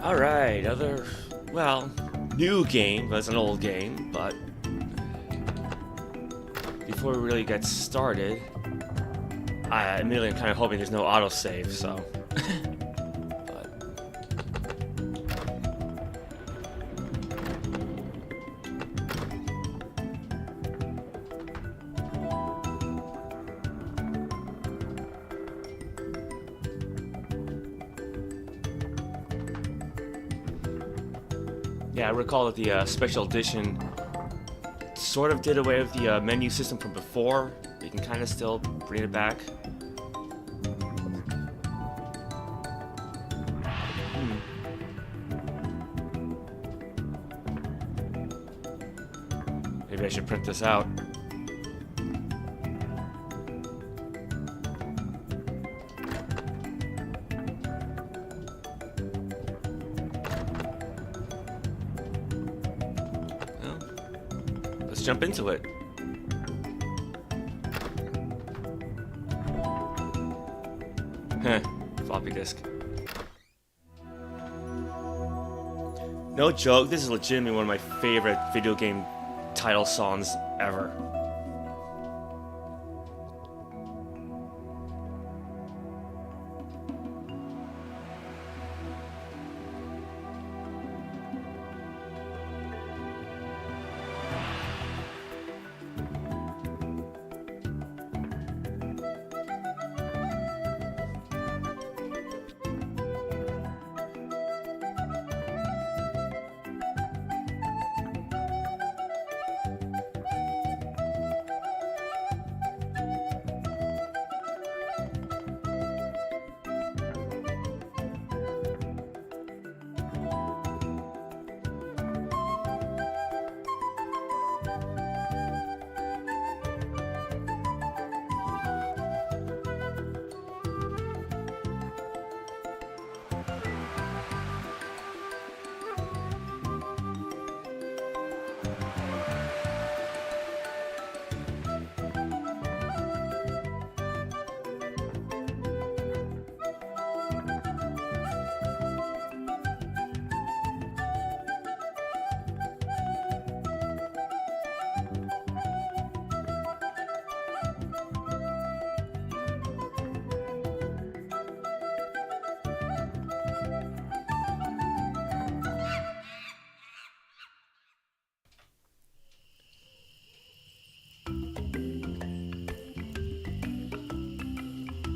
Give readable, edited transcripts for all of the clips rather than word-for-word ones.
Alright, well, new game, but it's an old game, but before we really get started, admittedly I'm kind of hoping there's no autosave, so. Yeah, I recall that the special edition sort of did away with the menu system from before. You can kind of still bring it back. Maybe I should print this out. Let's jump into it. Heh, floppy disk. No joke, this is legitimately one of my favorite video game title songs ever.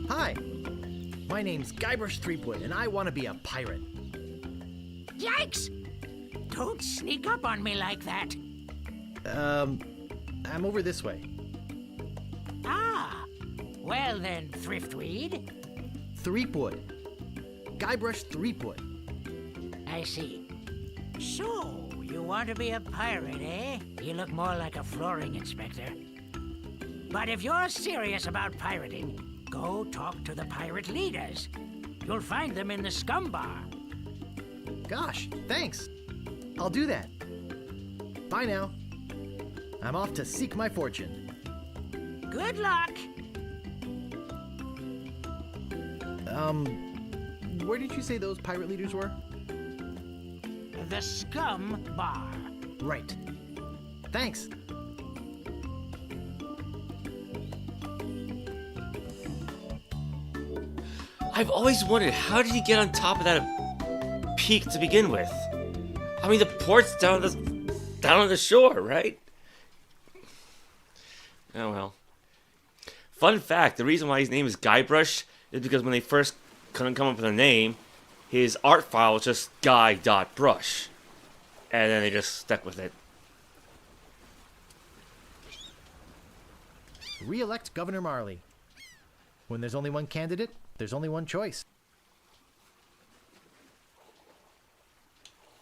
Hi, my name's Guybrush Threepwood, and I want to be a pirate. Yikes! Don't sneak up on me like that. I'm over this way. Ah, well then, Thriftweed. Threepwood. Guybrush Threepwood. I see. So, you want to be a pirate, eh? You look more like a flooring inspector. But if you're serious about pirating, go talk to the pirate leaders. You'll find them in the scum bar. Gosh, thanks. I'll do that. Bye now. I'm off to seek my fortune. Good luck. Where did you say those pirate leaders were? The scum bar. Right. Thanks. I've always wondered, how did he get on top of that peak to begin with? I mean, the port's down on the shore, right? Oh well. Fun fact, the reason why his name is Guybrush is because when they first couldn't come up with a name, his art file was just guy.brush. And then they just stuck with it. Re-elect Governor Marley. When there's only one candidate, there's only one choice.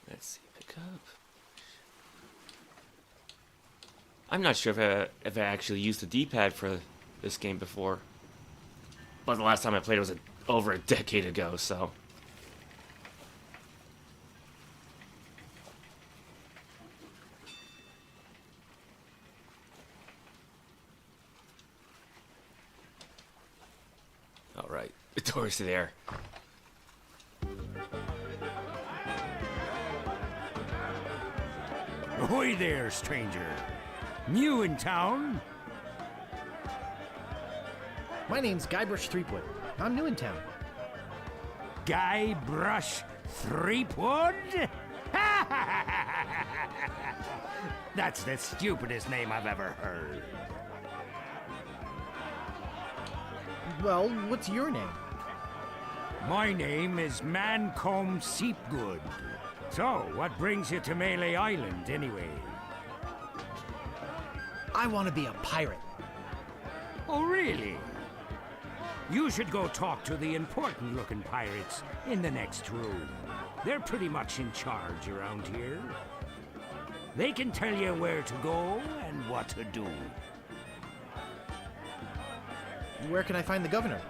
Let's see, pick up. I'm not sure if I actually used the D-pad for this game before. But the last time I played it was over a decade ago, so. Alright, the door's there. Ahoy there, stranger. New in town? My name's Guybrush Threepwood. I'm new in town. Guybrush Threepwood? That's the stupidest name I've ever heard. Well, what's your name? My name is Mêlée. So, what brings you to Mêlée Island, anyway? I want to be a pirate. Oh, really? You should go talk to the important-looking pirates in the next room. They're pretty much in charge around here. They can tell you where to go and what to do. Where can I find the governor?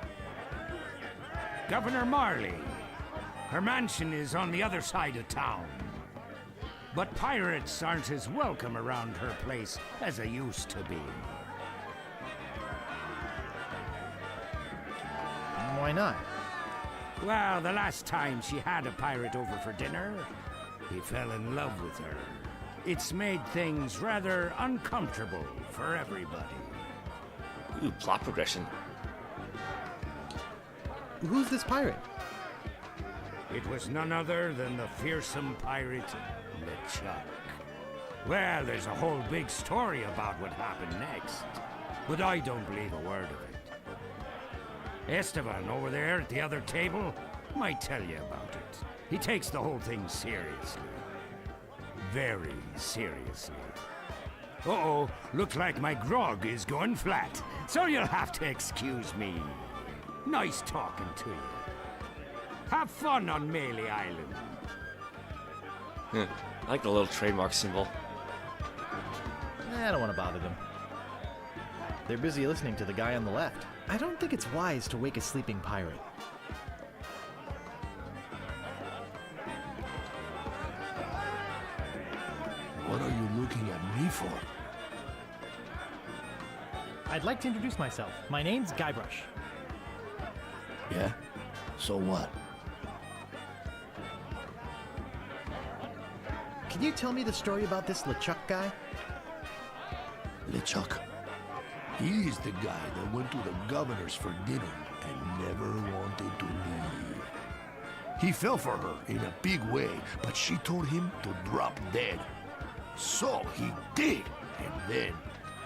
Governor Marley. Her mansion is on the other side of town. But pirates aren't as welcome around her place as they used to be. Why not? Well, the last time she had a pirate over for dinner, he fell in love with her. It's made things rather uncomfortable for everybody. Ooh, plot progression. Who's this pirate? It was none other than the fearsome pirate, LeChuck. Well, there's a whole big story about what happened next, but I don't believe a word of it. Esteban, over there at the other table, might tell you about it. He takes the whole thing seriously. Very seriously. Uh-oh, looks like my grog is going flat, so you'll have to excuse me. Nice talking to you. Have fun on Mêlée Island. I like the little trademark symbol. I don't want to bother them. They're busy listening to the guy on the left. I don't think it's wise to wake a sleeping pirate. What are you looking at me for? I'd like to introduce myself. My name's Guybrush. Yeah? So what? Can you tell me the story about this LeChuck guy? LeChuck. He's the guy that went to the governor's for dinner and never wanted to leave. He fell for her in a big way, but she told him to drop dead. So he did, and then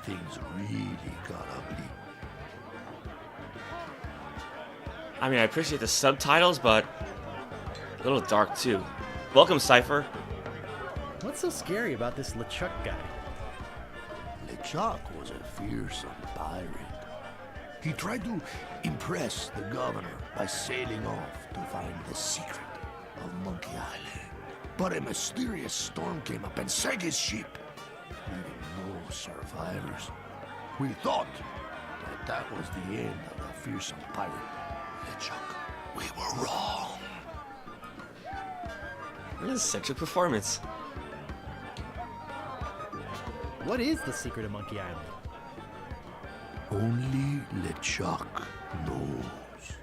things really got ugly. I mean, I appreciate the subtitles, but a little dark too. Welcome, Cypher. What's so scary about this LeChuck guy? LeChuck was a fearsome pirate. He tried to impress the governor by sailing off to find the secret of Monkey Island. But a mysterious storm came up and sank his ship, leaving no survivors. We thought that was the end of the fearsome pirate, LeChuck. We were wrong. This is such a performance. What is the secret of Monkey Island? Only LeChuck knows.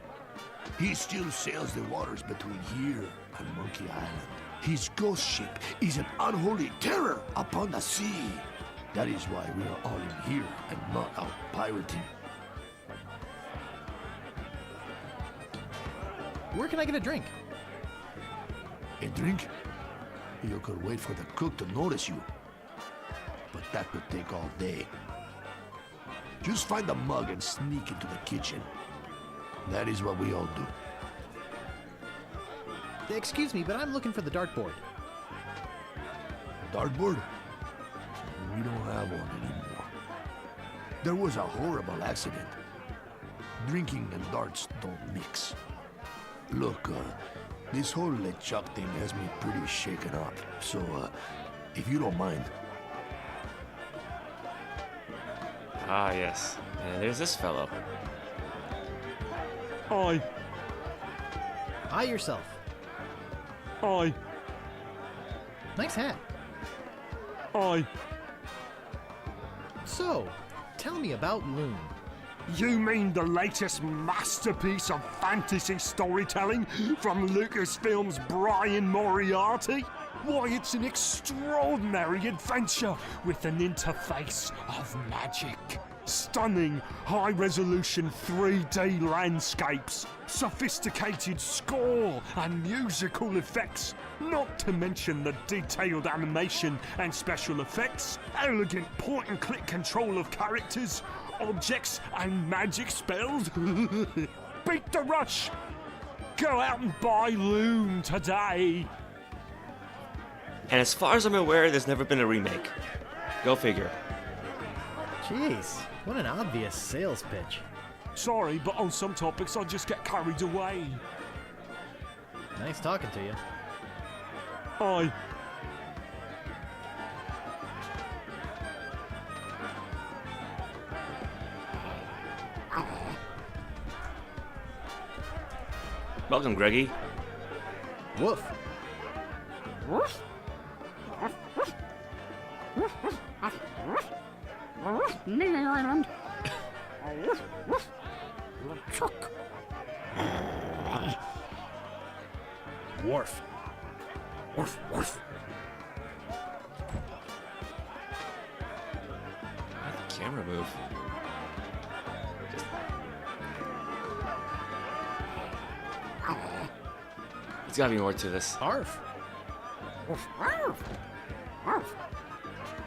He still sails the waters between here and Monkey Island. His ghost ship is an unholy terror upon the sea. That is why we are all in here and not out pirating. Where can I get a drink? A drink? You could wait for the cook to notice you. But that could take all day. Just find a mug and sneak into the kitchen. That is what we all do. Excuse me, but I'm looking for the dartboard. Dartboard? We don't have one anymore. There was a horrible accident. Drinking and darts don't mix. Look, this whole LeChuck thing has me pretty shaken up. So, if you don't mind. Ah, yes. And there's this fellow. Aye, Hi yourself. aye, Nice hat. aye. So, tell me about Loon. You mean the latest masterpiece of fantasy storytelling from Lucasfilm's Brian Moriarty? Why, it's an extraordinary adventure with an interface of magic. Stunning, high-resolution 3D landscapes, sophisticated score and musical effects, not to mention the detailed animation and special effects, elegant point-and-click control of characters, objects and magic spells. Beat the rush! Go out and buy Loom today! And as far as I'm aware, there's never been a remake. Go figure. Jeez, what an obvious sales pitch. Sorry, but on some topics I just get carried away. Nice talking to you. Aye. Welcome, Greggy. Woof. Mêlée Island. Chuck. Wharf. Woof, woof. How'd the camera move? There's gotta be more to this. Arf. Woof, woof. Woof.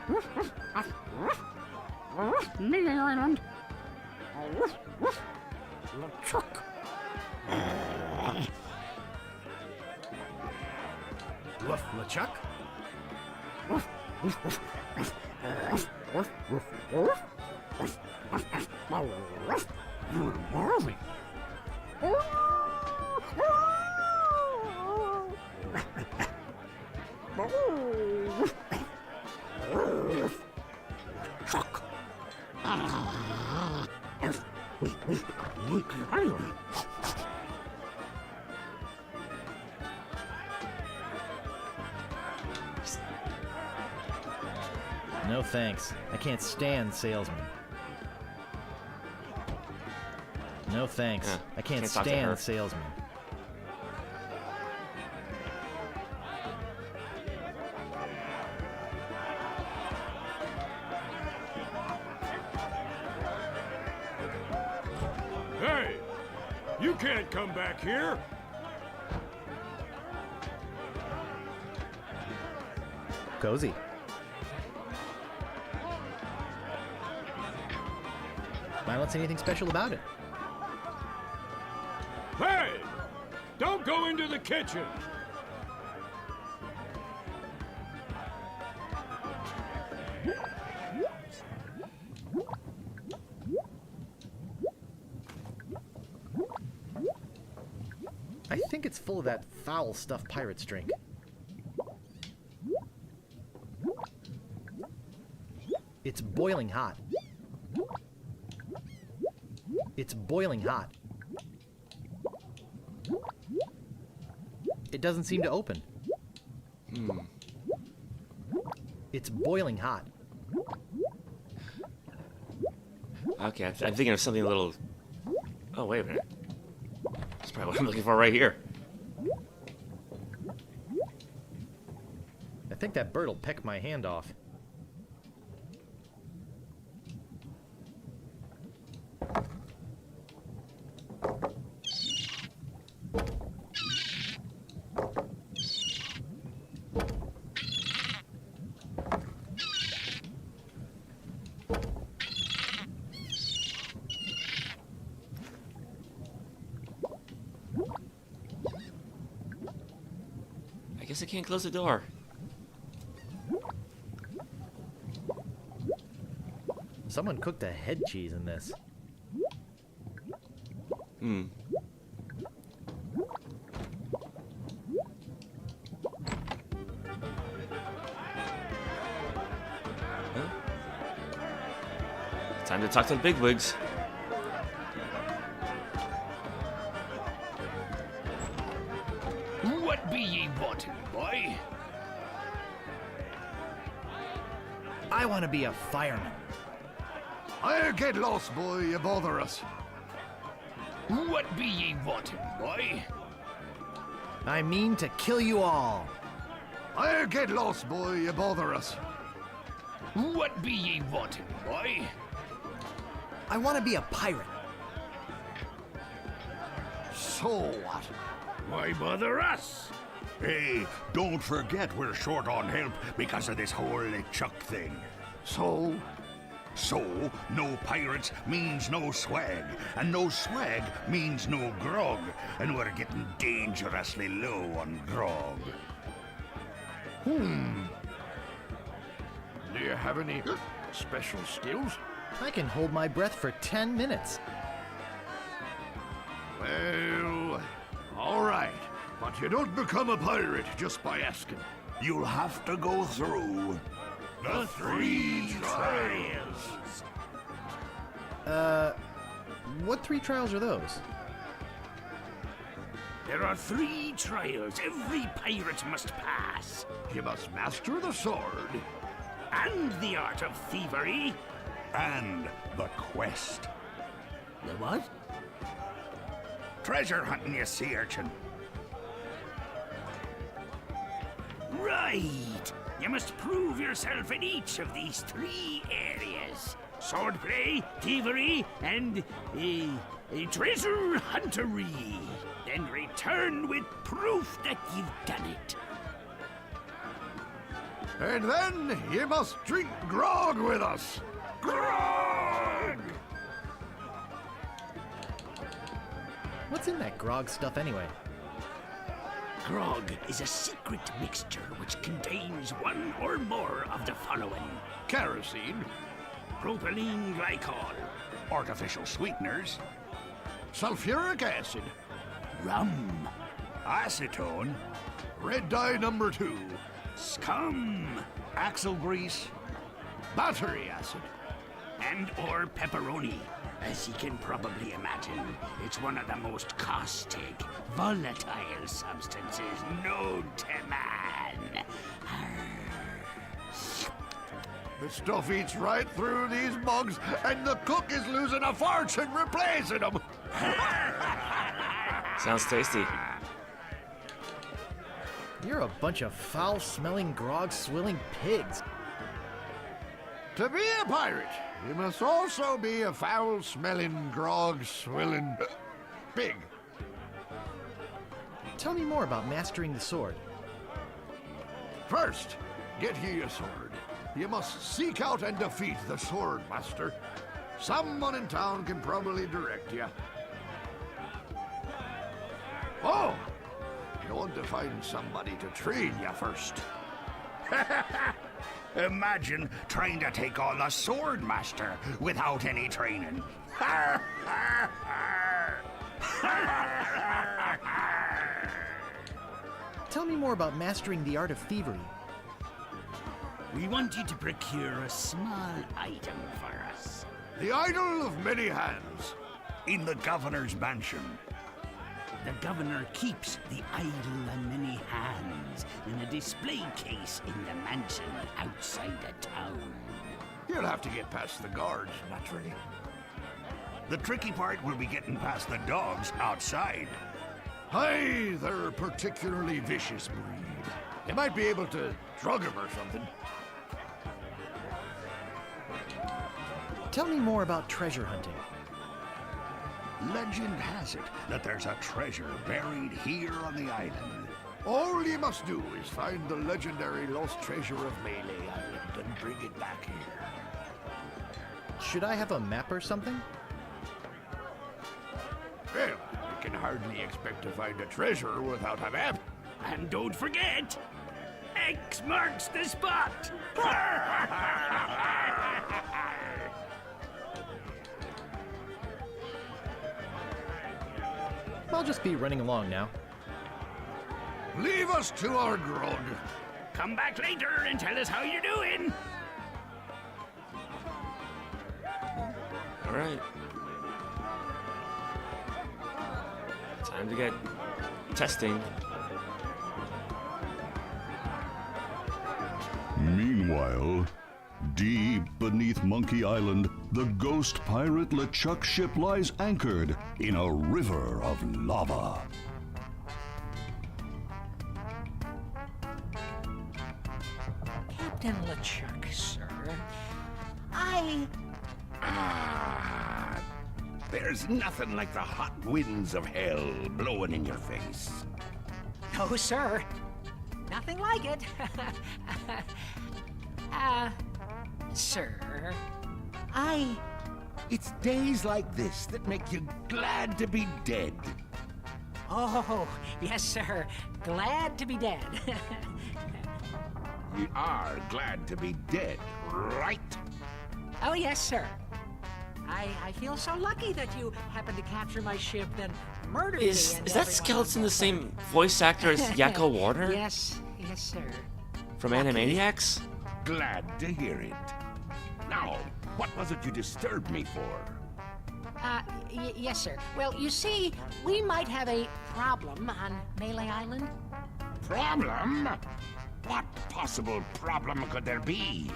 Woof, woof, woof, woof. Woof, Mêlée Island. Woof, woof. Chuck. Woof, LeChuck. Woof, woof, woof. Woof, woof, woof, woof. Woof, woof, woof, woof. Woof. Chuck. No thanks. I can't stand salesmen. No thanks. Yeah, I can't can't talk to her. stand salesmen. Hey! You can't come back here! Cozy. I don't see anything special about it. Hey! Don't go into the kitchen! I think it's full of that foul stuff pirates drink. It's boiling hot. It's boiling hot. It doesn't seem to open. It's boiling hot. Okay, I'm thinking of something a little... Oh, wait a minute. That's probably what I'm looking for right here. I think that bird will peck my hand off. I guess I can't close the door. Someone cooked a head cheese in this. Time to talk to the bigwigs. What be ye wanting, boy? I want to be a fireman. I'll get lost, boy, you bother us. What be ye wanting, boy? I mean to kill you all. I'll get lost, boy, you bother us. What be ye wanting, boy? I want to be a pirate. So what? Why bother us? Hey, don't forget we're short on help because of this whole LeChuck thing. So? So, no pirates means no swag, and no swag means no grog, and we're getting dangerously low on grog. Do you have any special skills? I can hold my breath for 10 minutes. Well, all right. But you don't become a pirate just by asking. You'll have to go through the 3 trials. What 3 trials are those? There are 3 trials every pirate must pass. You must master the sword. And the art of thievery. And the quest. The what? Treasure hunting, you sea urchin. Right. You must prove yourself in each of these 3 areas. Swordplay, thievery, and treasure huntery. Then return with proof that you've done it. And then you must drink grog with us. Grog! What's in that grog stuff anyway? Grog is a secret mixture which contains one or more of the following: Kerosene, propylene glycol, artificial sweeteners, sulfuric acid, rum, acetone, red dye number 2, scum, axle grease, battery acid. and or pepperoni. As you can probably imagine, it's one of the most caustic, volatile substances known to man. The stuff eats right through these mugs, and the cook is losing a fortune replacing them. Sounds tasty. You're a bunch of foul-smelling, grog-swilling pigs. To be a pirate, you must also be a foul-smelling, grog-swilling pig. Tell me more about mastering the sword. First, get ye a sword. You must seek out and defeat the sword master. Someone in town can probably direct you. Oh, you want to find somebody to train you first. Imagine trying to take on the sword master without any training. Tell me more about mastering the art of thievery. We want you to procure a small item for us. The idol of many hands. In the governor's mansion. The governor keeps the idol of many hands in a display case in the mansion outside the town. You'll have to get past the guards, naturally. The tricky part will be getting past the dogs outside. Aye, they're a particularly vicious breed. You might be able to drug them or something. Tell me more about treasure hunting. Legend has it that there's a treasure buried here on the island. All you must do is find the legendary lost treasure of Mêlée Island and bring it back here. Should I have a map or something? Well, you can hardly expect to find a treasure without a map. And don't forget, X marks the spot. I'll just be running along now. Leave us to our grog. Come back later and tell us how you're doing. All right. Time to get testing. Meanwhile, deep beneath Monkey Island, the ghost pirate LeChuck ship lies anchored in a river of lava. Ah, there's nothing like the hot winds of hell blowing in your face. No, sir. Nothing like it. Sir, It's days like this that make you glad to be dead. Oh, yes, sir. Glad to be dead. You are glad to be dead, right? Oh, yes, sir. I feel so lucky that you happened to capture my ship, then murder me. Is and that everyone skeleton on the same voice actor as Yakko Warner Yes, sir. from Animaniacs? Glad to hear it. Now, what was it you disturbed me for? Yes, sir. Well, you see, we might have a problem on Mêlée Island. Problem? What possible problem could there be?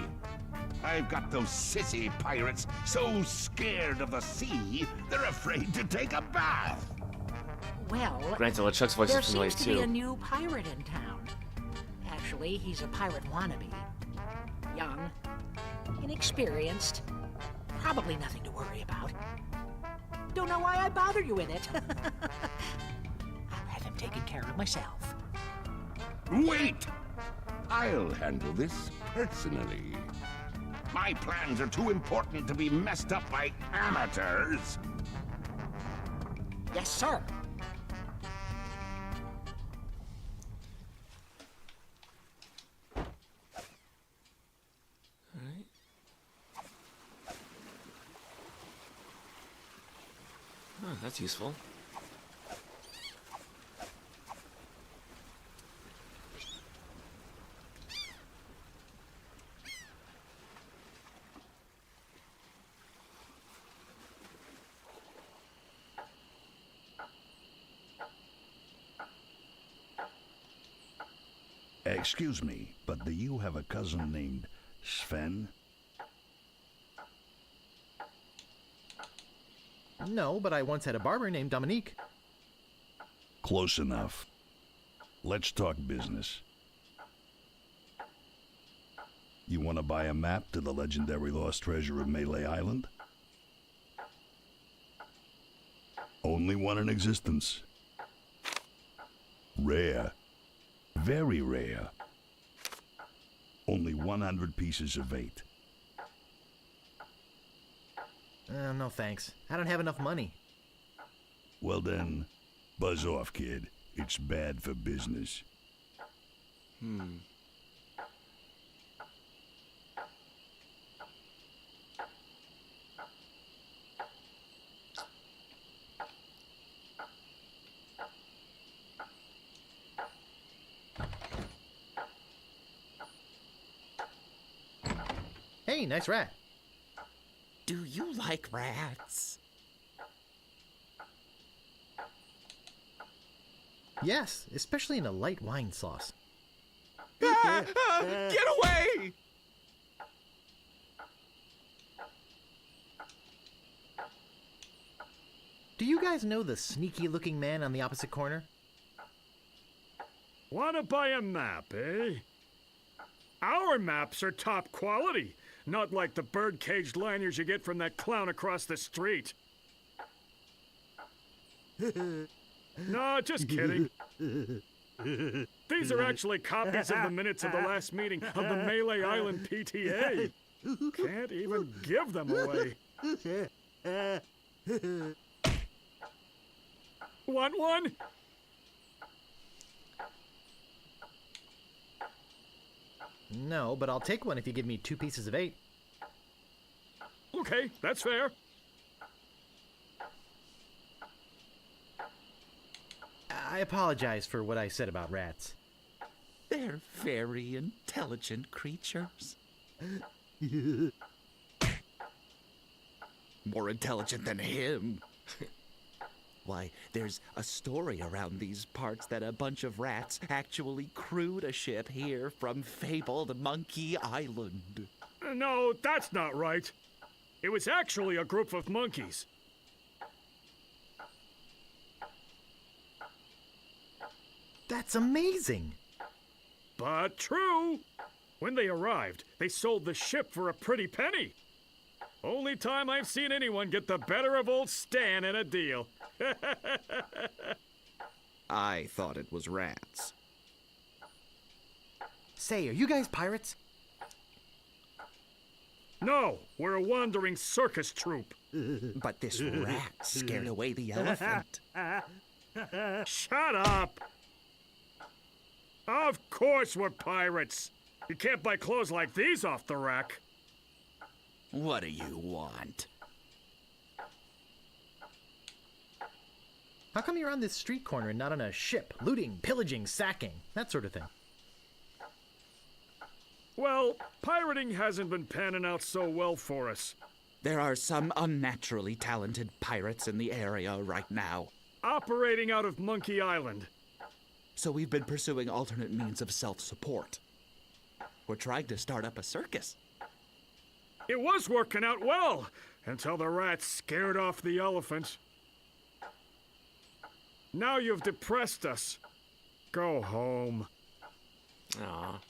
I've got those sissy pirates so scared of the sea, they're afraid to take a bath. Well, Granted, LeChuck's voice there is familiar seems to be a too. new pirate in town. Actually, he's a pirate wannabe. Young, inexperienced, probably nothing to worry about. Don't know why I bothered you with it. I'll have him taken care of myself. Wait! I'll handle this personally. My plans are too important to be messed up by amateurs. Yes, sir. Oh, that's useful. Excuse me, but do you have a cousin named Sven? No, but I once had a barber named Dominique. Close enough. Let's talk business. You want to buy a map to the legendary lost treasure of Mêlée Island? Only one in existence. Rare. Very rare. Only 100 pieces of 8. No thanks. I don't have enough money. Well then, buzz off, kid. It's bad for business. Hey, nice rat. Do you like rats? Yes, especially in a light wine sauce. Get away! Do you guys know the sneaky-looking man on the opposite corner? Wanna buy a map, eh? Our maps are top quality, not like the bird-caged lanyards you get from that clown across the street. No, just kidding. These are actually copies of the minutes of the last meeting of the Mêlée Island PTA. Can't even give them away. Want one? No, but I'll take one if you give me 2 pieces of 8. Okay, that's fair. I apologize for what I said about rats. They're very intelligent creatures. More intelligent than him. Why, there's a story around these parts that a bunch of rats actually crewed a ship here from fabled Monkey Island. No, that's not right. It was actually a group of monkeys. That's amazing! But true. When they arrived, they sold the ship for a pretty penny. Only time I've seen anyone get the better of old Stan in a deal. I thought it was rats. Say, are you guys pirates? No, we're a wandering circus troupe. But this rat scared away the elephant. Shut up! Of course we're pirates. You can't buy clothes like these off the rack. What do you want? How come you're on this street corner and not on a ship, looting, pillaging, sacking, that sort of thing? Well, pirating hasn't been panning out so well for us. There are some unnaturally talented pirates in the area right now. Operating out of Monkey Island. So we've been pursuing alternate means of self-support. We're trying to start up a circus. It was working out well, until the rats scared off the elephant. Now you've depressed us. Go home. Aw.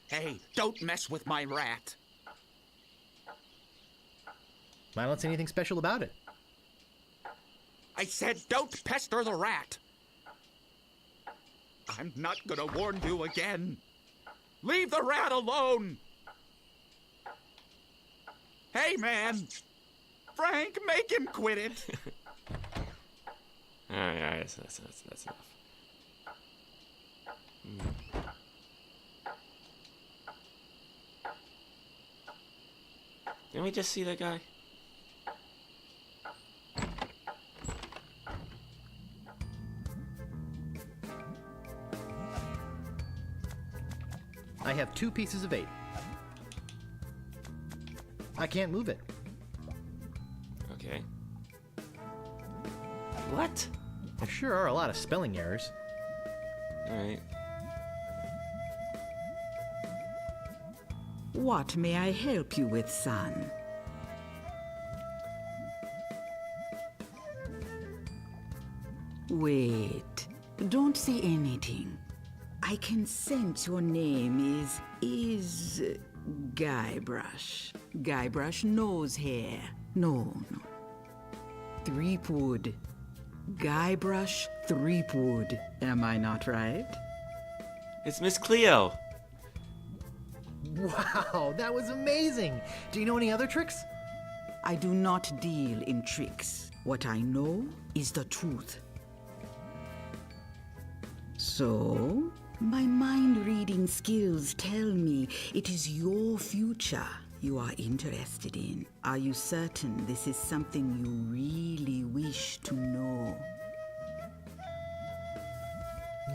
Hey, don't mess with my rat. I don't see anything special about it. I said don't pester the rat. I'm not gonna warn you again. Leave the rat alone. Hey, man. Frank, make him quit it. Alright, that's enough. Didn't we just see that guy? I have 2 pieces of 8. I can't move it. Okay. What? There sure are a lot of spelling errors. Alright. What may I help you with, son? Wait, don't say anything. I can sense your name is Guybrush. Guybrush nose hair. No. Threepwood. Guybrush Threepwood. Am I not right? It's Miss Cleo. Wow, that was amazing! Do you know any other tricks? I do not deal in tricks. What I know is the truth. So, my mind-reading skills tell me it is your future you are interested in. Are you certain this is something you really wish to know?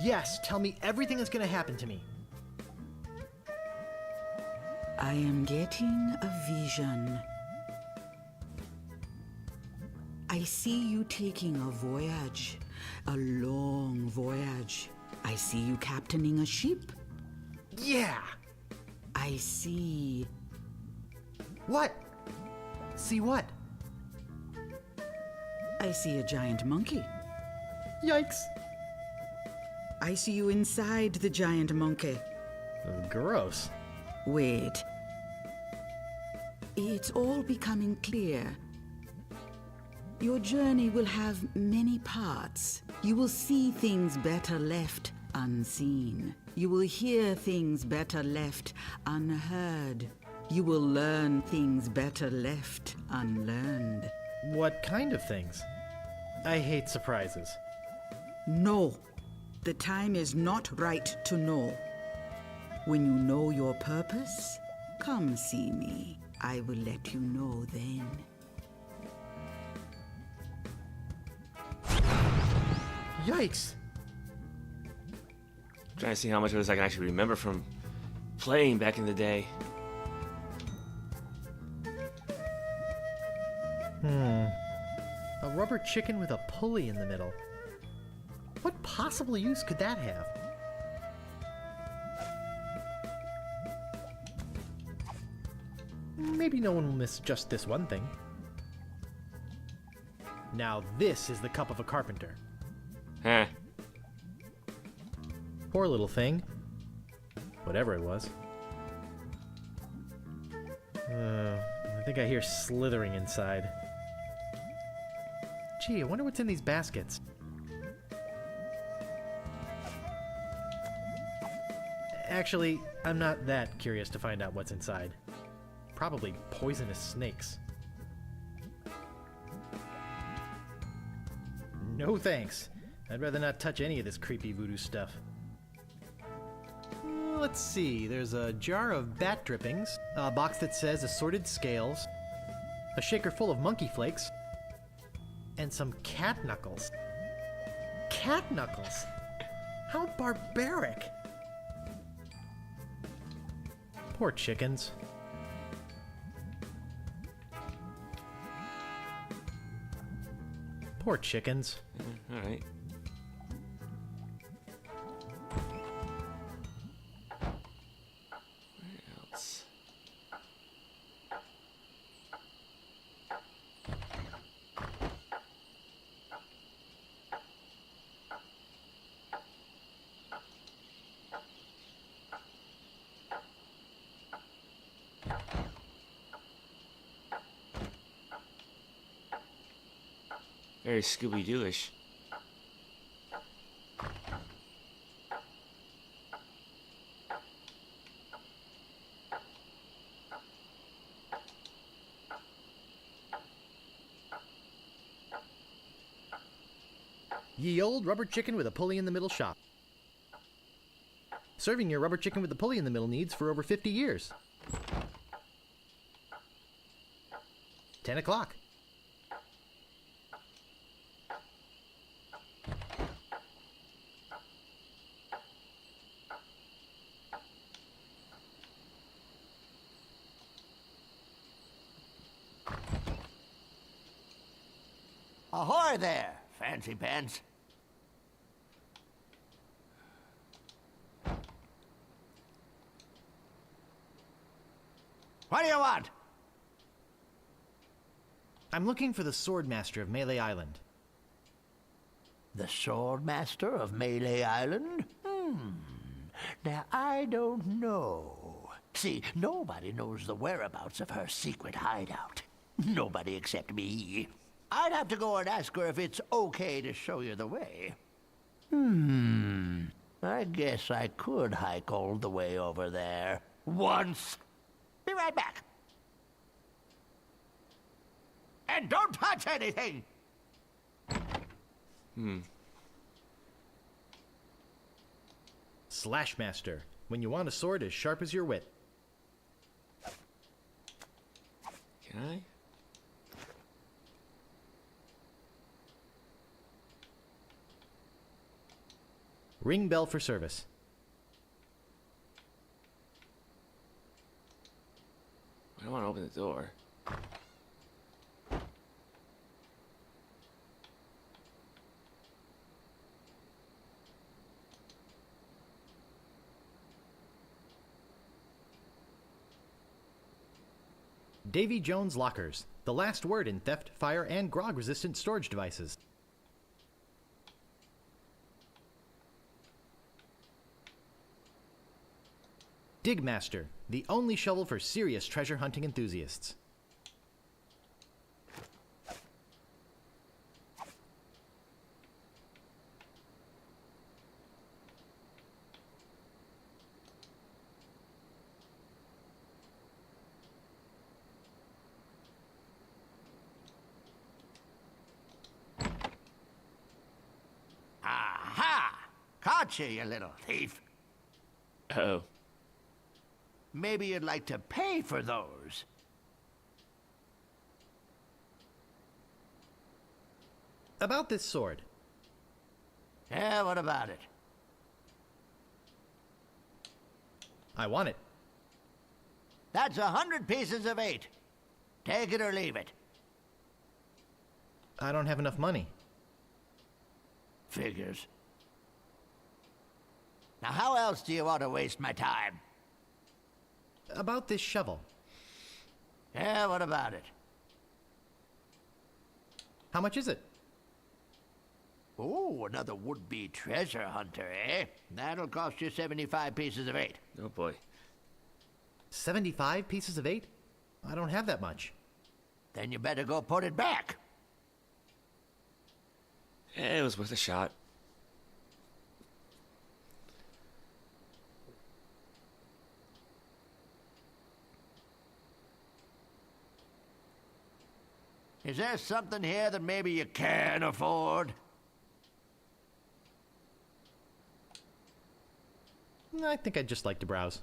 Yes, tell me everything that's gonna happen to me. I am getting a vision. I see you taking a voyage, a long voyage. I see you captaining a ship. Yeah! I see. What? See what? I see a giant monkey. Yikes! I see you inside the giant monkey. Gross. Wait. It's all becoming clear. Your journey will have many parts. You will see things better left unseen. You will hear things better left unheard. You will learn things better left unlearned. What kind of things? I hate surprises. No, the time is not right to know. When you know your purpose, come see me. I will let you know then. Yikes! Trying to see how much of this I can actually remember from playing back in the day. A rubber chicken with a pulley in the middle. What possible use could that have? Maybe no one will miss just this one thing. Now this is the cup of a carpenter. Huh. Poor little thing. Whatever it was. I think I hear slithering inside. Gee, I wonder what's in these baskets. Actually, I'm not that curious to find out what's inside. Probably poisonous snakes. No thanks. I'd rather not touch any of this creepy voodoo stuff. Let's see, there's a jar of bat drippings, a box that says assorted scales, a shaker full of monkey flakes, and some cat knuckles. Cat knuckles? How barbaric! Poor chickens. Poor chickens. Alright. Where else? Very Scooby-Doo-ish. Ye old rubber chicken with a pulley in the middle shop. Serving your rubber chicken with the pulley in the middle needs for over 50 years. 10 o'clock. Ahoy there, fancy pants. What do you want? I'm looking for the Swordmaster of Mêlée Island. The Swordmaster of Mêlée Island? Now, I don't know. See, nobody knows the whereabouts of her secret hideout. Nobody except me. I'd have to go and ask her if it's okay to show you the way. I guess I could hike all the way over there. Once. Be right back. And don't touch anything! Slashmaster. When you want a sword as sharp as your wit. Can I? Ring bell for service. I don't want to open the door. Davy Jones Lockers. The last word in theft, fire, and grog-resistant storage devices. Digmaster, the only shovel for serious treasure hunting enthusiasts. Aha! Caught you, you little thief. Oh. Maybe you'd like to pay for those. About this sword. Yeah, what about it? I want it. That's 100 pieces of 8. Take it or leave it. I don't have enough money. Figures. Now, how else do you want to waste my time? About this shovel. Yeah, what about it? How much is it? Oh, another would-be treasure hunter, eh? That'll cost you 75 pieces of 8. Oh boy. 75 pieces of 8? I don't have that much. Then you better go put it back. It was worth a shot. Is there something here that maybe you can afford? I think I'd just like to browse.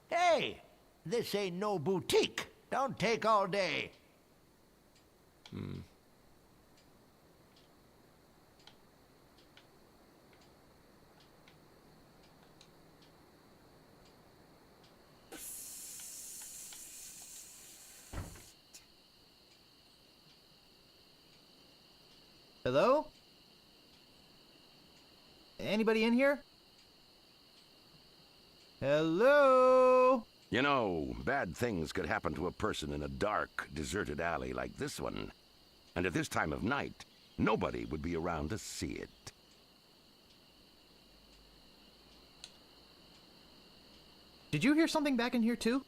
Hey, this ain't no boutique. Don't take all day. Hello? Anybody in here? Hello? You know, bad things could happen to a person in a dark, deserted alley like this one. And at this time of night, nobody would be around to see it. Did you hear something back in here too?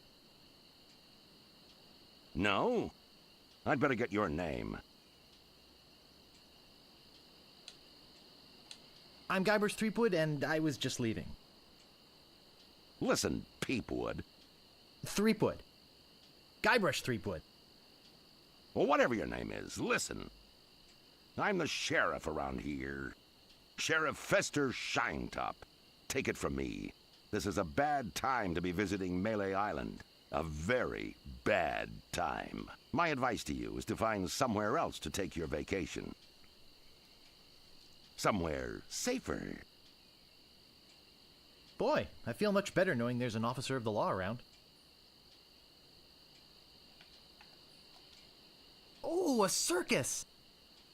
No? I'd better get your name. I'm Guybrush Threepwood, and I was just leaving. Listen, Peepwood. Threepwood. Guybrush Threepwood. Well, whatever your name is, listen. I'm the sheriff around here. Sheriff Fester Shinetop. Take it from me. This is a bad time to be visiting Mêlée Island. A very bad time. My advice to you is to find somewhere else to take your vacation. Somewhere safer. Boy, I feel much better knowing there's an officer of the law around. Oh, a circus!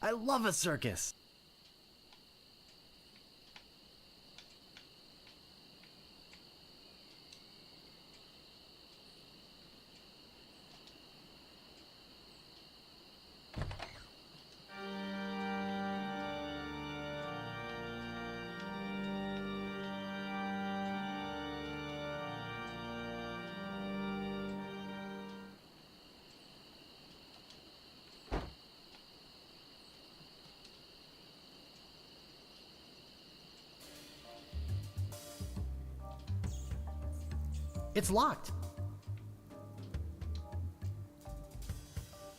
I love a circus! It's locked.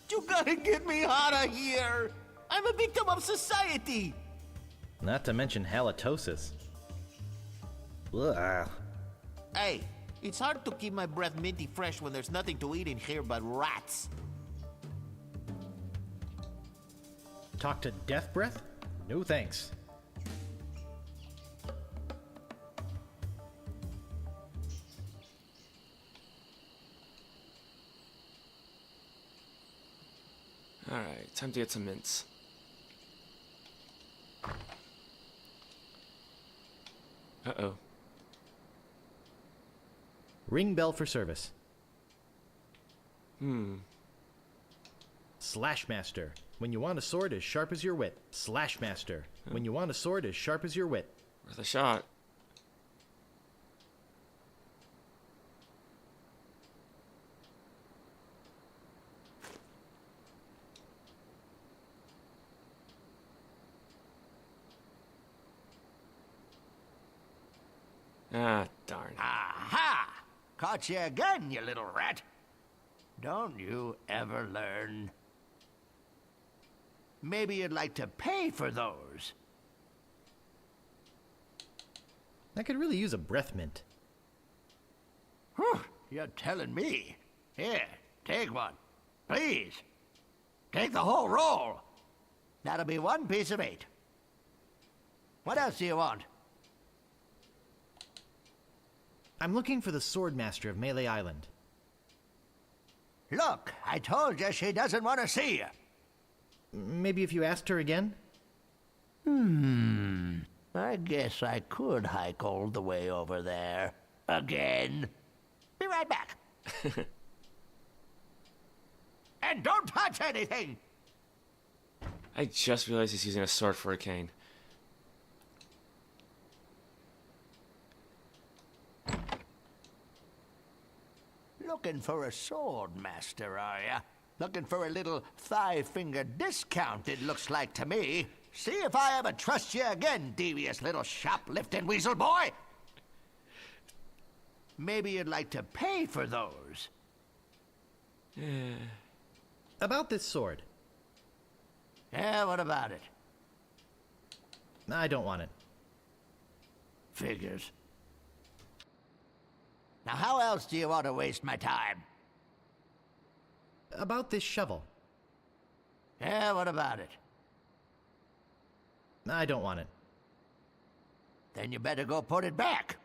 You gotta get me out of here! I'm a victim of society! Not to mention halitosis. Ugh. Hey, it's hard to keep my breath minty fresh when there's nothing to eat in here but rats. Talk to Death Breath? No thanks. Alright, time to get some mints. Uh-oh. Ring bell for service. Slashmaster. When you want a sword as sharp as your wit. Slashmaster. When you want a sword as sharp as your wit. Worth a shot. Ah, darn. Aha! Caught you again, you little rat. Don't you ever learn? Maybe you'd like to pay for those. I could really use a breath mint. Whew, you're telling me. Here, take one. Please. Take the whole roll. That'll be 1 piece of 8. What else do you want? I'm looking for the Swordmaster of Mêlée Island. Look, I told you she doesn't want to see you. Maybe if you asked her again? I guess I could hike all the way over there. Again. Be right back. And don't touch anything! I just realized he's using a sword for a cane. Looking for a sword master, are ya? Looking for a little five-finger discount, it looks like to me. See if I ever trust you again, devious little shoplifting weasel boy. Maybe you'd like to pay for those. About this sword. Yeah, what about it? I don't want it. Figures. Now, how else do you want to waste my time? About this shovel. Yeah, what about it? I don't want it. Then you better go put it back.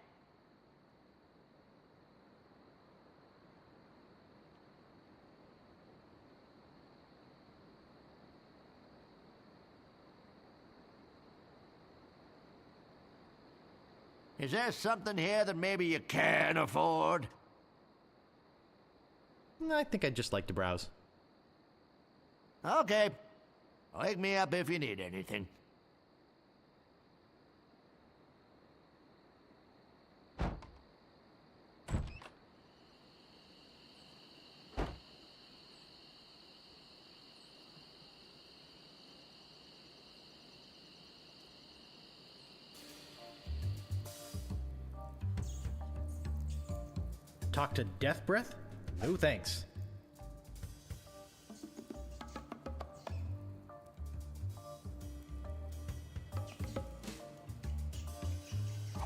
Is there something here that maybe you can't afford? I think I'd just like to browse. Okay. Wake me up if you need anything. Talk to Death Breath? No thanks.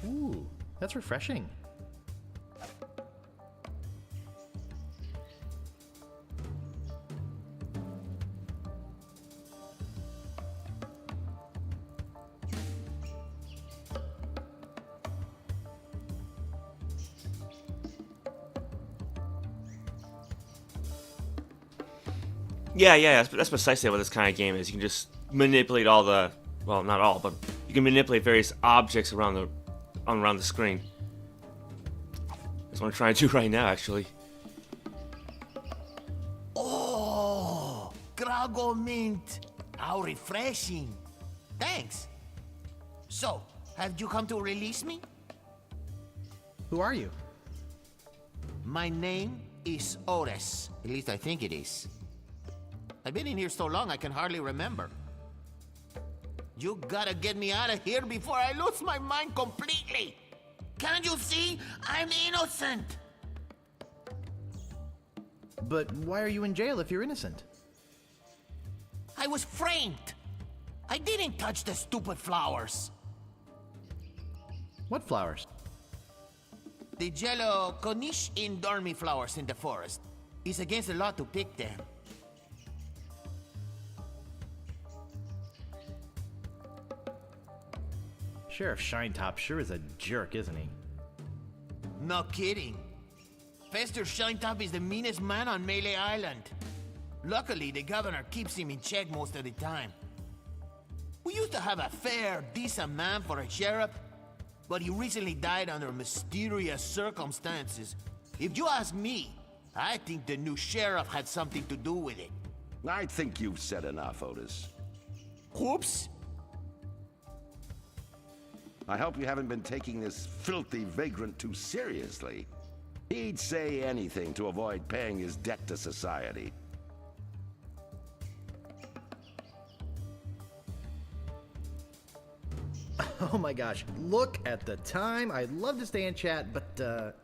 Ooh, that's refreshing. Yeah, that's precisely what this kind of game is. You can just manipulate all the, well, not all, but you can manipulate various objects around the screen. That's what I'm trying to do right now, actually. Oh, Grago Mint. How refreshing. Thanks. So, have you come to release me? Who are you? My name is Otis. At least I think it is. I've been in here so long I can hardly remember. You gotta get me out of here before I lose my mind completely. Can't you see? I'm innocent. But why are you in jail if you're innocent? I was framed. I didn't touch the stupid flowers. What flowers? The yellow cartoonish in dormy flowers in the forest. It's against the law to pick them. Sheriff Shinetop sure is a jerk, isn't he? No kidding. Fester Shinetop is the meanest man on Mêlée Island. Luckily, the governor keeps him in check most of the time. We used to have a fair, decent man for a sheriff, but he recently died under mysterious circumstances. If you ask me, I think the new sheriff had something to do with it. I think you've said enough, Otis. Whoops! I hope you haven't been taking this filthy vagrant too seriously. He'd say anything to avoid paying his debt to society. Oh my gosh, look at the time. I'd love to stay and chat, but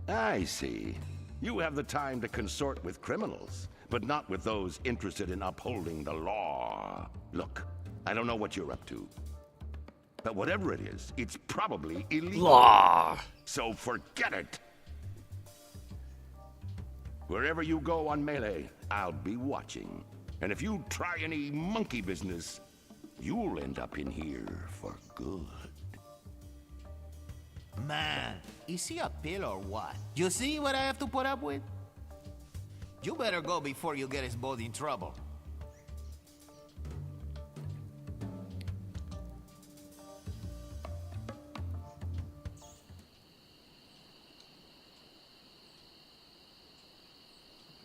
I see. You have the time to consort with criminals, but not with those interested in upholding the law. Look, I don't know what you're up to. But whatever it is, it's probably illegal. Law. So forget it. Wherever you go on Mêlée, I'll be watching. And if you try any monkey business, you'll end up in here for good. Man, is he a pill or what? You see what I have to put up with? You better go before you get us both in trouble.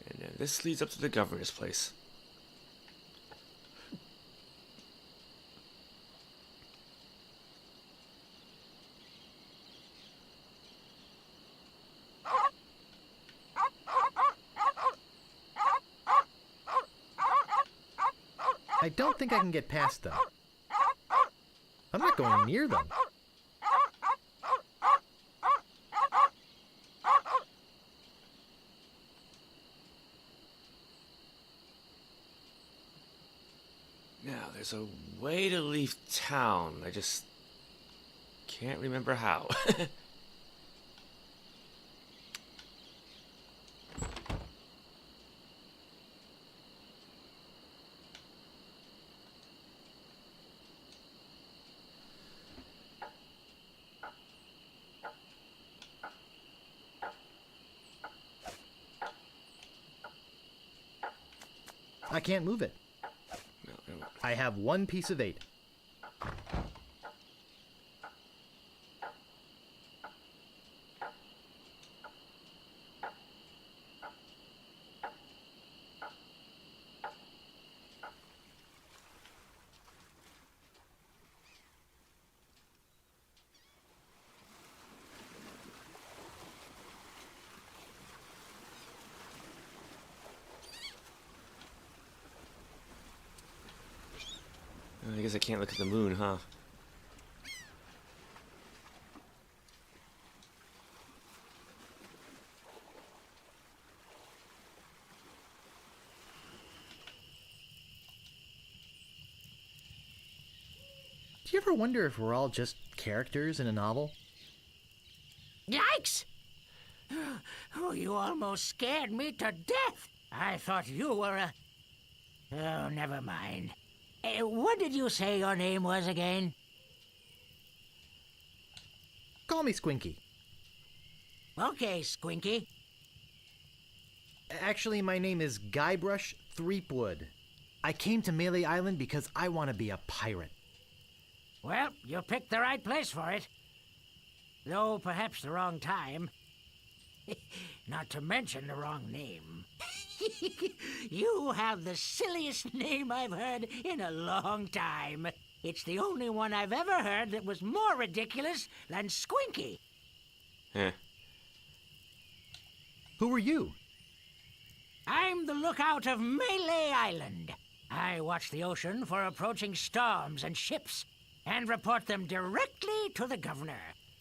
And this leads up to the governor's place. I don't think I can get past them. I'm not going near them. Now, there's a way to leave town. I just can't remember how. I can't move it. No. I have 1 piece of 8. I guess I can't look at the moon, huh? Do you ever wonder if we're all just characters in a novel? Yikes! Oh, you almost scared me to death. I thought you were a... Oh, never mind. What did you say your name was again? Call me Squinky. Okay, Squinky. Actually, my name is Guybrush Threepwood. I came to Mêlée Island because I want to be a pirate. Well, you picked the right place for it. Though perhaps the wrong time. Not to mention the wrong name. You have the silliest name I've heard in a long time. It's the only one I've ever heard that was more ridiculous than Squinky. Who are you? I'm the lookout of Mêlée Island. I watch the ocean for approaching storms and ships and report them directly to the governor.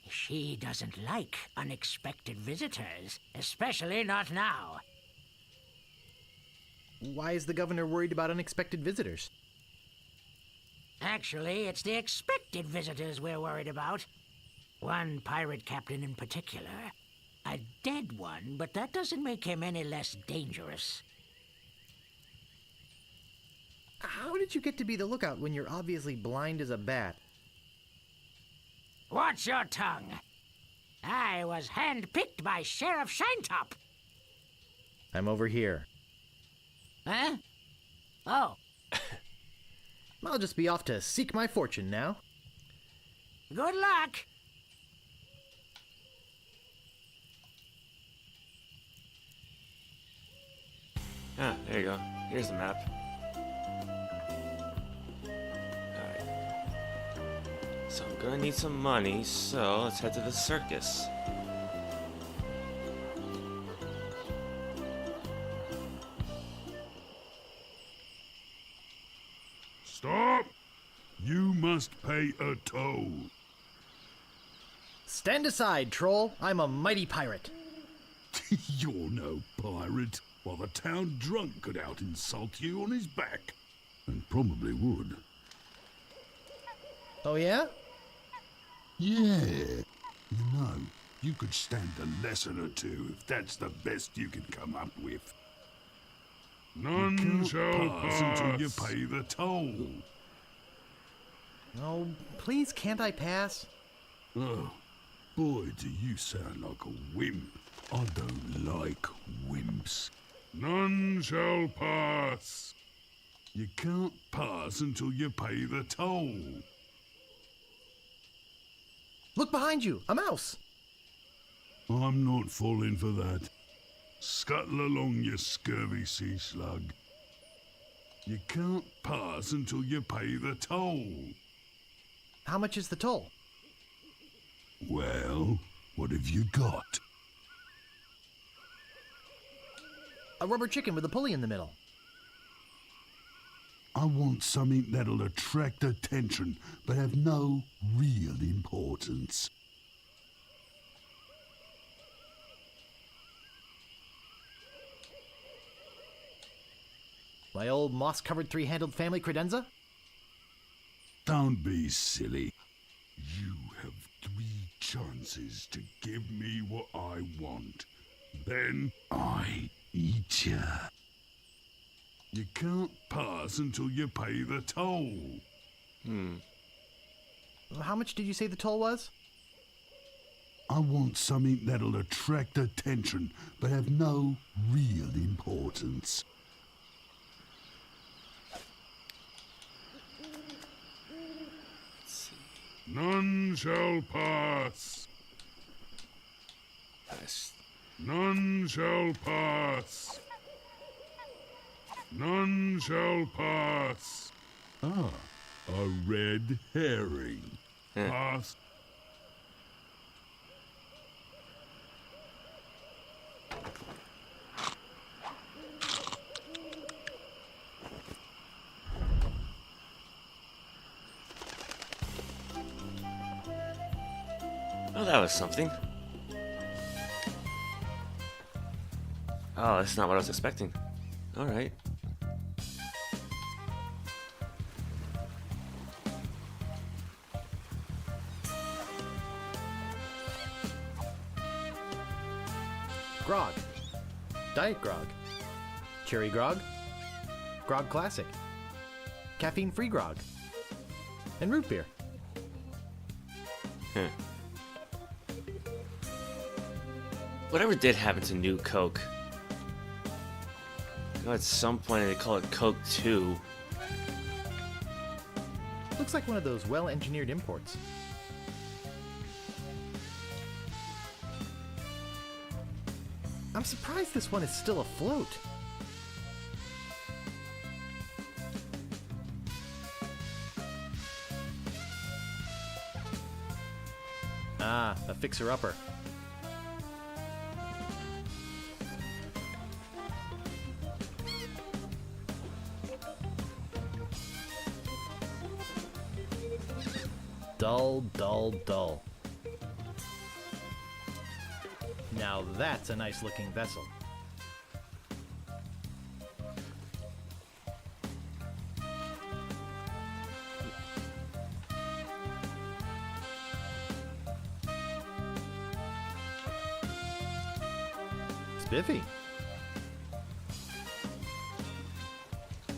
She doesn't like unexpected visitors, especially not now. Why is the governor worried about unexpected visitors? Actually, it's the expected visitors we're worried about. One pirate captain in particular. A dead one, but that doesn't make him any less dangerous. How did you get to be the lookout when you're obviously blind as a bat? Watch your tongue. I was handpicked by Sheriff ShineTop. I'm over here. Huh? Oh. I'll just be off to seek my fortune now. Good luck. Ah, there you go. Here's the map. Alright. So I'm gonna need some money, so let's head to the circus. Stop! You must pay a toll. Stand aside, troll. I'm a mighty pirate. You're no pirate. While the town drunk could out insult you on his back. And probably would. Oh, yeah? Yeah. You know, you could stand a lesson or two if that's the best you can come up with. None shall pass until you pay the toll. Oh, please, can't I pass? Oh, boy, do you sound like a wimp. I don't like wimps. None shall pass. You can't pass until you pay the toll. Look behind you, a mouse. I'm not falling for that. Scuttle along, you scurvy sea slug. You can't pass until you pay the toll. How much is the toll? Well, what have you got? A rubber chicken with a pulley in the middle. I want something that'll attract attention, but have no real importance. My old moss-covered three-handled family credenza? Don't be silly. You have 3 chances to give me what I want. Then I eat ya. You can't pass until you pay the toll. How much did you say the toll was? I want something that'll attract attention, but have no real importance. None shall pass. None shall pass. None shall pass. Ah, a red herring. Pass. Oh, that was something. Oh, that's not what I was expecting. Alright. Grog. Diet grog. Cherry grog. Grog classic. Caffeine-free grog. And root beer. Whatever did happen to New Coke? You know, at some point they call it Coke 2. Looks like one of those well-engineered imports. I'm surprised this one is still afloat. Ah, a fixer-upper. Dull, dull, dull. Now that's a nice looking vessel. Spiffy.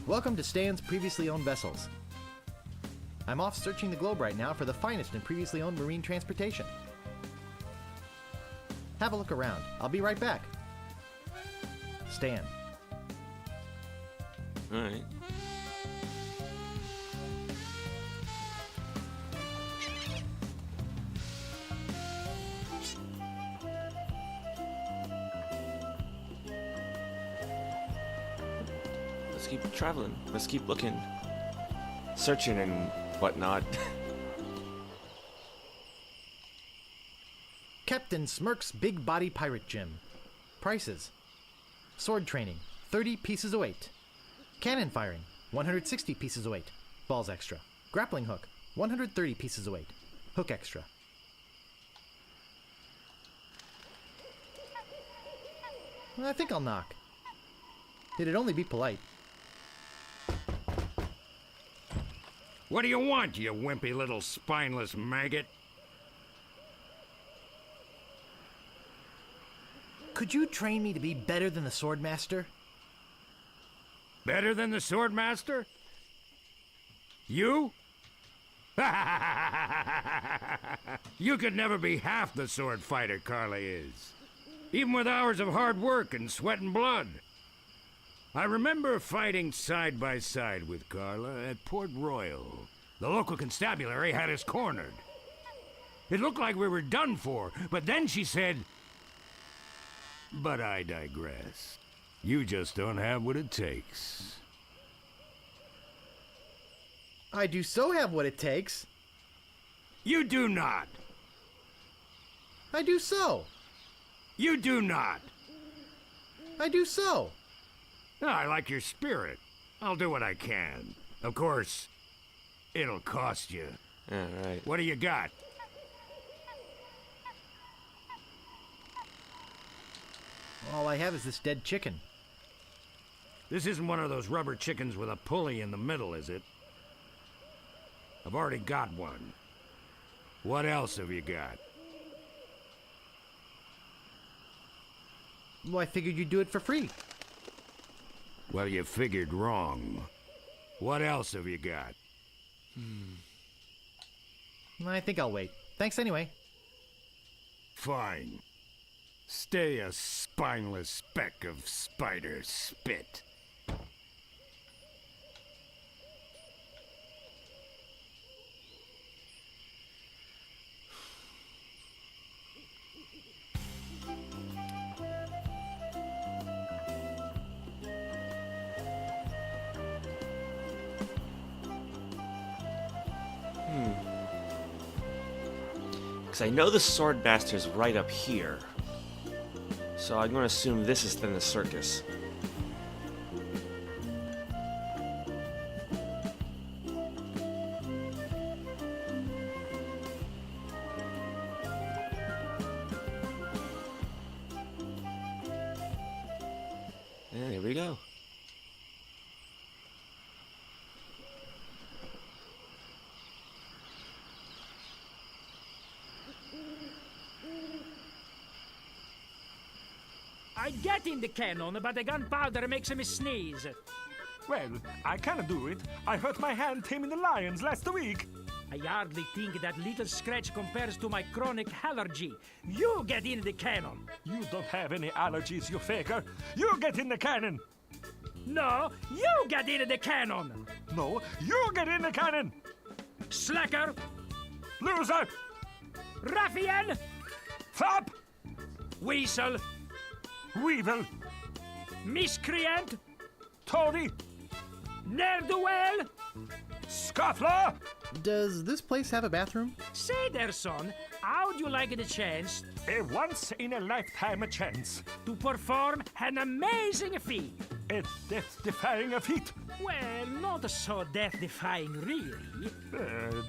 Welcome to Stan's Previously Owned Vessels. I'm off searching the globe right now for the finest in previously owned marine transportation. Have a look around. I'll be right back. Stan. Alright. Let's keep traveling. Let's keep looking. Searching and whatnot. Captain Smirk's Big Body Pirate Gym. Prices. Sword training, 30 pieces of weight. Cannon firing, 160 pieces of weight. Balls extra. Grappling hook, 130 pieces of weight. Hook extra. I think I'll knock. It'd only be polite. What do you want, you wimpy little spineless maggot? Could you train me to be better than the Swordmaster? Better than the Swordmaster? You? You could never be half the sword fighter Carla is. Even with hours of hard work and sweat and blood. I remember fighting side by side with Carla at Port Royal. The local constabulary had us cornered. It looked like we were done for, but then she said, "But I digress. You just don't have what it takes." I do so have what it takes. You do not. I do so. You do not. I do so. I like your spirit. I'll do what I can. Of course, it'll cost you. Alright. What do you got? All I have is this dead chicken. This isn't one of those rubber chickens with a pulley in the middle, is it? I've already got one. What else have you got? Well, I figured you'd do it for free. Well, you figured wrong. What else have you got? I think I'll wait. Thanks anyway. Fine. Stay a spineless speck of spider spit. Because I know the Sword Master's right up here. So I'm going to assume this is then the circus. And here we go. I get in the cannon, but the gunpowder makes me sneeze. Well, I can do it. I hurt my hand taming the lions last week. I hardly think that little scratch compares to my chronic allergy. You get in the cannon. You don't have any allergies, you faker. You get in the cannon. No, you get in the cannon. No, you get in the cannon. Slacker, Loser. ruffian, Flop. weasel, Weevil. miscreant, Toady. ne'er-do-well. Scuffler. Does this place have a bathroom? Say there, son, how'd you like the chance A once-in-a-lifetime chance. to perform an amazing feat? A death-defying feat. Well, not so death-defying, really.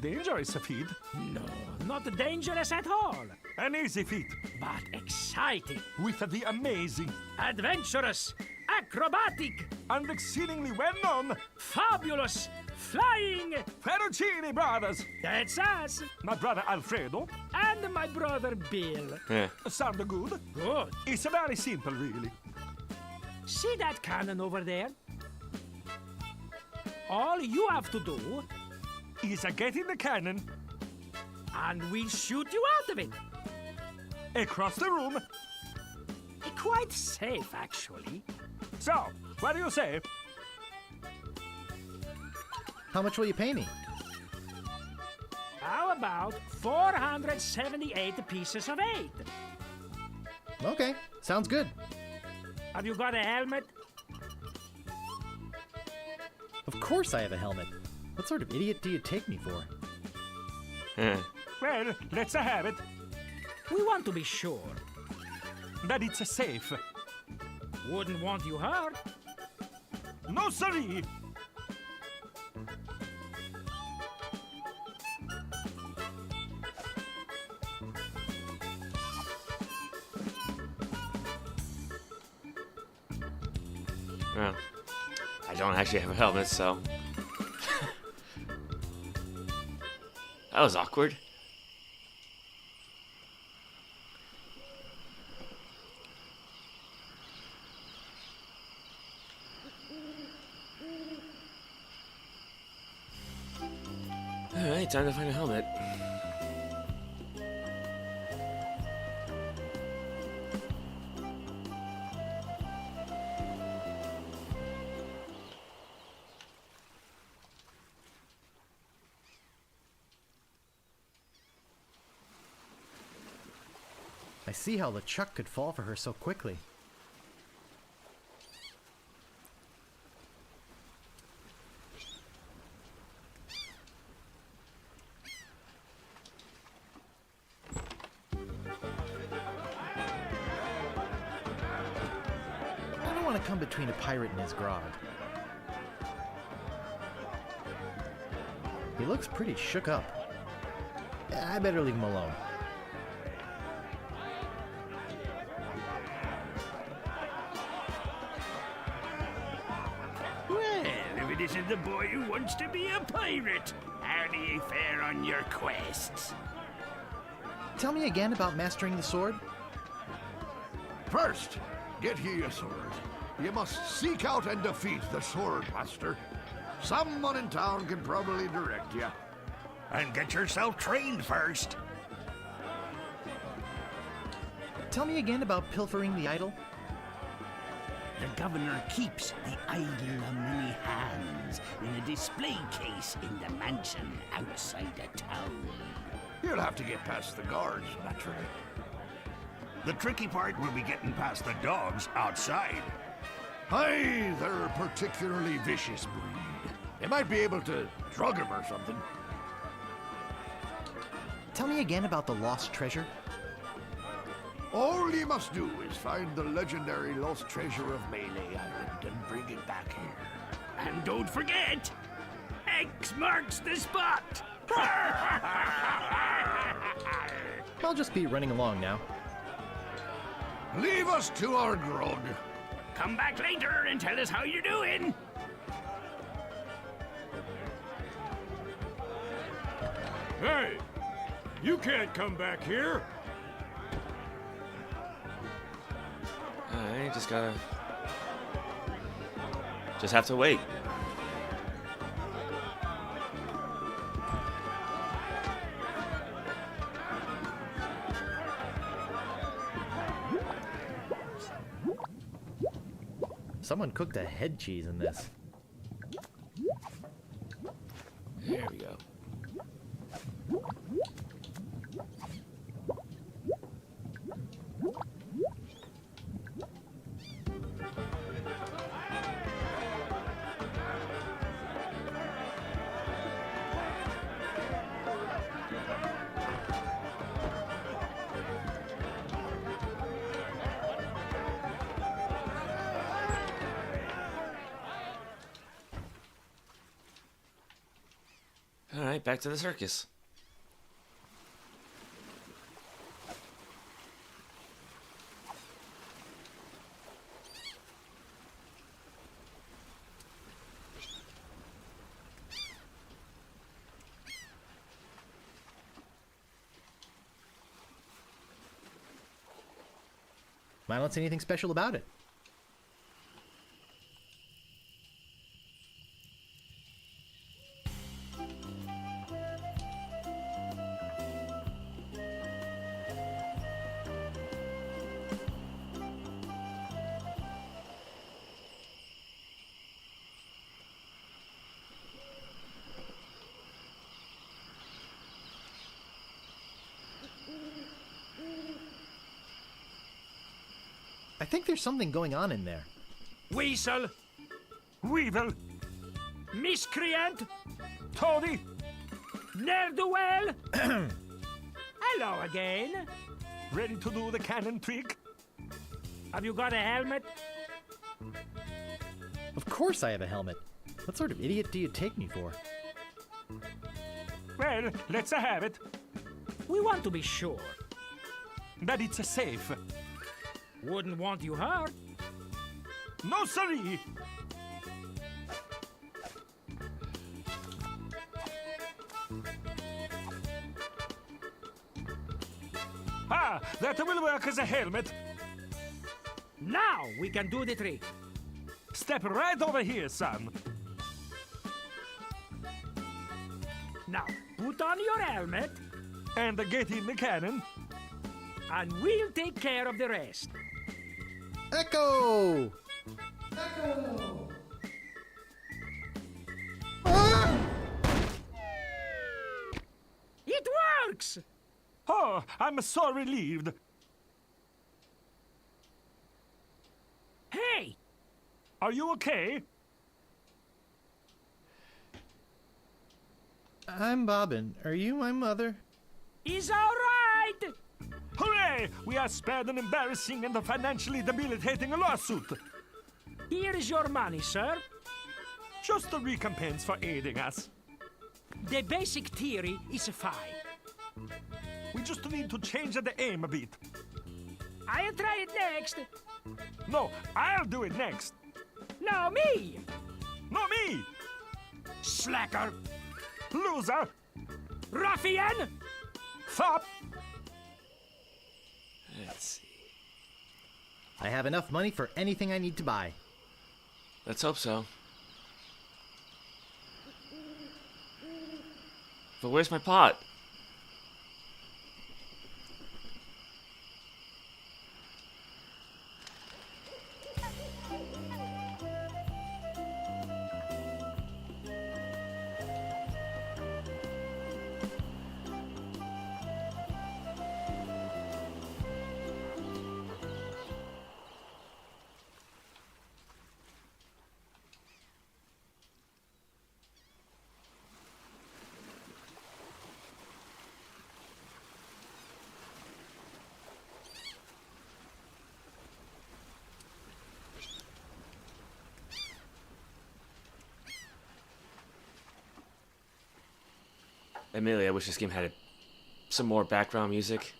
Dangerous feat. No, not dangerous at all, An easy feat. but exciting, With the amazing adventurous, acrobatic, and exceedingly well-known fabulous, flying. Ferrucini brothers. That's us, My brother Alfredo. and my brother Bill. Yeah. Sound good? Good. It's very simple, really. See that cannon over there? All you have to do, Is get in the cannon, and we'll shoot you out of it. across the room. Quite safe, actually. So, what do you say? How much will you pay me? How about 478 pieces of 8? Okay, sounds good. Have you got a helmet? Of course I have a helmet. What sort of idiot do you take me for? Well, let's have it. We want to be sure. That it's safe. Wouldn't want you hurt. No, siree. Well, I don't actually have a helmet, so... That was awkward. Alright, time to find a helmet. I see how LeChuck could fall for her so quickly. I don't want to come between a pirate and his grog. He looks pretty shook up. I better leave him alone. Well, if it isn't the boy who wants to be a pirate, how do you fare on your quests? Tell me again about mastering the sword. First, get ye a sword. You must seek out and defeat the sword master. Someone in town can probably direct you. And get yourself trained first. Tell me again about pilfering the idol. The governor keeps the idol of many hands in a display case in the mansion outside the town. You'll have to get past the guards, naturally. The tricky part will be getting past the dogs outside. Aye, they're a particularly vicious breed. They might be able to drug him or something. Tell me again about the lost treasure. All you must do is find the legendary lost treasure of Mêlée Island and bring it back here. And don't forget, X marks the spot. I'll just be running along now. Leave us to our grog. Come back later and tell us how you're doing. Hey, you can't come back here. Alright, just have to wait. Someone cooked a head cheese in this. There we go. Alright, back to the circus. I don't see anything special about it. I think there's something going on in there. Weasel, Weevil, miscreant, Toady, ne'er-do-well. Hello again. ready to do the cannon trick? Have you got a helmet? Of course I have a helmet. What sort of idiot do you take me for? Well, let's have it. We want to be sure. That it's safe. Wouldn't want you hurt. No, sorry. Ah, that will work as a helmet. Now we can do the trick. Step right over here, son. Now, put on your helmet, And get in the cannon. and we'll take care of the rest. Echo! It works! Oh, I'm so relieved. Hey, Are you okay? I'm Bobbin. Are you my mother? he's all right! Hooray! We are spared an embarrassing and financially debilitating lawsuit. Here is your money, sir. Just a recompense for aiding us. The basic theory is fine. We just need to change the aim a bit. I'll try it next. No, I'll do it next. No, me! No, me! Slacker! Loser! Ruffian! Fop! Let's see. I have enough money for anything I need to buy. Let's hope so. But where's my pot? Admittedly, I wish this game had some more background music.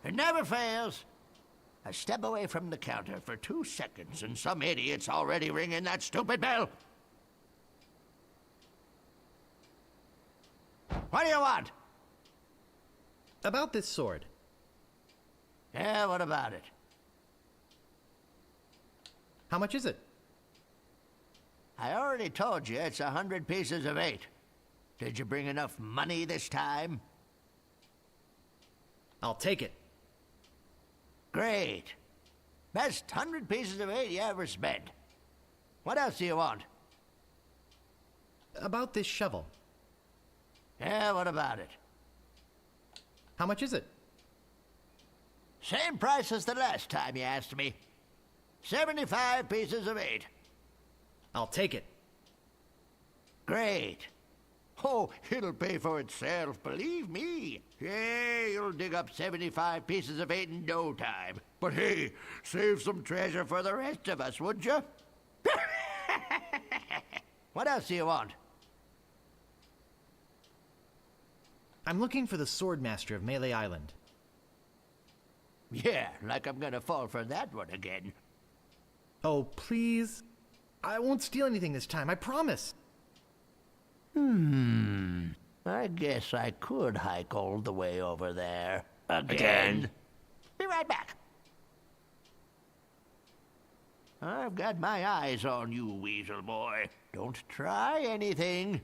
It never fails. I step away from the counter for 2 seconds and some idiot's already ringing that stupid bell. What do you want? About this sword. Yeah, what about it? How much is it? I already told you it's 100 pieces of 8. Did you bring enough money this time? I'll take it. Great. Best 100 pieces of 8 you ever spent. What else do you want? About this shovel. Yeah, what about it? How much is it? Same price as the last time you asked me. 75 pieces of 8. I'll take it. Great. Oh, it'll pay for itself, believe me. Yeah, you'll dig up 75 pieces of 8 in no time. But hey, save some treasure for the rest of us, would you? What else do you want? I'm looking for the Swordmaster of Mêlée Island. Yeah, like I'm gonna fall for that one again. Oh, please. I won't steal anything this time, I promise. I guess I could hike all the way over there. Again? Be right back. I've got my eyes on you, Weasel Boy. Don't try anything.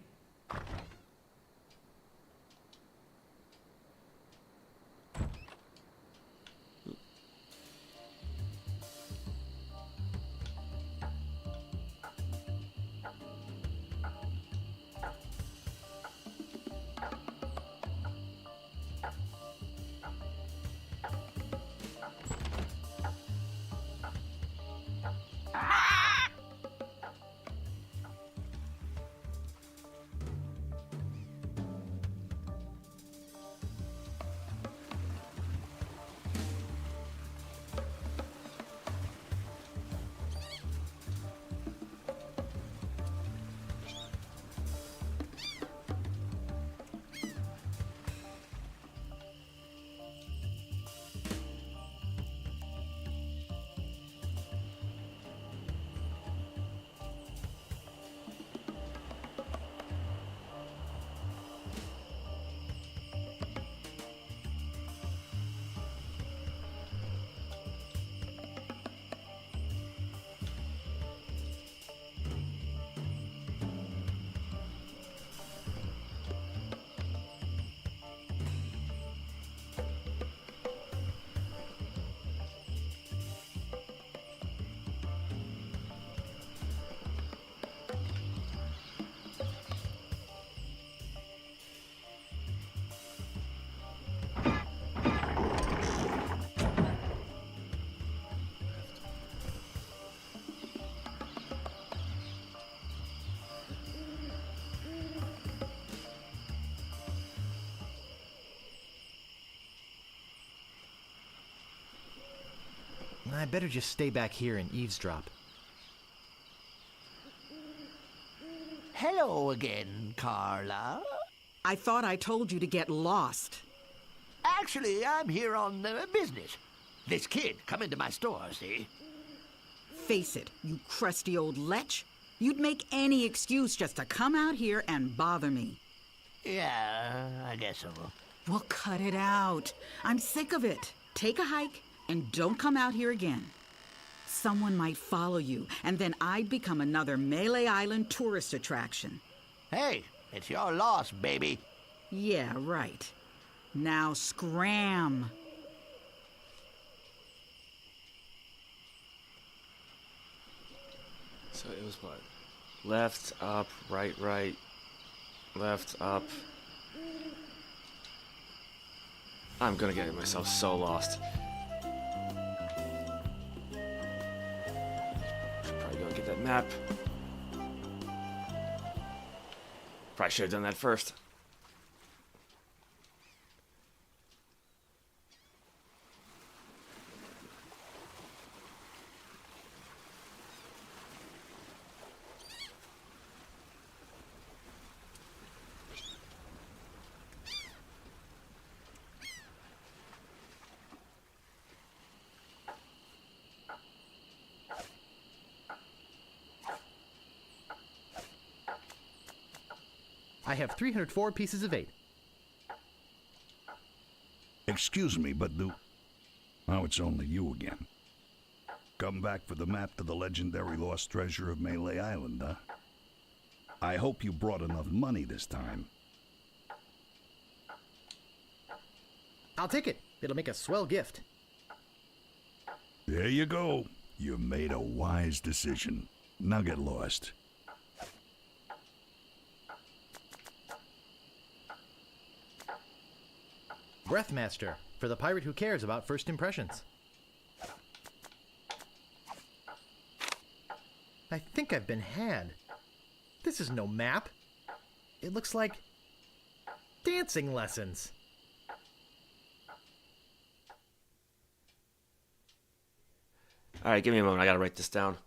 I better just stay back here and eavesdrop. Hello again, Carla. I thought I told you to get lost. Actually, I'm here on business. This kid come into my store, see? Face it, you crusty old lech. You'd make any excuse just to come out here and bother me. Yeah, I guess so. Well, cut it out. I'm sick of it. Take a hike and don't come out here again. Someone might follow you, and then I'd become another Mêlée Island tourist attraction. Hey, it's your loss, baby. Yeah, right. Now scram. So it was what? Left, up, right, left, up. I'm gonna get myself so lost. Should probably go and get that map. Probably should have done that first. I have 304 pieces of 8. Excuse me, but now it's only you again. Come back for the map to the legendary lost treasure of Mêlée Island, huh? I hope you brought enough money this time. I'll take it. It'll make a swell gift. There you go. You made a wise decision. Now get lost. Breathmaster, for the pirate who cares about first impressions. I think I've been had. This is no map. It looks like dancing lessons. Alright, give me a moment. I gotta write this down.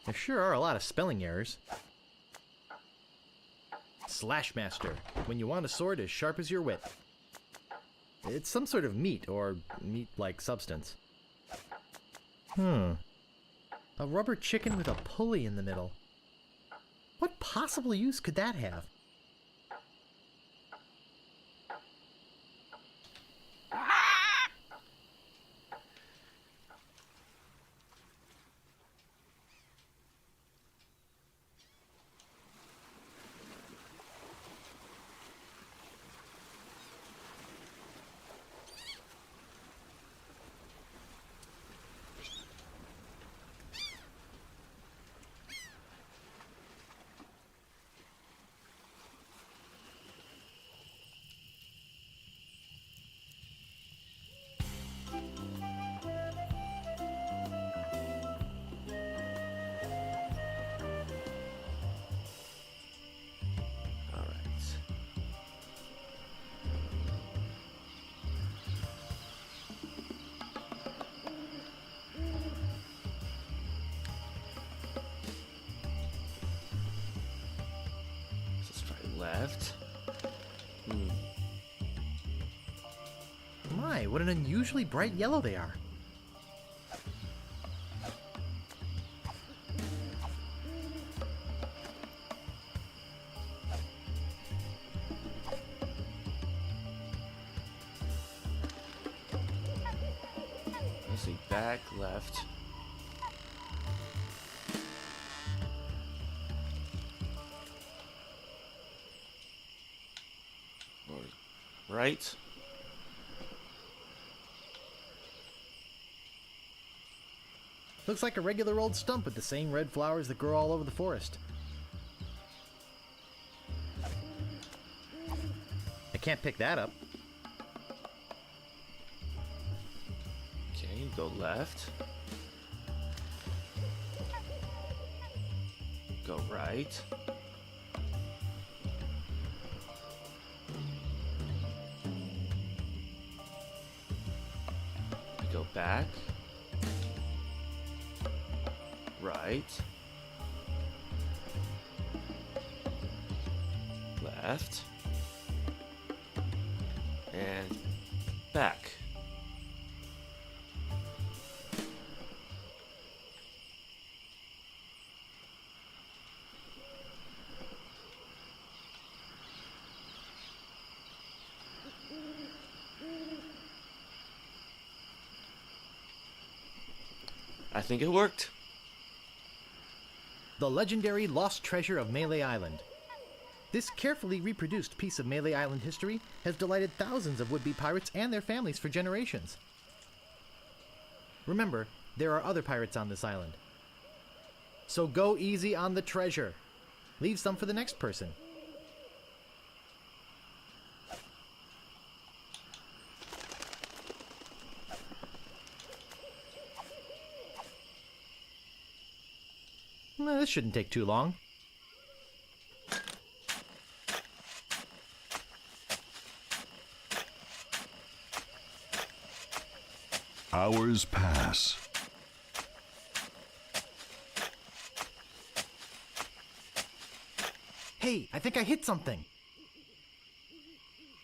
There sure are a lot of spelling errors. Slashmaster, when you want a sword as sharp as your wit. It's some sort of meat, or meat-like substance. A rubber chicken with a pulley in the middle. What possible use could that have? Left. My, what an unusually bright yellow they are. Let's see, back, left. Or right. Looks like a regular old stump with the same red flowers that grow all over the forest. I can't pick that up. Okay, go left. Go right. Go back. Right. Left. And back. I think it worked. The legendary lost treasure of Mêlée Island. This carefully reproduced piece of Mêlée Island history has delighted thousands of would-be pirates and their families for generations. Remember, there are other pirates on this island. So go easy on the treasure. Leave some for the next person. This shouldn't take too long. Hours pass. Hey, I think I hit something.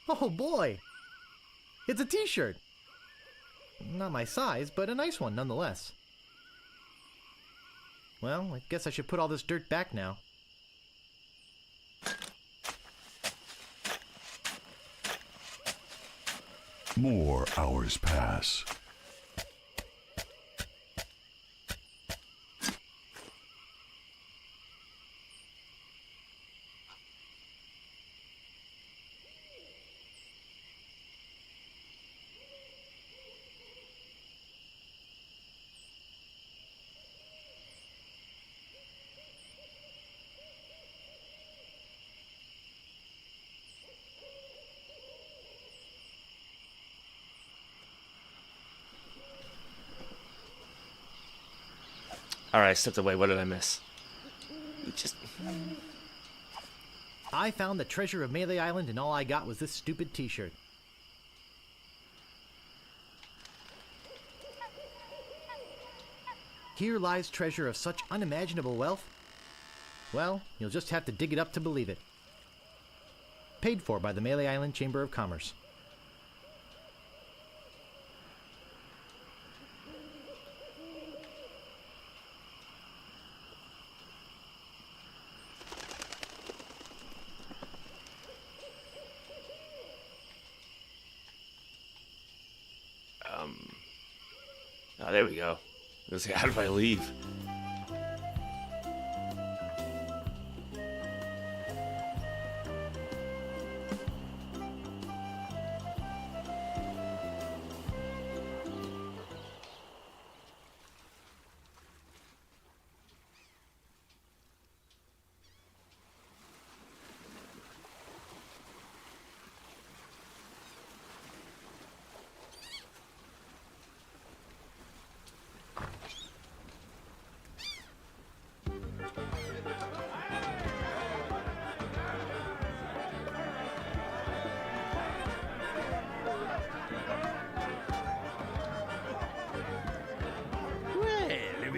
Oh boy! It's a t-shirt. Not my size, but a nice one nonetheless. Well, I guess I should put all this dirt back now. More hours pass. Alright, I stepped away. What did I miss? I found the treasure of Mêlée Island and all I got was this stupid t-shirt. Here lies treasure of such unimaginable wealth. Well, you'll just have to dig it up to believe it. Paid for by the Mêlée Island Chamber of Commerce. Oh, there we go. Let's see, how do I leave?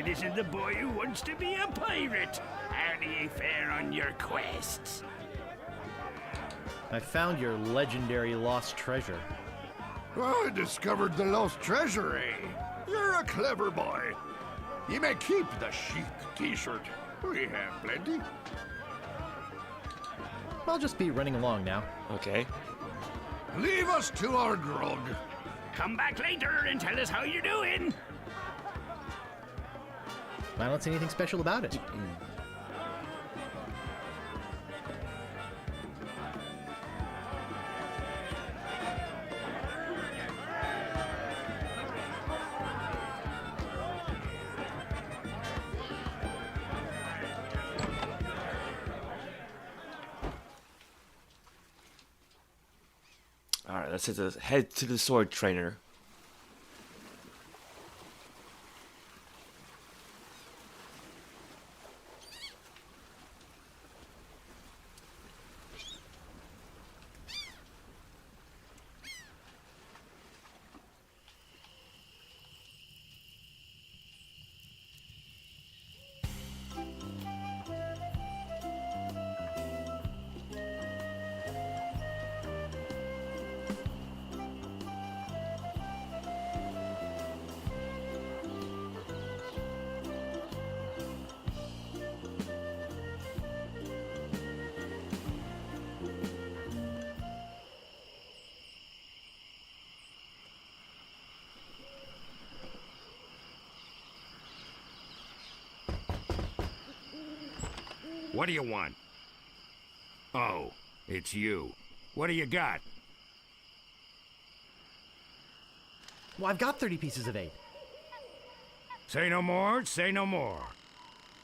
Isn't the boy who wants to be a pirate? How do you fare on your quests? I found your legendary lost treasure. I discovered the lost treasure, eh? You're a clever boy. You may keep the chic t-shirt. We have plenty. I'll just be running along now. Okay. Leave us to our grog. Come back later and tell us how you're doing. I don't see anything special about it. Alright, let's head to the sword trainer. What do you want? Oh, it's you. What do you got? Well, I've got 30 pieces of 8. Say no more, say no more.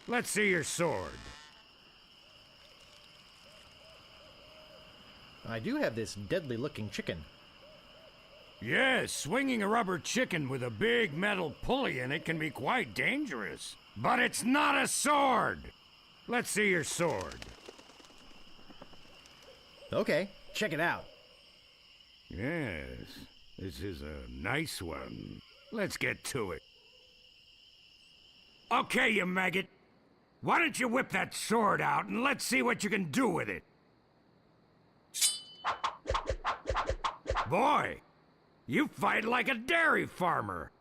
Let's see your sword. I do have this deadly-looking chicken. Yes, swinging a rubber chicken with a big metal pulley in it can be quite dangerous. But it's not a sword! Let's see your sword. Okay, check it out. Yes, this is a nice one. Let's get to it. Okay, you maggot. Why don't you whip that sword out and let's see what you can do with it? Boy, you fight like a dairy farmer.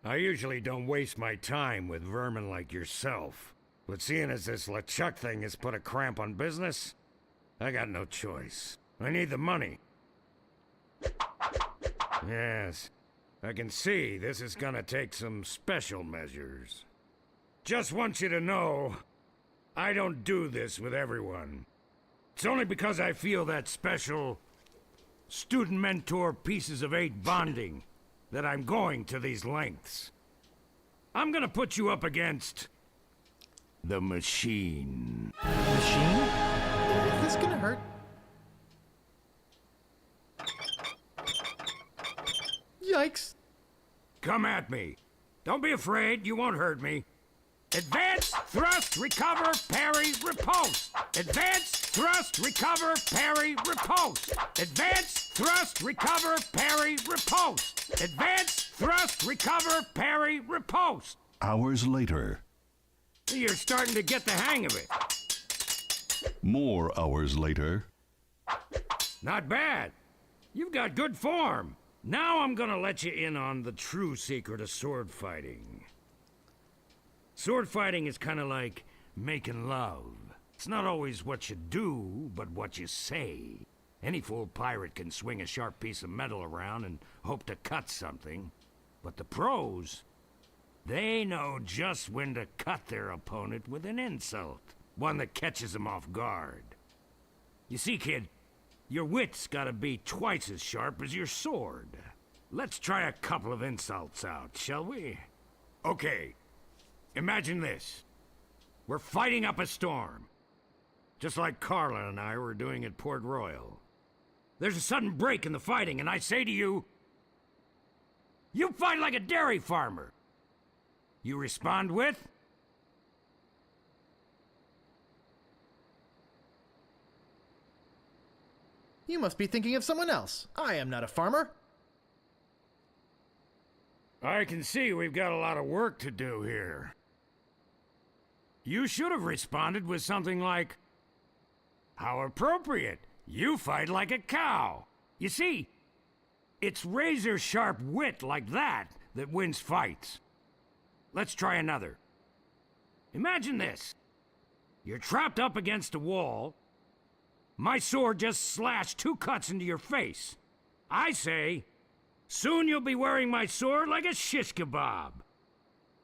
I usually don't waste my time with vermin like yourself. But seeing as this LeChuck thing has put a cramp on business, I got no choice. I need the money. Yes, I can see this is gonna take some special measures. Just want you to know, I don't do this with everyone. It's only because I feel that special student-mentor pieces of 8 bonding that I'm going to these lengths. I'm gonna put you up against the machine. Machine? Is this gonna hurt? Yikes. Come at me. Don't be afraid, you won't hurt me. Advance, thrust, recover, parry, riposte. Advance, thrust, recover, parry, riposte. Advance, thrust, recover, parry, riposte. Advance, thrust, recover, parry, riposte. Hours later. You're starting to get the hang of it. More hours later. Not bad. You've got good form. Now I'm gonna let you in on the true secret of sword fighting. Sword fighting is kind of like making love. It's not always what you do, but what you say. Any fool pirate can swing a sharp piece of metal around and hope to cut something. But the pros, they know just when to cut their opponent with an insult. One that catches them off guard. You see, kid, your wit's gotta be twice as sharp as your sword. Let's try a couple of insults out, shall we? Okay. Imagine this. We're fighting up a storm. Just like Carla and I were doing at Port Royal. There's a sudden break in the fighting, and I say to you, you fight like a dairy farmer. You respond with? You must be thinking of someone else. I am not a farmer. I can see we've got a lot of work to do here. You should have responded with something like, how appropriate. You fight like a cow. You see, it's razor-sharp wit like that that wins fights. Let's try another. Imagine this. You're trapped up against a wall. My sword just slashed 2 cuts into your face. I say, Soon you'll be wearing my sword like a shish kebab.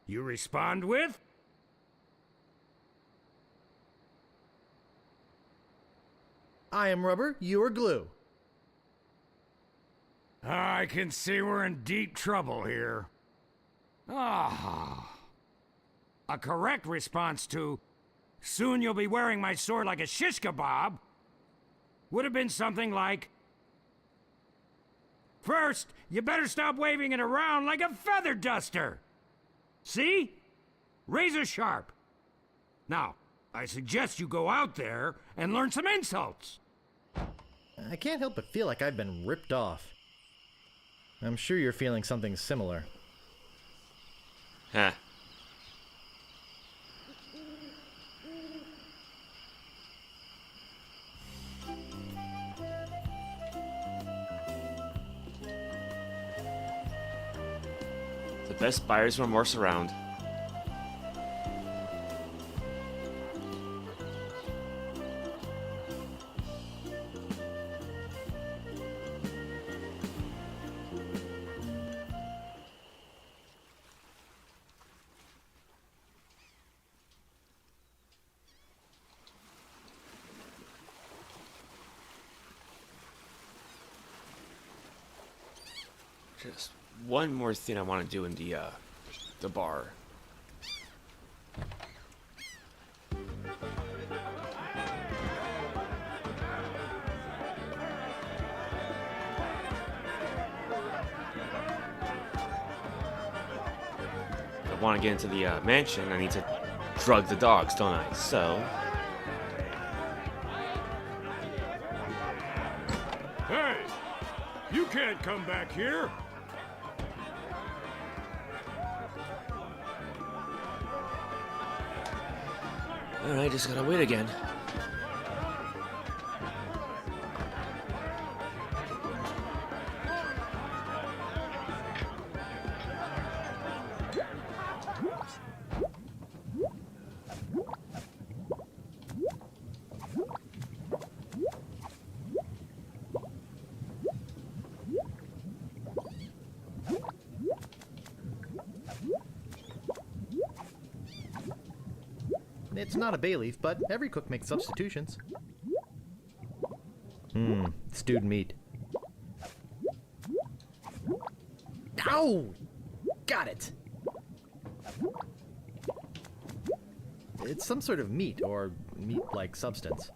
You respond with? I am rubber, you are glue. I can see we're in deep trouble here. Ah. A correct response to, soon you'll be wearing my sword like a shish kebab, would have been something like, first, you better stop waving it around like a feather duster. See? Razor sharp. Now, I suggest you go out there and learn some insults. I can't help but feel like I've been ripped off. I'm sure you're feeling something similar. Huh. The best buyer's remorse around. Just one more thing I want to do in the bar. If I want to get into the mansion, I need to drug the dogs, don't I? So... Hey! You can't come back here! Alright, just gotta wait again. It's not a bay leaf, but every cook makes substitutions. Stewed meat. Ow! Got it! It's some sort of meat, or meat-like substance.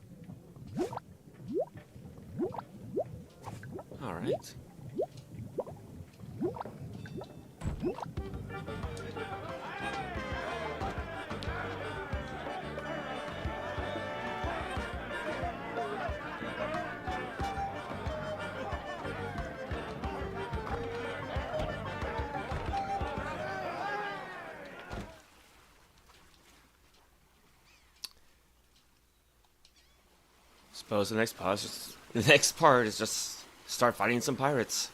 Alright. Suppose the next part is just start fighting some pirates.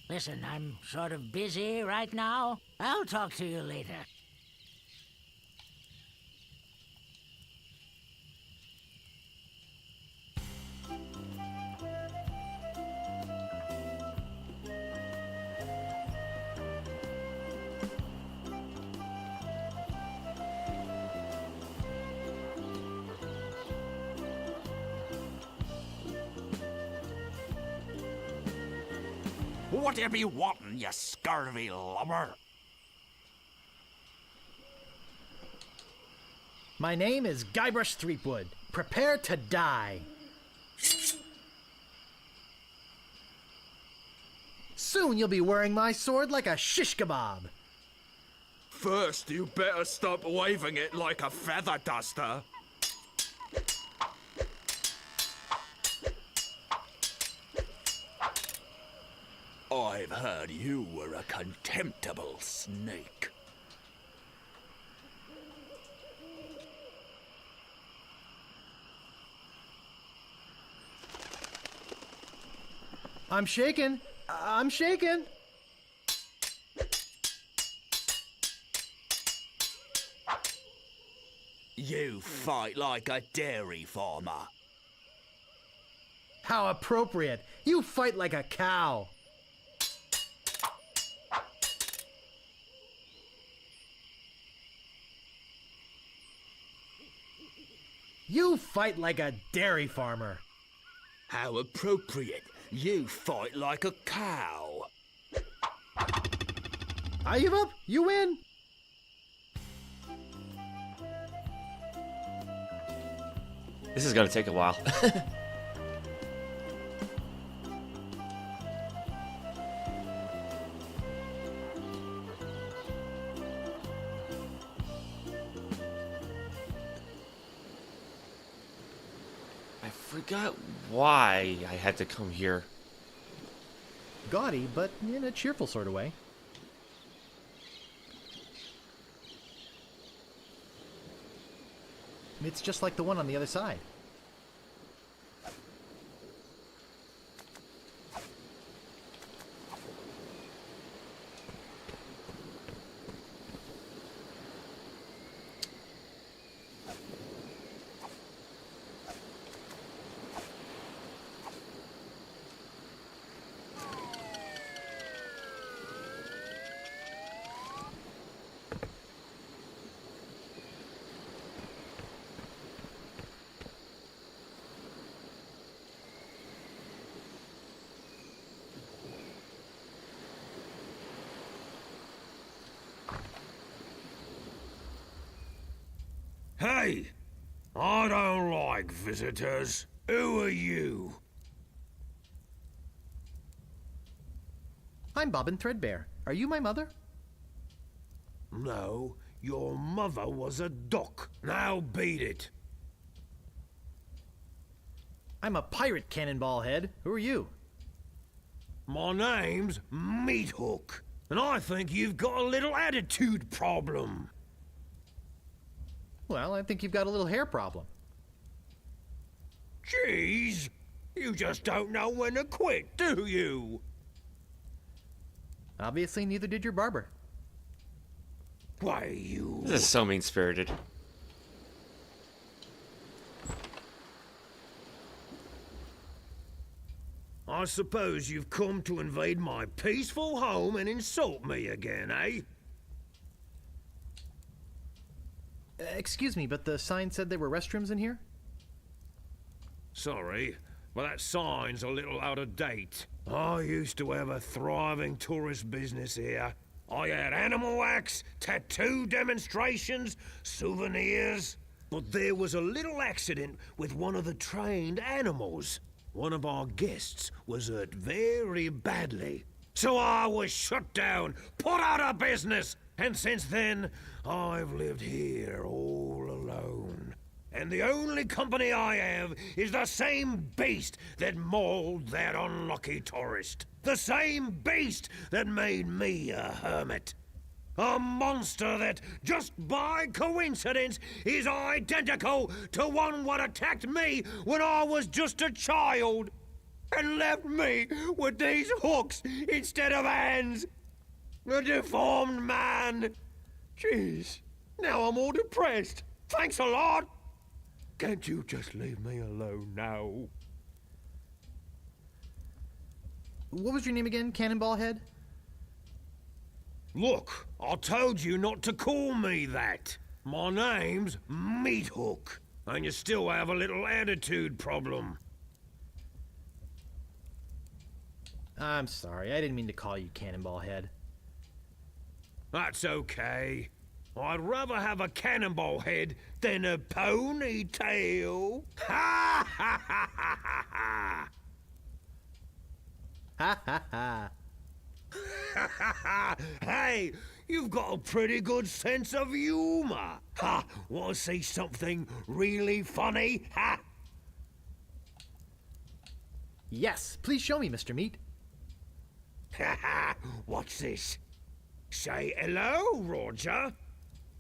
Listen, I'm sort of busy right now. I'll talk to you later. What you be wanting, you scurvy lumber? My name is Guybrush Threepwood. Prepare to die. Soon you'll be wearing my sword like a shish kebab. First, you better stop waving it like a feather duster. I've heard you were a contemptible snake. I'm shaken. I'm shaken. You fight like a dairy farmer. How appropriate! You fight like a cow! You fight like a dairy farmer! How appropriate. You fight like a cow. I give up! You win! This is gonna take a while. I forgot why I had to come here. Gaudy, but in a cheerful sort of way. It's just like the one on the other side. Hey! I don't like visitors. Who are you? I'm Bobbin Threadbare. Are you my mother? No, your mother was a duck. Now beat it. I'm a pirate, Cannonball Head. Who are you? My name's Meathook, and I think you've got a little attitude problem. Well, I think you've got a little hair problem. Jeez, you just don't know when to quit, do you? Obviously, neither did your barber. Why, you... This is so mean-spirited. I suppose you've come to invade my peaceful home and insult me again, eh? Excuse me, but the sign said there were restrooms in here? Sorry, but that sign's a little out of date. I used to have a thriving tourist business here. I had animal wax, tattoo demonstrations, souvenirs. But there was a little accident with one of the trained animals. One of our guests was hurt very badly. So I was shut down, put out of business. And since then, I've lived here all alone. And the only company I have is the same beast that mauled that unlucky tourist. The same beast that made me a hermit. A monster that, just by coincidence, is identical to one what attacked me when I was just a child. And left me with these hooks instead of hands. A deformed man. Jeez, now I'm all depressed. Thanks a lot. Can't you just leave me alone now? What was your name again, Cannonball Head? Look, I told you not to call me that. My name's Meathook, and you still have a little attitude problem. I'm sorry, I didn't mean to call you Cannonball Head. That's okay. I'd rather have a cannonball head than a ponytail. Ha ha ha ha ha! Ha ha ha! Ha ha ha! Hey, you've got a pretty good sense of humor. Ha! Want to see something really funny? Ha! Yes, please show me, Mr. Meat. Ha ha! What's this? Say hello, Roger.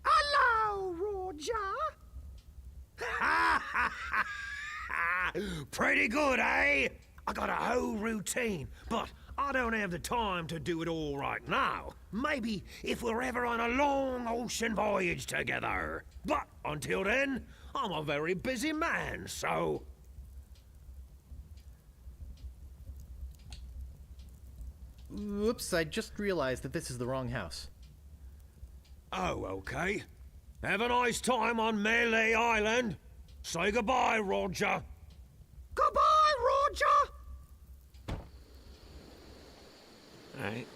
Hello, Roger. Ha ha ha ha! Pretty good, eh? I got a whole routine, but I don't have the time to do it all right now. Maybe if we're ever on a long ocean voyage together. But until then, I'm a very busy man, so... Whoops, I just realized that this is the wrong house. Oh, okay. Have a nice time on Mêlée Island. Say goodbye, Roger. Goodbye, Roger! Alright.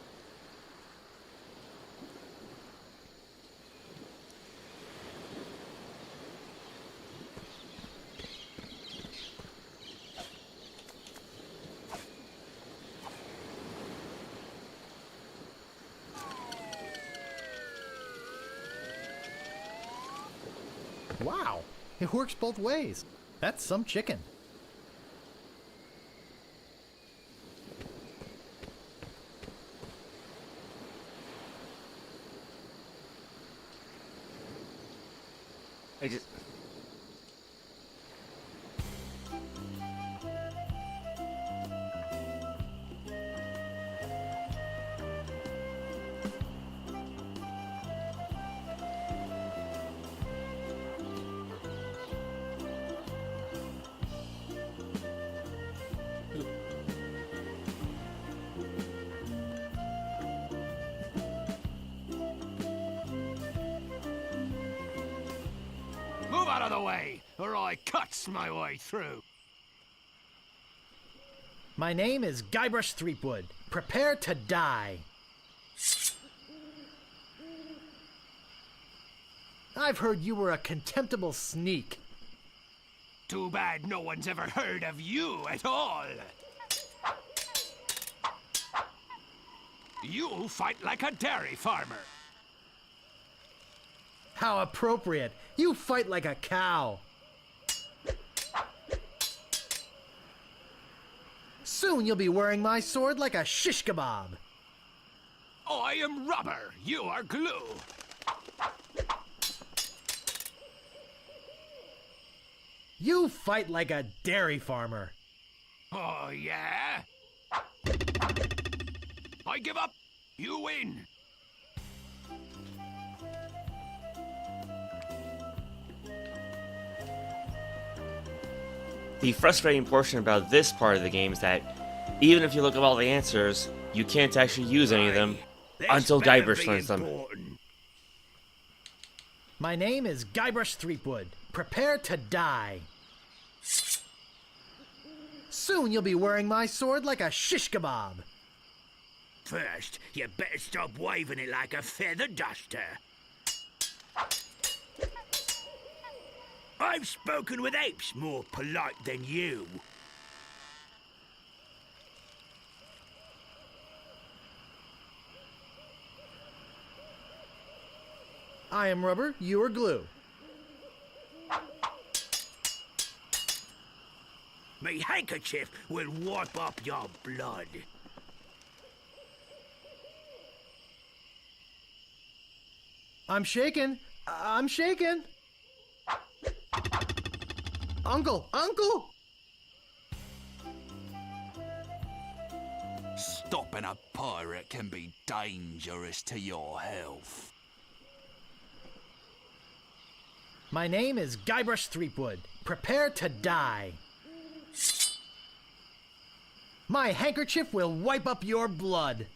Wow, it works both ways. That's some chicken. I just... Move out of the way, or I cuts my way through. My name is Guybrush Threepwood. Prepare to die. I've heard you were a contemptible sneak. Too bad no one's ever heard of you at all. You fight like a dairy farmer. How appropriate. You fight like a cow. Soon you'll be wearing my sword like a shish kebab. I am rubber, you are glue. You fight like a dairy farmer. Oh, yeah? I give up. You win. The frustrating portion about this part of the game is that even if you look up all the answers, you can't actually use any of them until Guybrush learns them. My name is Guybrush Threepwood. Prepare to die. Soon you'll be wearing my sword like a shish kebab. First, you better stop waving it like a feather duster. I've spoken with apes more polite than you. I am rubber, you are glue. Me handkerchief will wipe up your blood. I'm shaken. I'm shaken. Uncle! Uncle! Stopping a pirate can be dangerous to your health. My name is Guybrush Threepwood. Prepare to die. My handkerchief will wipe up your blood.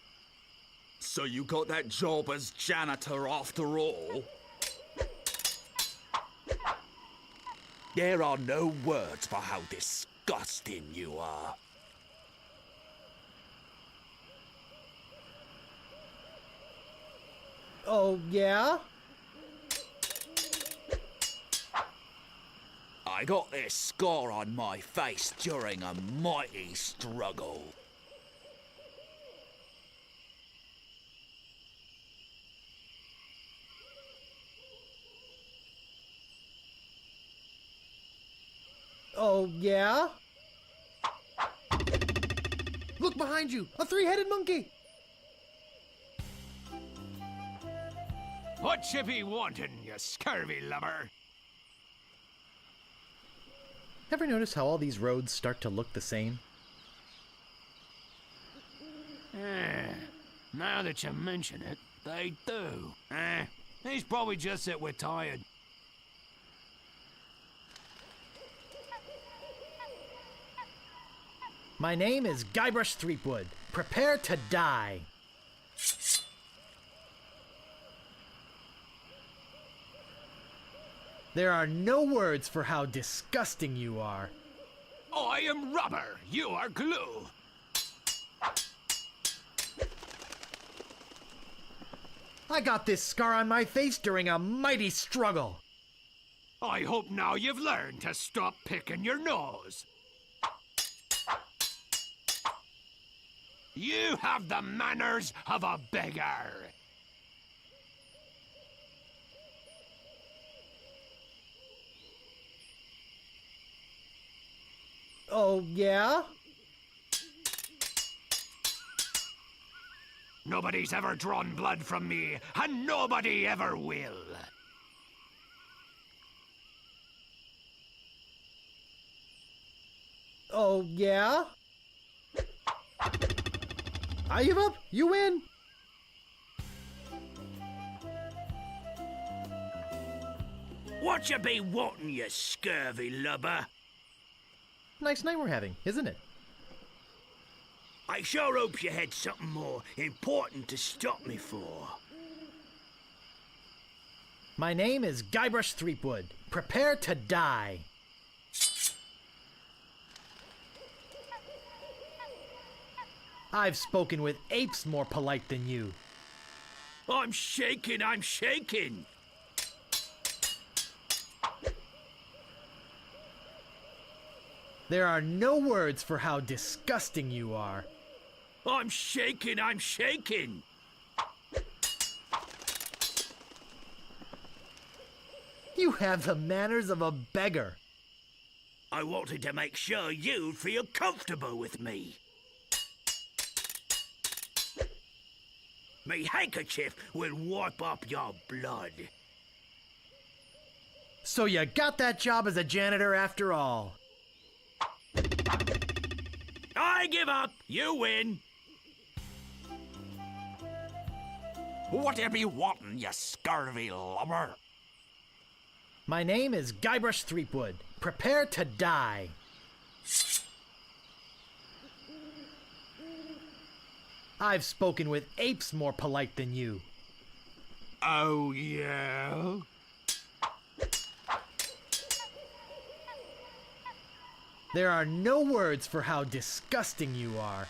So you got that job as janitor after all? There are no words for how disgusting you are. Oh, yeah? I got this scar on my face during a mighty struggle. Oh, yeah? Look behind you! A three-headed monkey! What you be wanting, you scurvy lubber? Ever notice how all these roads start to look the same? Now that you mention it, they do. He's probably just that we're tired. My name is Guybrush Threepwood. Prepare to die. There are no words for how disgusting you are. I am rubber, you are glue. I got this scar on my face during a mighty struggle. I hope now you've learned to stop picking your nose. You have the manners of a beggar. Oh, yeah? Nobody's ever drawn blood from me, and nobody ever will. Oh, yeah? I give up. You win. What you be wanting, you scurvy lubber? Nice night we're having, isn't it? I sure hope you had something more important to stop me for. My name is Guybrush Threepwood. Prepare to die. I've spoken with apes more polite than you. I'm shaking, I'm shaking. There are no words for how disgusting you are. I'm shaking, I'm shaking. You have the manners of a beggar. I wanted to make sure you'd feel comfortable with me. Me handkerchief will wipe up your blood. So you got that job as a janitor after all. I give up. You win. What you be wanting, you scurvy lubber? My name is Guybrush Threepwood. Prepare to die. I've spoken with apes more polite than you. Oh, yeah? There are no words for how disgusting you are.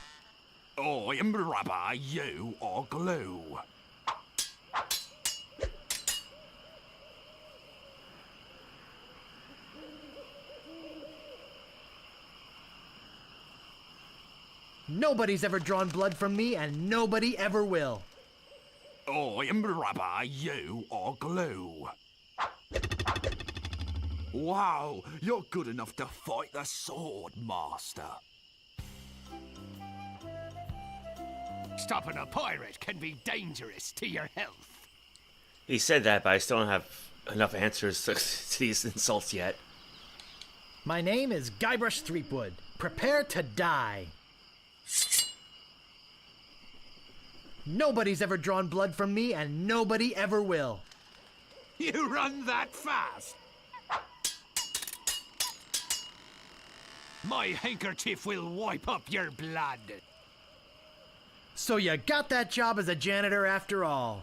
I am rubber, you are glue. Nobody's ever drawn blood from me, and nobody ever will. I am rubber, you are glue. Wow, you're good enough to fight the sword, master. Stopping a pirate can be dangerous to your health. He said that, but I still don't have enough answers to these insults yet. My name is Guybrush Threepwood. Prepare to die. Nobody's ever drawn blood from me, and nobody ever will. You run that fast? My handkerchief will wipe up your blood. So you got that job as a janitor after all.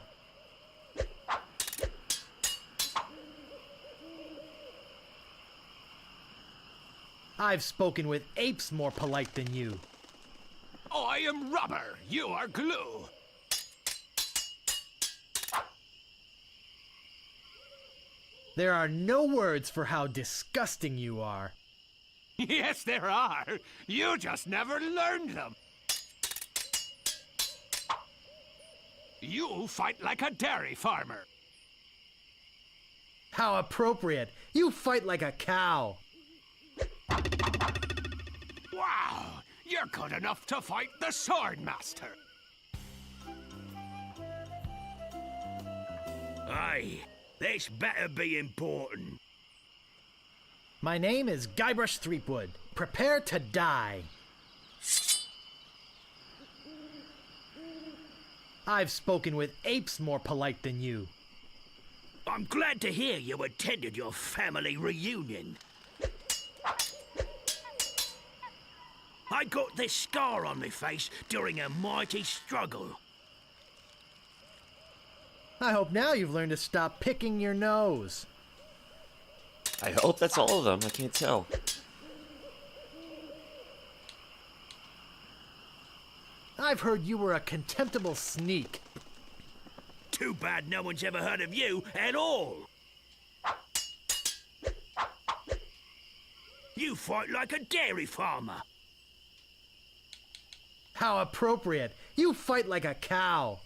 I've spoken with apes more polite than you. I am rubber, you are glue. There are no words for how disgusting you are. Yes, there are. You just never learned them. You fight like a dairy farmer. How appropriate. You fight like a cow. Wow, you're good enough to fight the sword master. Aye, this better be important. My name is Guybrush Threepwood. Prepare to die. I've spoken with apes more polite than you. I'm glad to hear you attended your family reunion. I got this scar on my face during a mighty struggle. I hope now you've learned to stop picking your nose. I hope that's all of them. I can't tell. I've heard you were a contemptible sneak. Too bad no one's ever heard of you at all. You fight like a dairy farmer. How appropriate. You fight like a cow.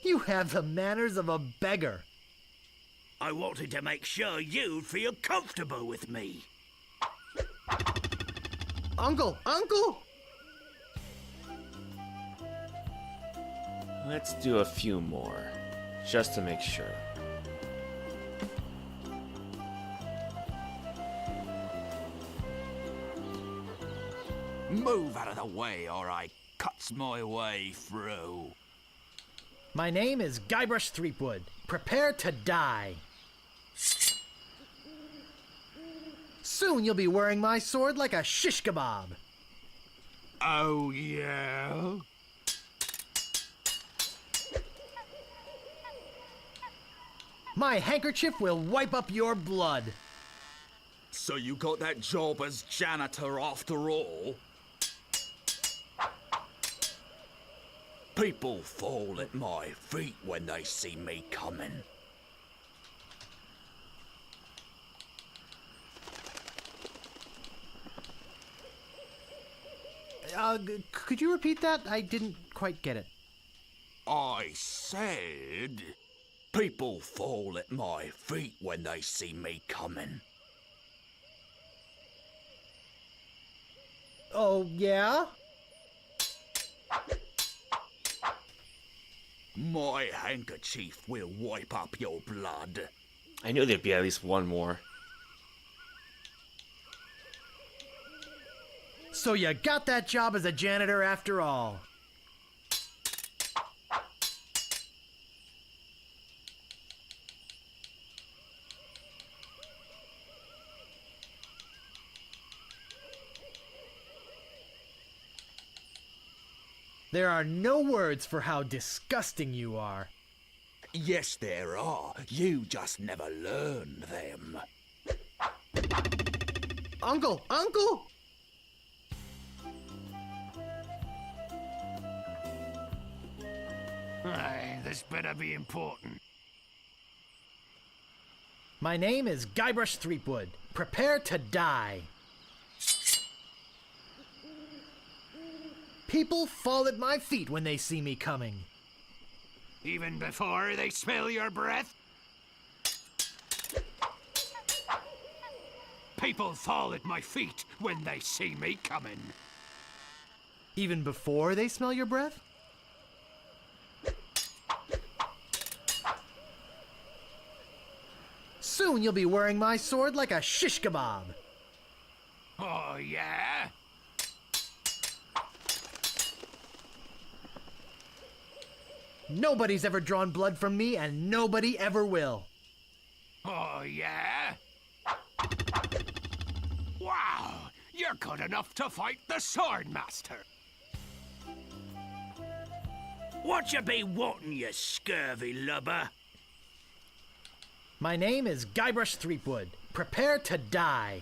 You have the manners of a beggar. I wanted to make sure you'd feel comfortable with me. Uncle! Uncle! Let's do a few more, just to make sure. Move out of the way or I cuts my way through. My name is Guybrush Threepwood. Prepare to die. Soon you'll be wearing my sword like a shish kebab. Oh, yeah? My handkerchief will wipe up your blood. So you got that job as janitor after all? People fall at my feet when they see me coming. Could you repeat that? I didn't quite get it. I said... People fall at my feet when they see me coming. Oh, yeah? My handkerchief will wipe up your blood. I knew there'd be at least one more. So you got that job as a janitor after all. There are no words for how disgusting you are. Yes, there are. You just never learn them. Uncle! Uncle! Aye, this better be important. My name is Guybrush Threepwood. Prepare to die. People fall at my feet when they see me coming. Even before they smell your breath? People fall at my feet when they see me coming. Even before they smell your breath? Soon you'll be wearing my sword like a shish kebab. Oh, yeah? Nobody's ever drawn blood from me, and nobody ever will. Oh, yeah? Wow, you're good enough to fight the Swordmaster. What you be wanting, you scurvy lubber? My name is Guybrush Threepwood. Prepare to die.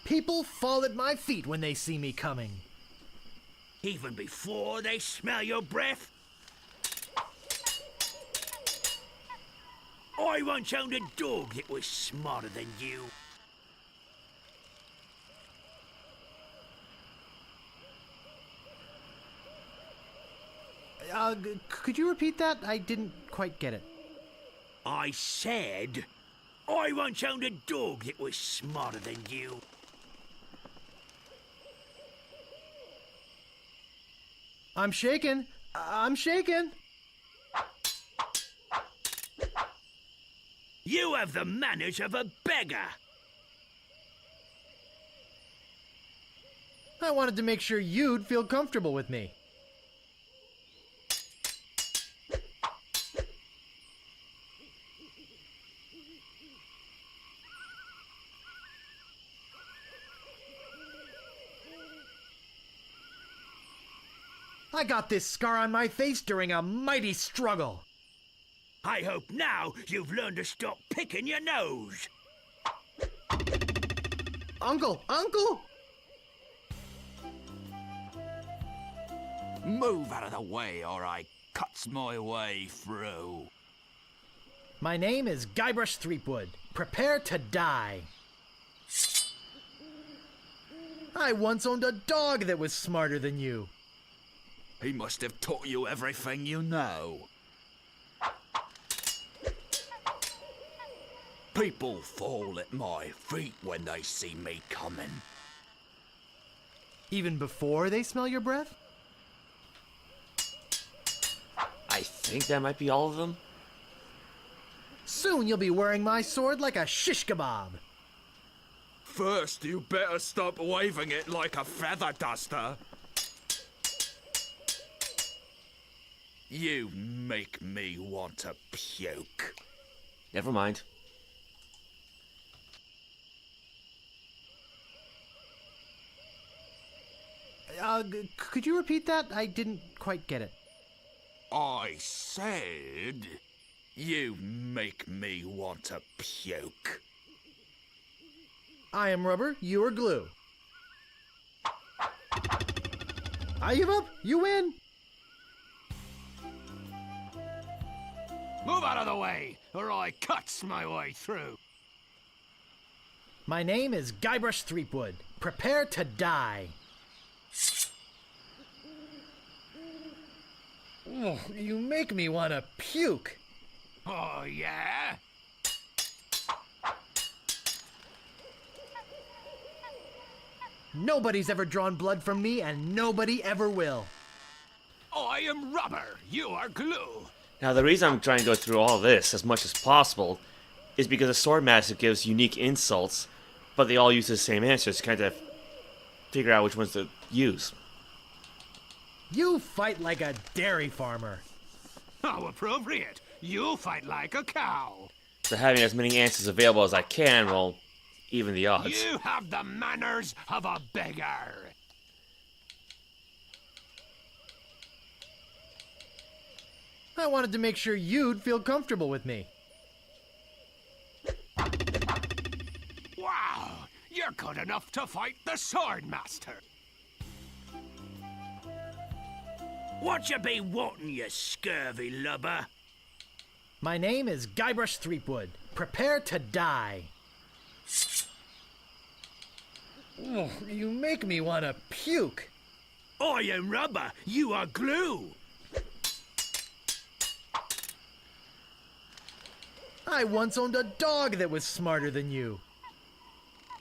People fall at my feet when they see me coming. Even before they smell your breath? I once owned a dog that was smarter than you. Could you repeat that? I didn't quite get it. I said, I once owned a dog that was smarter than you. I'm shaken. I'm shaken. You have the manners of a beggar. I wanted to make sure you'd feel comfortable with me. I got this scar on my face during a mighty struggle. I hope now you've learned to stop picking your nose. Uncle! Uncle! Move out of the way or I cuts my way through. My name is Guybrush Threepwood. Prepare to die. I once owned a dog that was smarter than you. He must have taught you everything you know. People fall at my feet when they see me coming. Even before they smell your breath? I think that might be all of them. Soon you'll be wearing my sword like a shish kebab. First, you better stop waving it like a feather duster. You make me want to puke. Never mind. Could you repeat that? I didn't quite get it. I said, you make me want to puke. I am rubber, you are glue. I give up, you win. Move out of the way, or I cuts my way through. My name is Guybrush Threepwood. Prepare to die. Oh, you make me want to puke. Oh, yeah? Nobody's ever drawn blood from me, and nobody ever will. I am rubber, you are glue. Now, the reason I'm trying to go through all this as much as possible is because the sword master gives unique insults, but they all use the same answers to kind of figure out which ones to use. You fight like a dairy farmer. How appropriate. You fight like a cow. So having as many answers available as I can will even the odds. You have the manners of a beggar. I wanted to make sure you'd feel comfortable with me. Wow, you're good enough to fight the sword master. What you be wanting, you scurvy lubber? My name is Guybrush Threepwood. Prepare to die. Oh, you make me want to puke. I am rubber, you are glue. I once owned a dog that was smarter than you.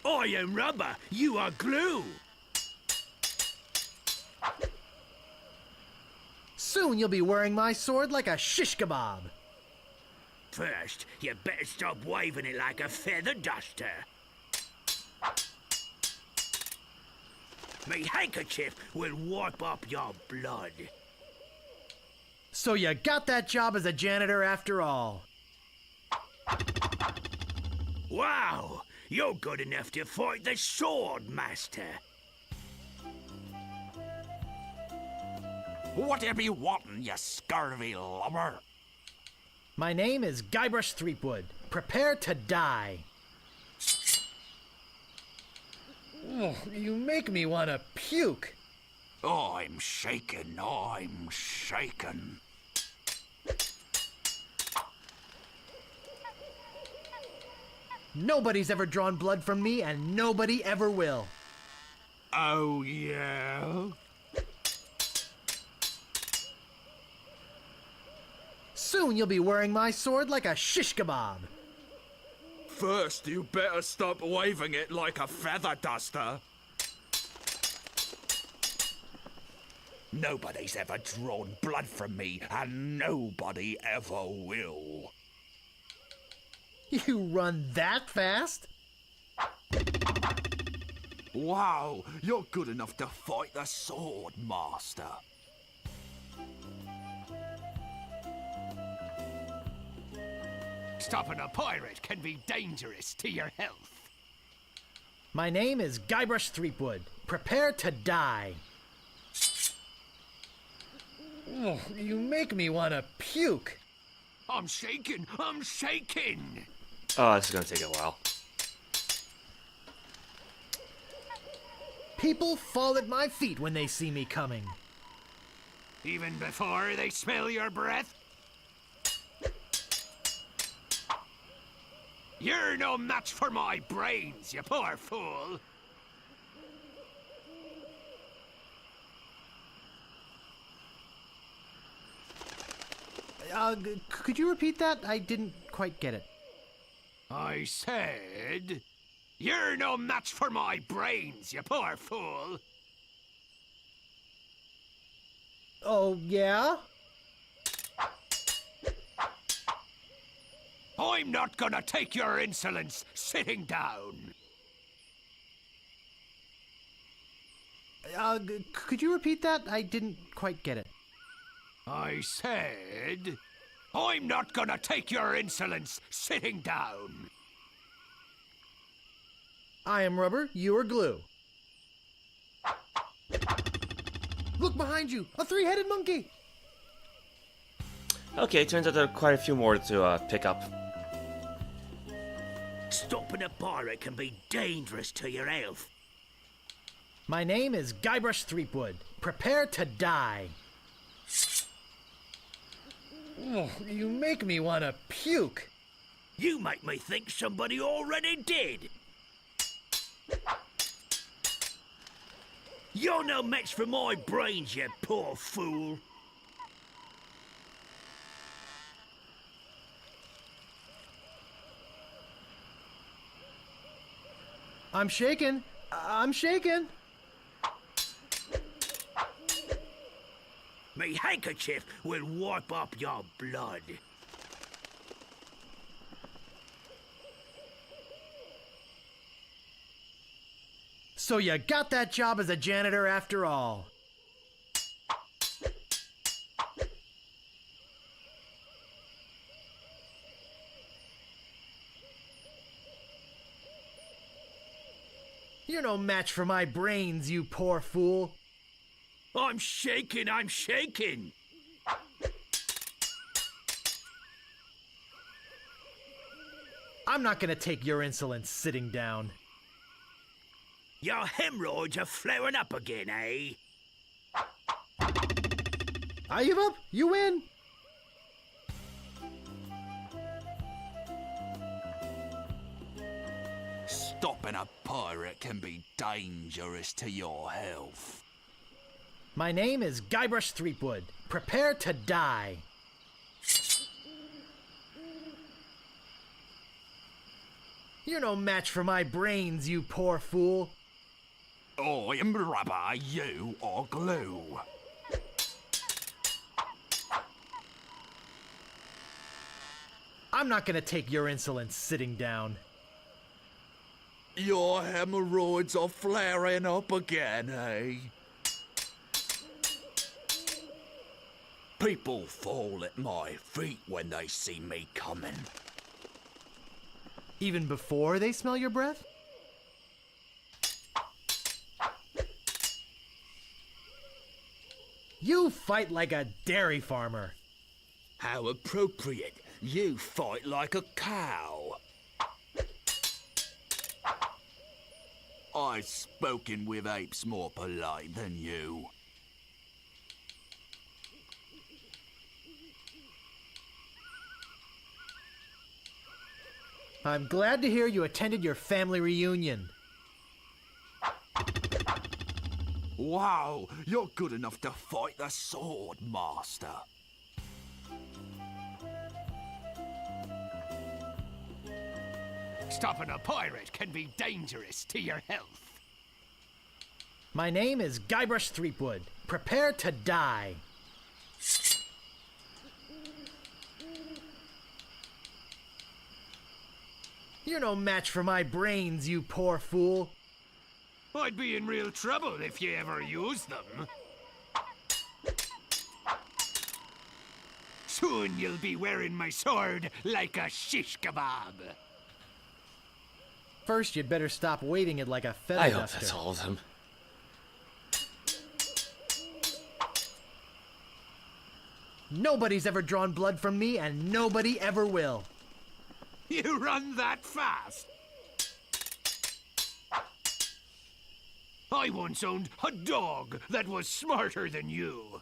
I am rubber, you are glue. Soon you'll be wearing my sword like a shish kebab. First, you better stop waving it like a feather duster. Me handkerchief will wipe up your blood. So you got that job as a janitor after all. Wow, you're good enough to fight the sword master. Whatever you wantin', you scurvy lubber? My name is Guybrush Threepwood. Prepare to die. Oh, you make me want to puke. I'm shaking, I'm shaking. Nobody's ever drawn blood from me, and nobody ever will. Oh, yeah? Soon you'll be wearing my sword like a shish kebab. First, you better stop waving it like a feather duster. Nobody's ever drawn blood from me, and nobody ever will. You run that fast? Wow, you're good enough to fight the sword master. Stopping a pirate can be dangerous to your health. My name is Guybrush Threepwood. Prepare to die. Oh, you make me want to puke. I'm shaking! I'm shaking! Oh, this is gonna take a while. People fall at my feet when they see me coming. Even before they smell your breath? You're no match for my brains, you poor fool! Could you repeat that? I didn't quite get it. I said... You're no match for my brains, you poor fool! Oh, yeah? I'm not gonna take your insolence sitting down! Could you repeat that? I didn't quite get it. I said... I'm not gonna take your insolence sitting down! I am rubber, you are glue. Look behind you! A three-headed monkey! Okay, turns out there are quite a few more to pick up. Stopping a pirate can be dangerous to your health. My name is Guybrush Threepwood. Prepare to die. Oh, you make me want to puke. You make me think somebody already did. You're no match for my brains, you poor fool. I'm shaking. I'm shaking. Me handkerchief will wipe up your blood. So you got that job as a janitor after all. You're no match for my brains, you poor fool. I'm shaking, I'm shaking. I'm not gonna take your insolence sitting down. Your hemorrhoids are flaring up again, eh? I give up. You win. Stopping a pirate can be dangerous to your health. My name is Guybrush Threepwood. Prepare to die. You're no match for my brains, you poor fool. I am rubber, you are glue. I'm not gonna take your insolence sitting down. Your hemorrhoids are flaring up again, eh? People fall at my feet when they see me coming. Even before they smell your breath? You fight like a dairy farmer. How appropriate. You fight like a cow. I've spoken with apes more polite than you. I'm glad to hear you attended your family reunion. Wow, you're good enough to fight the sword master. Stopping a pirate can be dangerous to your health. My name is Guybrush Threepwood. Prepare to die. You're no match for my brains, you poor fool. I'd be in real trouble if you ever used them. Soon you'll be wearing my sword like a shish kebab. First, you'd better stop waving it like a feather I hope duster. that's all of them. Nobody's ever drawn blood from me, and nobody ever will. You run that fast? I once owned a dog that was smarter than you.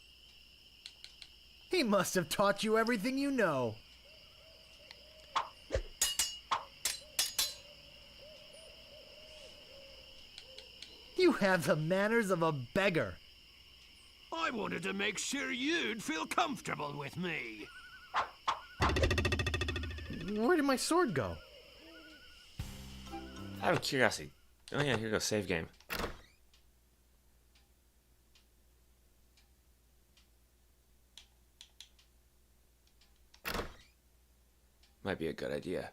He must have taught you everything you know. You have the manners of a beggar. I wanted to make sure you'd feel comfortable with me. Where did my sword go? Out of curiosity. Oh yeah, here goes save game. Might be a good idea.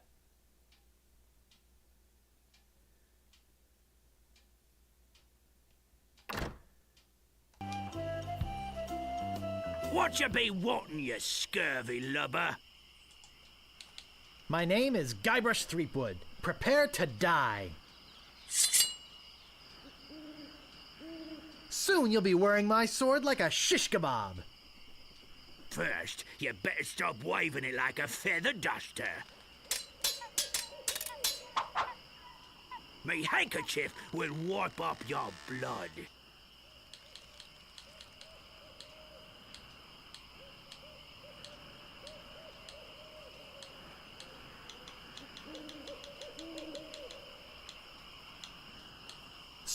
What you be wanting, you scurvy lubber? My name is Guybrush Threepwood. Prepare to die. Soon you'll be wearing my sword like a shish kebab. First, you better stop waving it like a feather duster. Me handkerchief will wipe up your blood.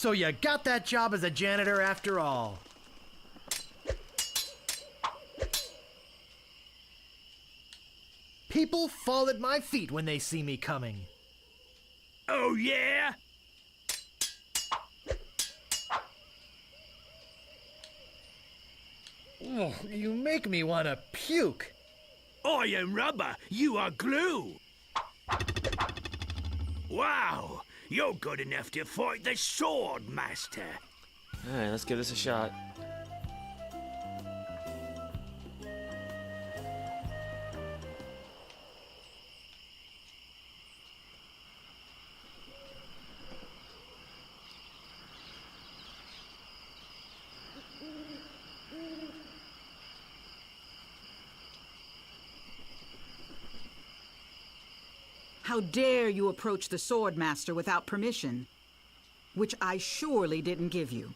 So you got that job as a janitor after all. People fall at my feet when they see me coming. Oh, yeah? Oh, you make me want to puke. I am rubber, you are glue. Wow, you're good enough to fight the sword master. Alright, let's give this a shot. How dare you approach the sword master without permission, which I surely didn't give you.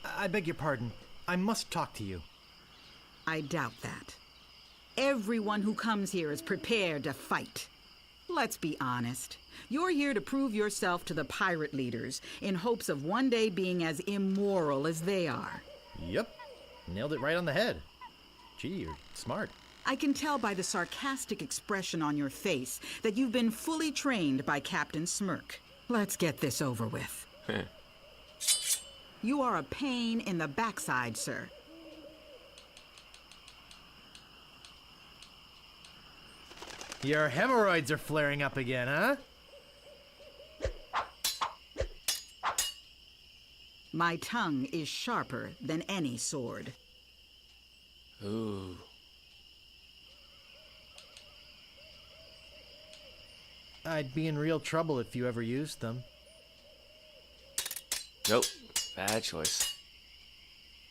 I beg your pardon. I must talk to you. I doubt that. Everyone who comes here is prepared to fight. Let's be honest. You're here to prove yourself to the pirate leaders in hopes of one day being as immoral as they are. Yep. Nailed it right on the head. Gee, you're smart. I can tell by the sarcastic expression on your face that you've been fully trained by Captain Smirk. Let's get this over with. You are a pain in the backside, sir. Your hemorrhoids are flaring up again, huh? My tongue is sharper than any sword. Ooh. I'd be in real trouble if you ever used them. Nope. Bad choice.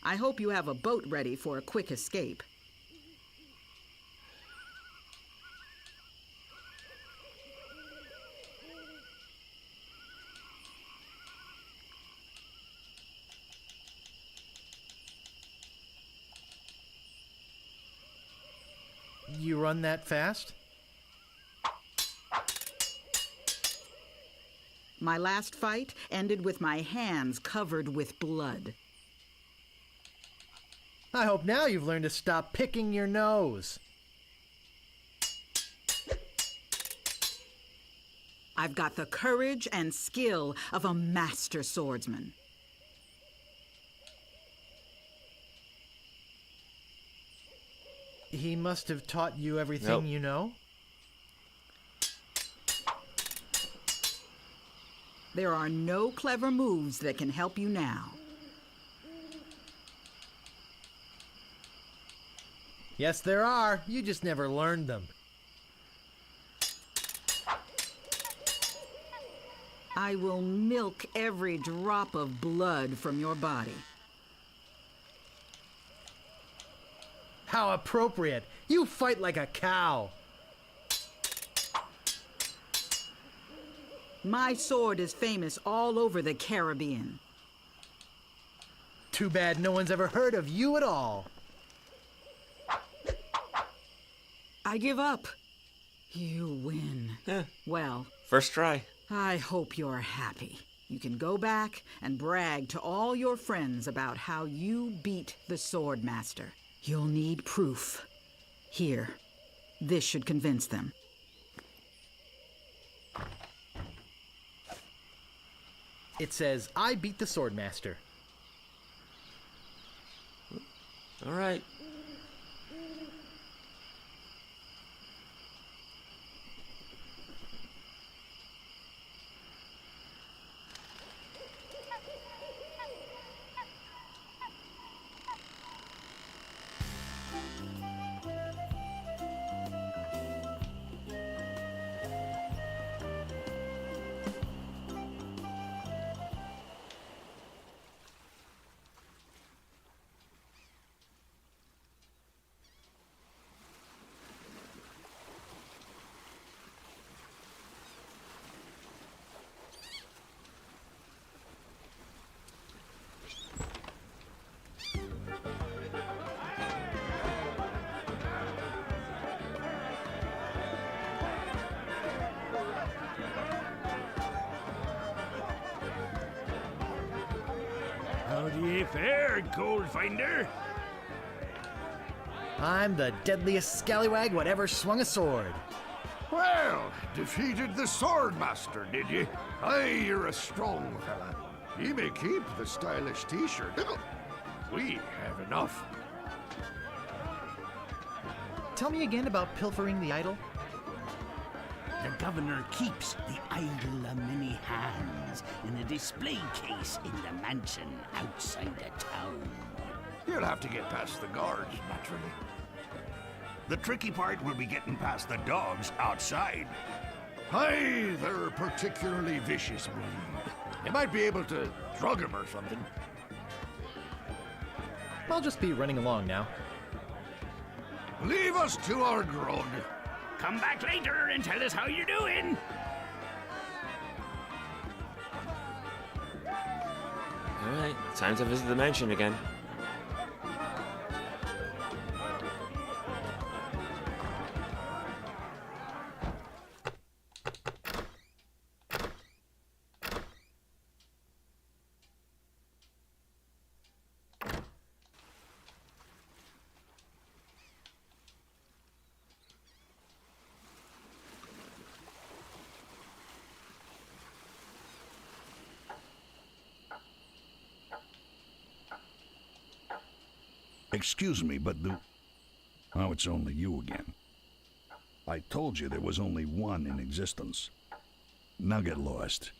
I hope you have a boat ready for a quick escape. You run that fast? My last fight ended with my hands covered with blood. I hope now you've learned to stop picking your nose. I've got the courage and skill of a master swordsman. He must have taught you everything you know? There are no clever moves that can help you now. Yes, there are. You just never learned them. I will milk every drop of blood from your body. How appropriate. You fight like a cow. My sword is famous all over the Caribbean. Too bad no one's ever heard of you at all. I give up. You win. Well, first try. I hope you're happy. You can go back and brag to all your friends about how you beat the Swordmaster. You'll need proof. Here. This should convince them. It says, I beat the Swordmaster. All right. How do ye fare, gold finder? I'm the deadliest scallywag whatever swung a sword. Well, defeated the Swordmaster, did ye? Aye, you're a strong fella. Ye may keep the stylish t-shirt. We have enough. Tell me again about pilfering the idol. The governor keeps the idol of many hands in a display case in the mansion outside the town. You'll have to get past the guards, naturally. The tricky part will be getting past the dogs outside. Aye, they're a particularly vicious breed. You might be able to drug them or something. I'll just be running along now. Leave us to our grog. Come back later and tell us how you're doing. All right, time to visit the mansion again. Excuse me, but the... Oh, it's only you again. I told you there was only one in existence. Now get lost.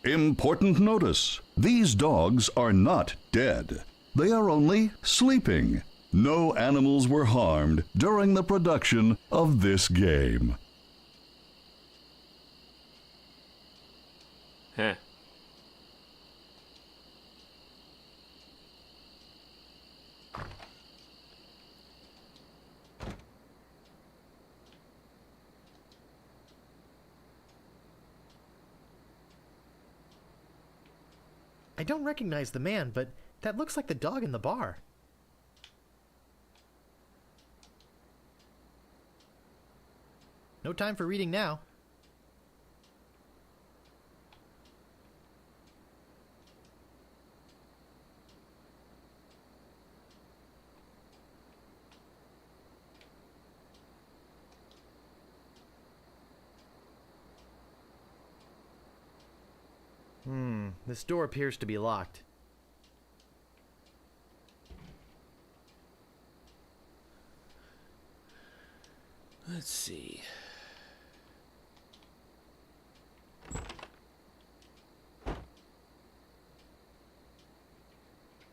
Important notice. These dogs are not dead. They are only sleeping. No animals were harmed during the production of this game. Huh. I don't recognize the man, but that looks like the dog in the bar. No time for reading now. This door appears to be locked. Let's see.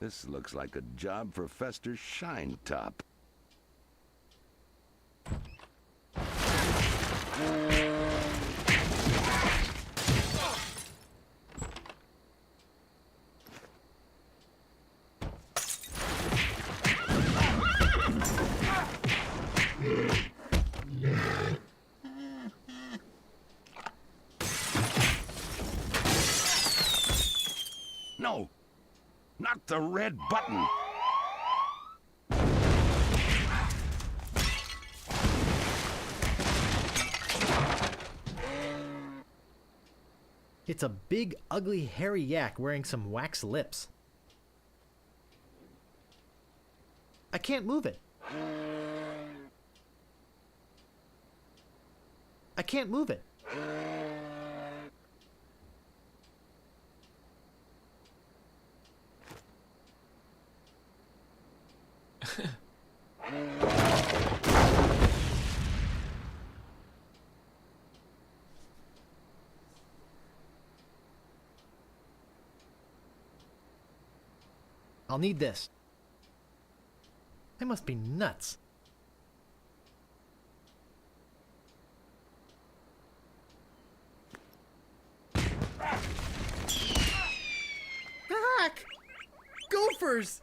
This looks like a job for Fester Shinetop. No! Not the red button! It's a big, ugly, hairy yak wearing some wax lips. I can't move it. I can't move it. I'll need this. I must be nuts. Fuck! Gophers!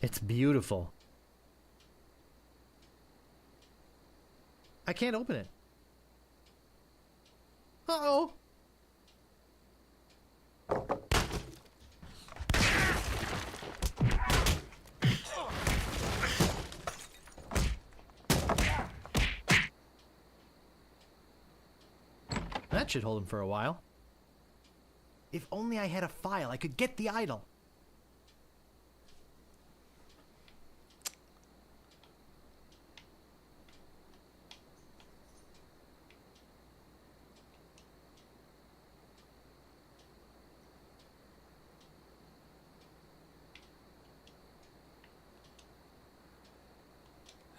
It's beautiful. I can't open it. Uh-oh. That should hold him for a while. If only I had a file, I could get the idol.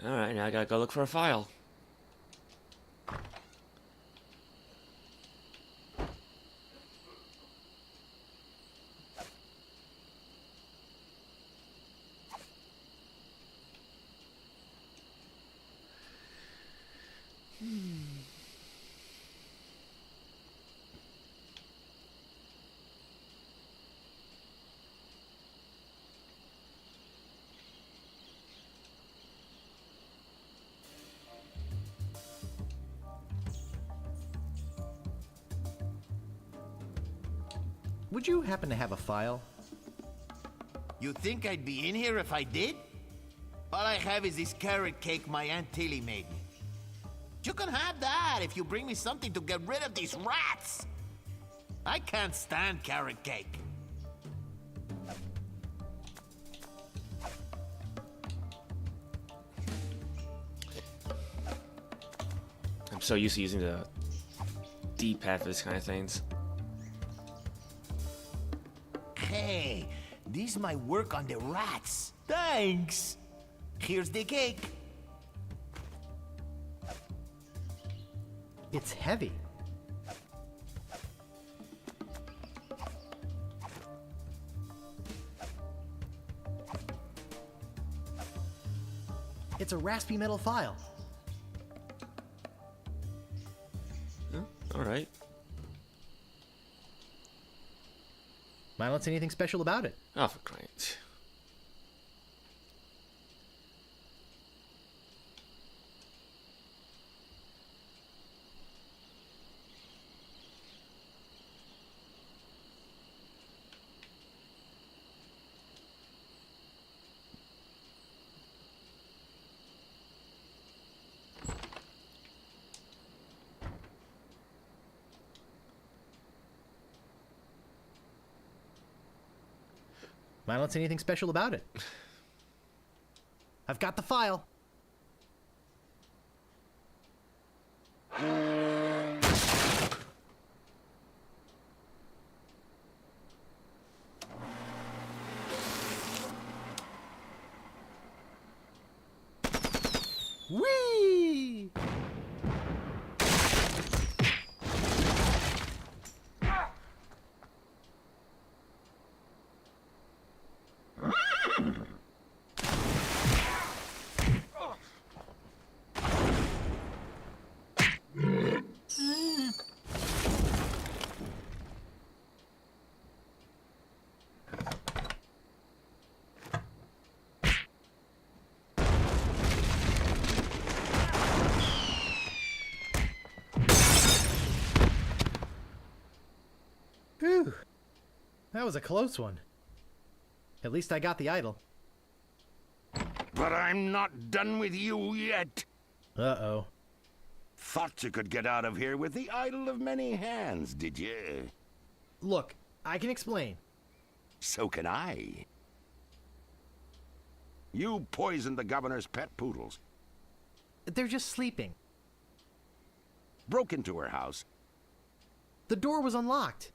Alright, now I gotta go look for a file. Would you happen to have a file? You think I'd be in here if I did? All I have is this carrot cake my Aunt Tilly made me. You can have that if you bring me something to get rid of these rats. I can't stand carrot cake. I'm so used to using the D-pad for this kind of things. Hey, This might work on the rats. Thanks. Here's the cake. It's heavy. It's a raspy metal file. All right. I don't see anything special about it. Oh, for crying. I don't see anything special about it. I've got the file. Whee! Whew. That was a close one. At least I got the idol. But I'm not done with you yet. Uh-oh. Thought you could get out of here with the idol of many hands, did you? Look, I can explain. So can I. You poisoned the governor's pet poodles. They're just sleeping. Broke into her house. The door was unlocked.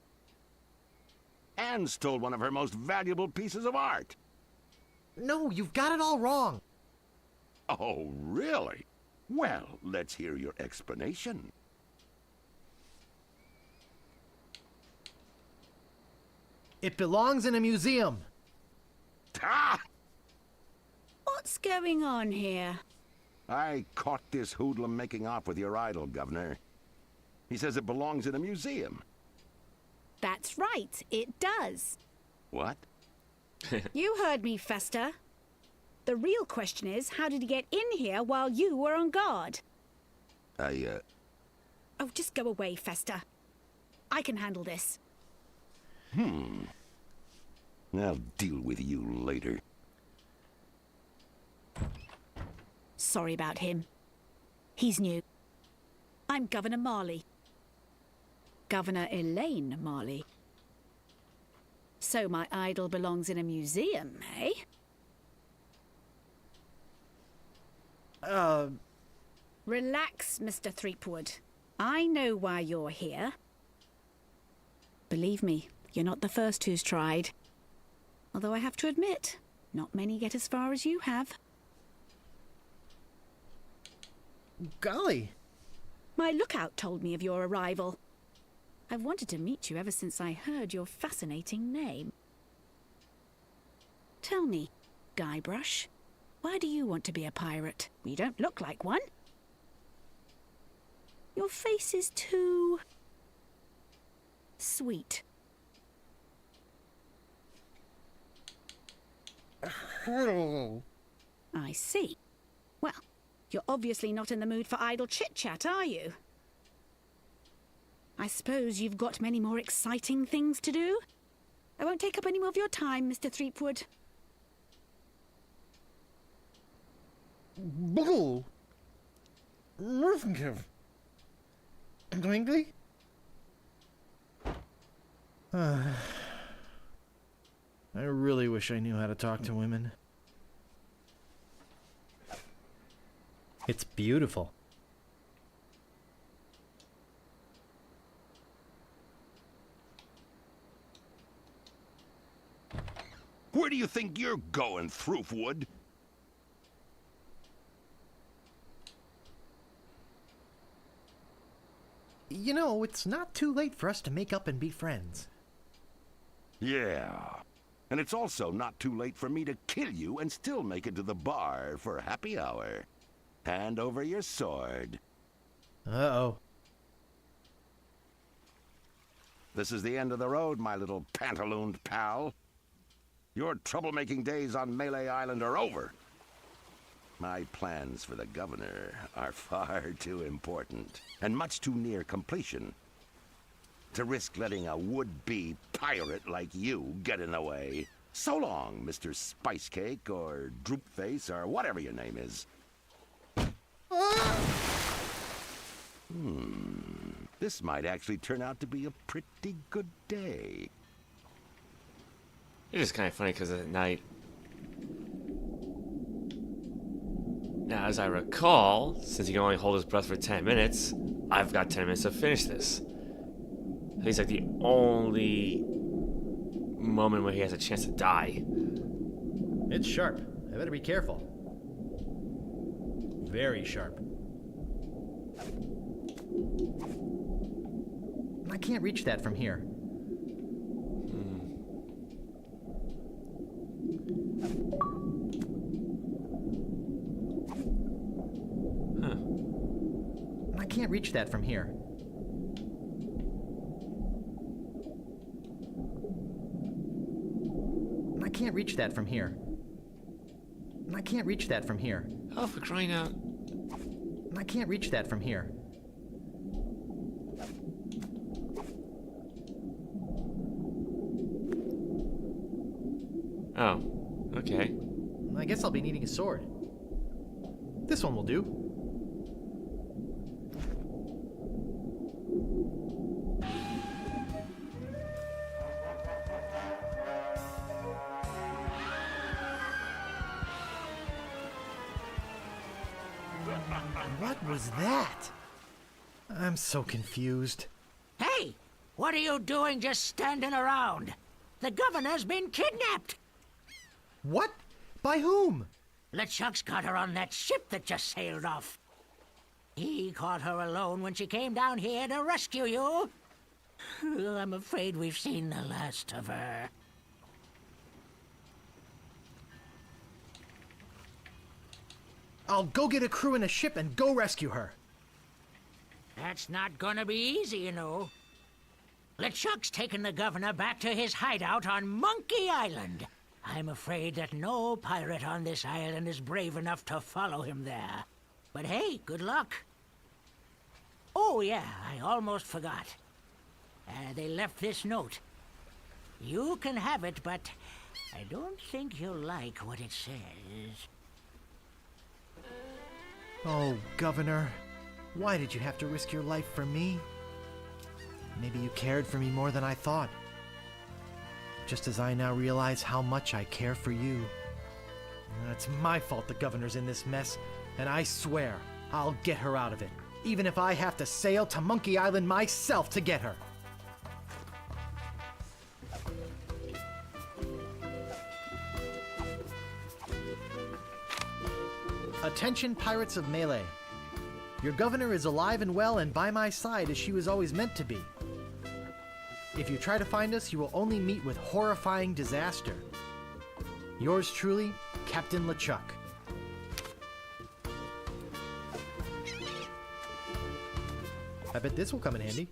And stole one of her most valuable pieces of art. No, you've got it all wrong. Oh, really? Well, let's hear your explanation. It belongs in a museum. Ah! What's going on here? I caught this hoodlum making off with your idol, Governor. He says it belongs in a museum. That's right, it does. What? You heard me, Fester. The real question is, how did he get in here while you were on guard? Oh, just go away, Fester. I can handle this. I'll deal with you later. Sorry about him. He's new. I'm Governor Marley. Governor Elaine Marley. So my idol belongs in a museum, eh? Relax, Mr. Threepwood. I know why you're here. Believe me, you're not the first who's tried. Although I have to admit, not many get as far as you have. Golly. My lookout told me of your arrival. I've wanted to meet you ever since I heard your fascinating name. Tell me, Guybrush, why do you want to be a pirate? You don't look like one. Your face is too sweet. I see. Well, you're obviously not in the mood for idle chit-chat, are you? I suppose you've got many more exciting things to do? I won't take up any more of your time, Mr. Threepwood. Bull. Glingly? I really wish I knew how to talk to women. It's beautiful. do you think you're going, Threepwood? You know, it's not too late for us to make up and be friends. Yeah. And it's also not too late for me to kill you and still make it to the bar for happy hour. Hand over your sword. Uh-oh. This is the end of the road, my little pantalooned pal. Your troublemaking days on Mêlée Island are over. My plans for the governor are far too important and much too near completion to risk letting a would-be pirate like you get in the way. So long, Mr. Spicecake or Droopface or whatever your name is. This might actually turn out to be a pretty good day. It's just kind of funny because at night. Now, as I recall, since he can only hold his breath for 10 minutes, I've got 10 minutes to finish this. He's like the only moment where he has a chance to die. It's sharp. I better be careful. Very sharp. I can't reach that from here. I can't reach that from here. I can't reach that from here. I can't reach that from here. Oh, for crying out. I can't reach that from here. Oh, okay. I guess I'll be needing a sword. This one will do. What was that? I'm so confused. Hey! What are you doing just standing around? The governor's been kidnapped! What? By whom? LeChuck's got her on that ship that just sailed off. He caught her alone when she came down here to rescue you. I'm afraid we've seen the last of her. I'll go get a crew in a ship and go rescue her. That's not gonna be easy, you know. LeChuck's taken the governor back to his hideout on Monkey Island. I'm afraid that no pirate on this island is brave enough to follow him there. But hey, good luck. Oh yeah, I almost forgot. They left this note. You can have it, but I don't think you'll like what it says. Oh, Governor, why did you have to risk your life for me? Maybe you cared for me more than I thought. Just as I now realize how much I care for you. It's my fault the governor's in this mess, and I swear I'll get her out of it, even if I have to sail to Monkey Island myself to get her. Attention, pirates of Mêlée. Your governor is alive and well and by my side as she was always meant to be. If you try to find us, you will only meet with horrifying disaster. Yours truly, Captain LeChuck. I bet this will come in handy.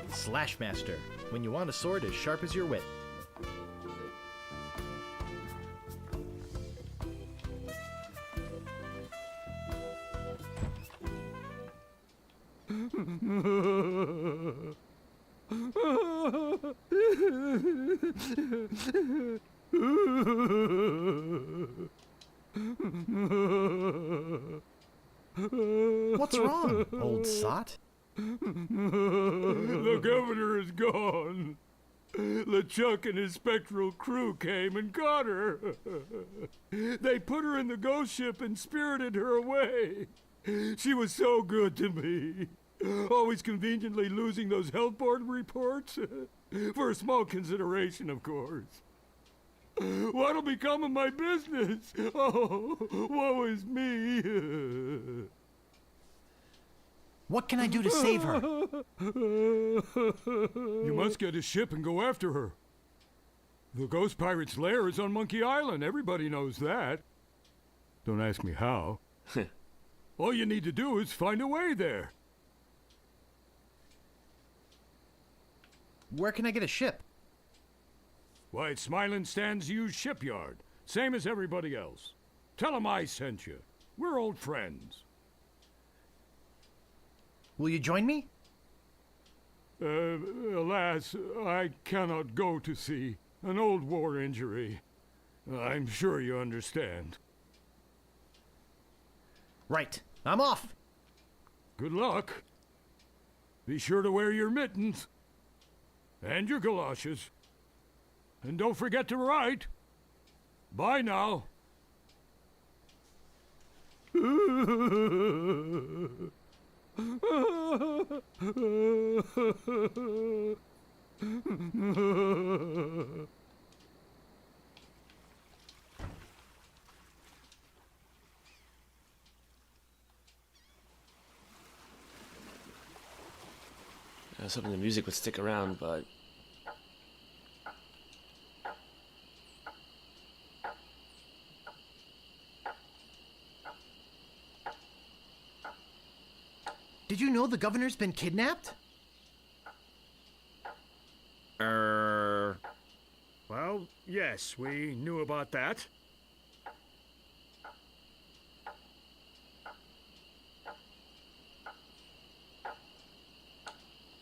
Slashmaster, when you want a sword as sharp as your wit. What's wrong, old sot? The governor is gone. LeChuck and his spectral crew came and got her. They put her in the ghost ship and spirited her away. She was so good to me. Always conveniently losing those health board reports. For a small consideration, of course. What'll become of my business? Oh, woe is me. What can I do to save her? You must get a ship and go after her. The ghost pirate's lair is on Monkey Island. Everybody knows that. Don't ask me how. All you need to do is find a way there. Where can I get a ship? Why, it's Smilin' Stan's used shipyard. Same as everybody else. Tell 'em I sent you. We're old friends. Will you join me? Alas, I cannot go to sea. An old war injury. I'm sure you understand. Right. I'm off. Good luck. Be sure to wear your mittens. And your galoshes. And don't forget to write. Bye now. I was hoping the music would stick around, but... Did you know the governor's been kidnapped? Well, yes, we knew about that.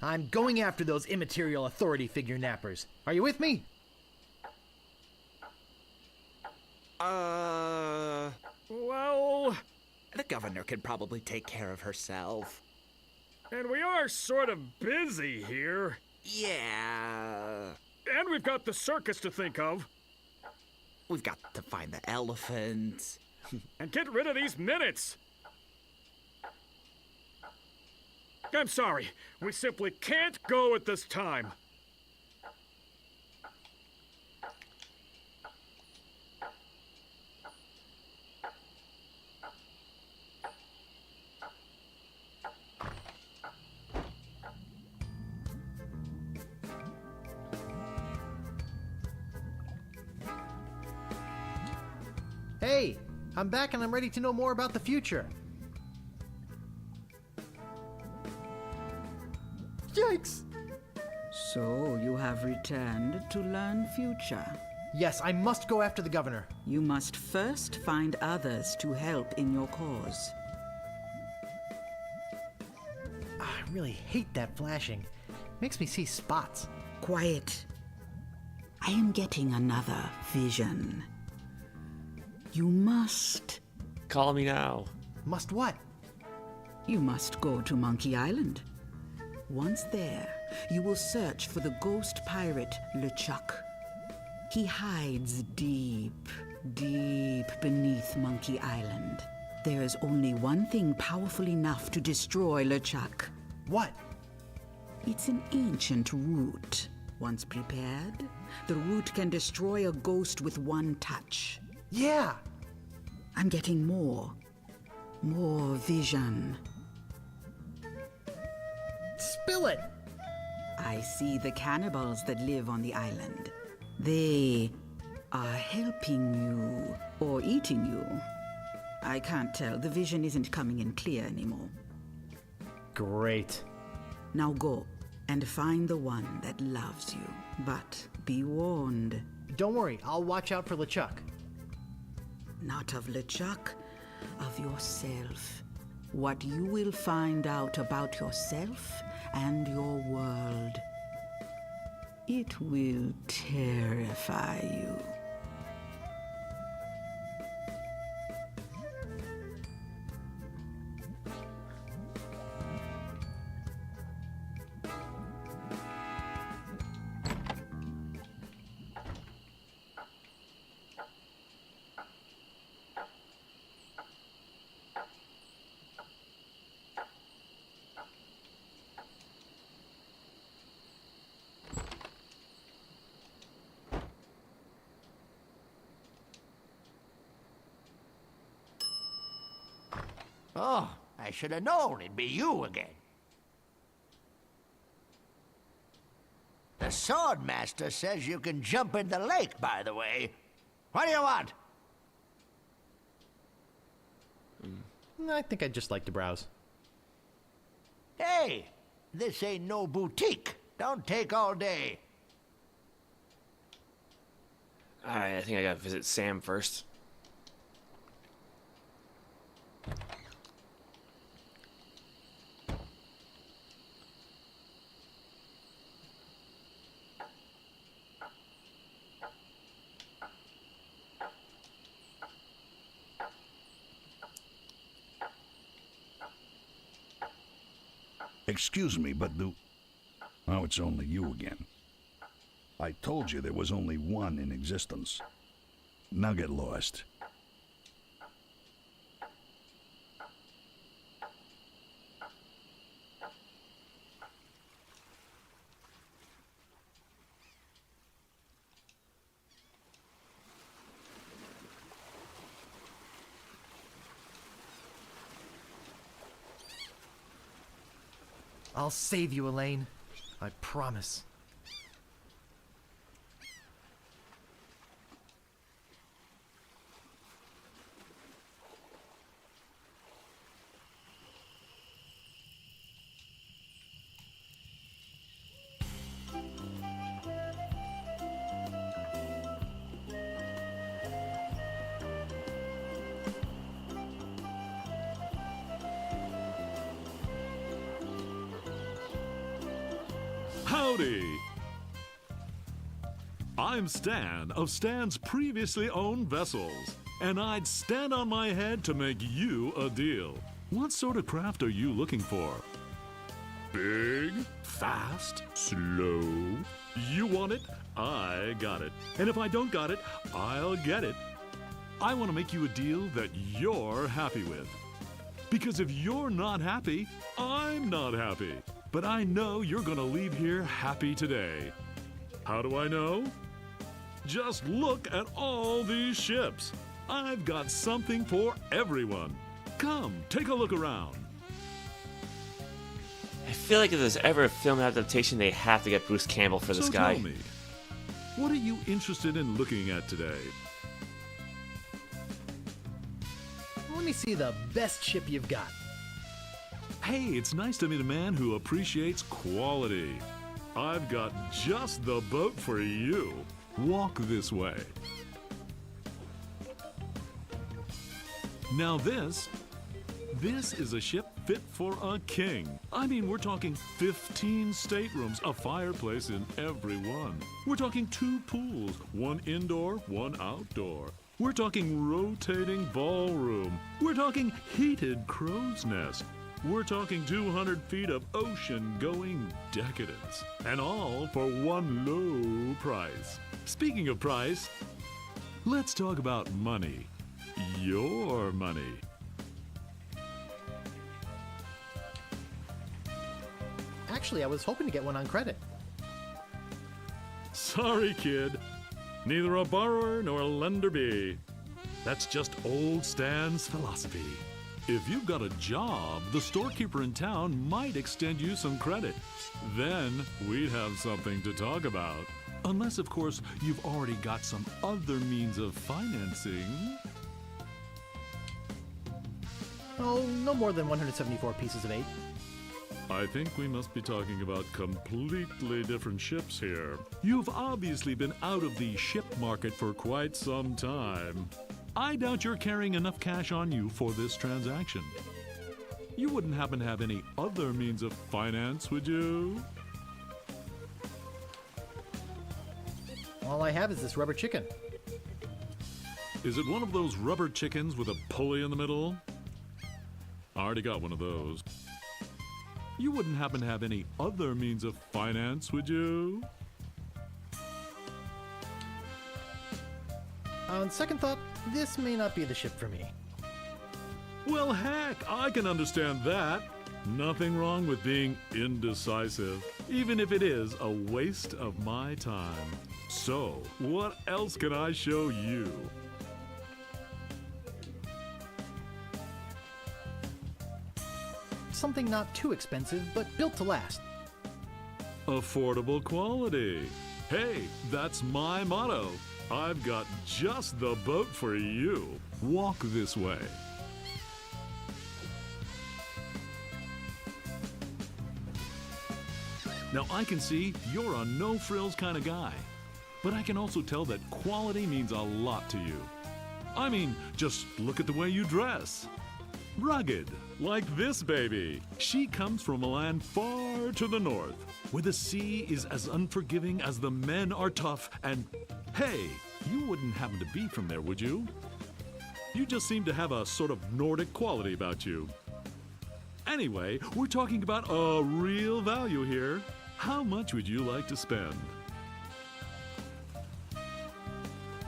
I'm going after those immaterial authority figure nappers. Are you with me? Well, the governor can probably take care of herself. And we are sort of busy here. Yeah. And we've got the circus to think of. We've got to find the elephant. And get rid of these minutes. I'm sorry. We simply can't go at this time. Hey, I'm back and I'm ready to know more about the future. Yikes! So you have returned to learn future. Yes, I must go after the governor. You must first find others to help in your cause. I really hate that flashing. Makes me see spots. Quiet. I am getting another vision. You must... Call me now. Must what? You must go to Monkey Island. Once there, you will search for the ghost pirate LeChuck. He hides deep, deep beneath Monkey Island. There is only one thing powerful enough to destroy LeChuck. What? It's an ancient root. Once prepared, the root can destroy a ghost with one touch. Yeah! I'm getting more vision. Spill it! I see the cannibals that live on the island. They are helping you or eating you. I can't tell. The vision isn't coming in clear anymore. Great. Now go and find the one that loves you. But be warned. Don't worry, I'll watch out for LeChuck. Not of LeChuck, of yourself. What you will find out about yourself and your world. It will terrify you. Oh, I should have known it'd be you again. The Swordmaster says you can jump in the lake, by the way. What do you want? I think I'd just like to browse. Hey, this ain't no boutique. Don't take all day. Alright, I think I gotta visit Sam first. Excuse me, but oh, it's only you again. I told you there was only one in existence. Now get lost. I'll save you, Elaine. I promise. Howdy! I'm Stan of Stan's previously owned vessels, and I'd stand on my head to make you a deal. What sort of craft are you looking for? Big, fast, slow? You want it? I got it. And if I don't got it, I'll get it. I want to make you a deal that you're happy with. Because if you're not happy, I'm not happy. But I know you're gonna leave here happy today. How do I know? Just look at all these ships. I've got something for everyone. Come, take a look around. I feel like if there's ever a film adaptation, they have to get Bruce Campbell for this So guy. tell me, what are you interested in looking at today? Let me see the best ship you've got. Hey, it's nice to meet a man who appreciates quality. I've got just the boat for you. Walk this way. Now this is a ship fit for a king. I mean, we're talking 15 staterooms, a fireplace in every one. We're talking 2 pools, one indoor, one outdoor. We're talking rotating ballroom. We're talking heated crow's nest. We're talking 200 feet of ocean-going decadence. And all for one low price. Speaking of price, let's talk about money. Your money. Actually, I was hoping to get one on credit. Sorry, kid. Neither a borrower nor a lender be. That's just old Stan's philosophy. If you've got a job, the storekeeper in town might extend you some credit. Then we'd have something to talk about. Unless, of course, you've already got some other means of financing. Oh, no more than 174 pieces of 8. I think we must be talking about completely different ships here. You've obviously been out of the ship market for quite some time. I doubt you're carrying enough cash on you for this transaction. You wouldn't happen to have any other means of finance, would you? All I have is this rubber chicken. Is it one of those rubber chickens with a pulley in the middle? I already got one of those. You wouldn't happen to have any other means of finance, would you? On second thought, this may not be the ship for me. Well, heck, I can understand that. Nothing wrong with being indecisive, even if it is a waste of my time. So, what else can I show you? something not too expensive, but built to last. Affordable quality. Hey, that's my motto. I've got just the boat for you. Walk this way. Now, I can see you're a no-frills kind of guy, but I can also tell that quality means a lot to you. I mean, just look at the way you dress. Rugged, like this baby. She comes from a land far to the north, where the sea is as unforgiving as the men are tough, and hey, you wouldn't happen to be from there, would you? You just seem to have a sort of Nordic quality about you. Anyway, we're talking about a real value here. How much would you like to spend?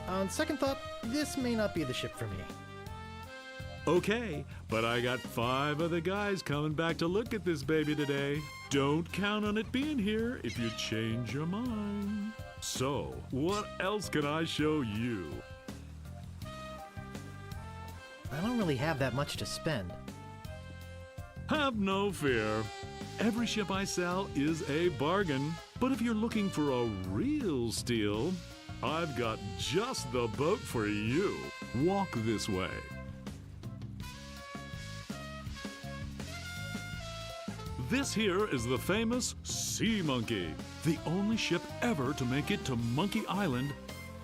On second thought, this may not be the ship for me. Okay, but I got 5 of the guys coming back to look at this baby today. Don't count on it being here if you change your mind. So, what else can I show you? I don't really have that much to spend. Have no fear. Every ship I sell is a bargain. But if you're looking for a real steal, I've got just the boat for you. Walk this way. This here is the famous Sea Monkey, the only ship ever to make it to Monkey Island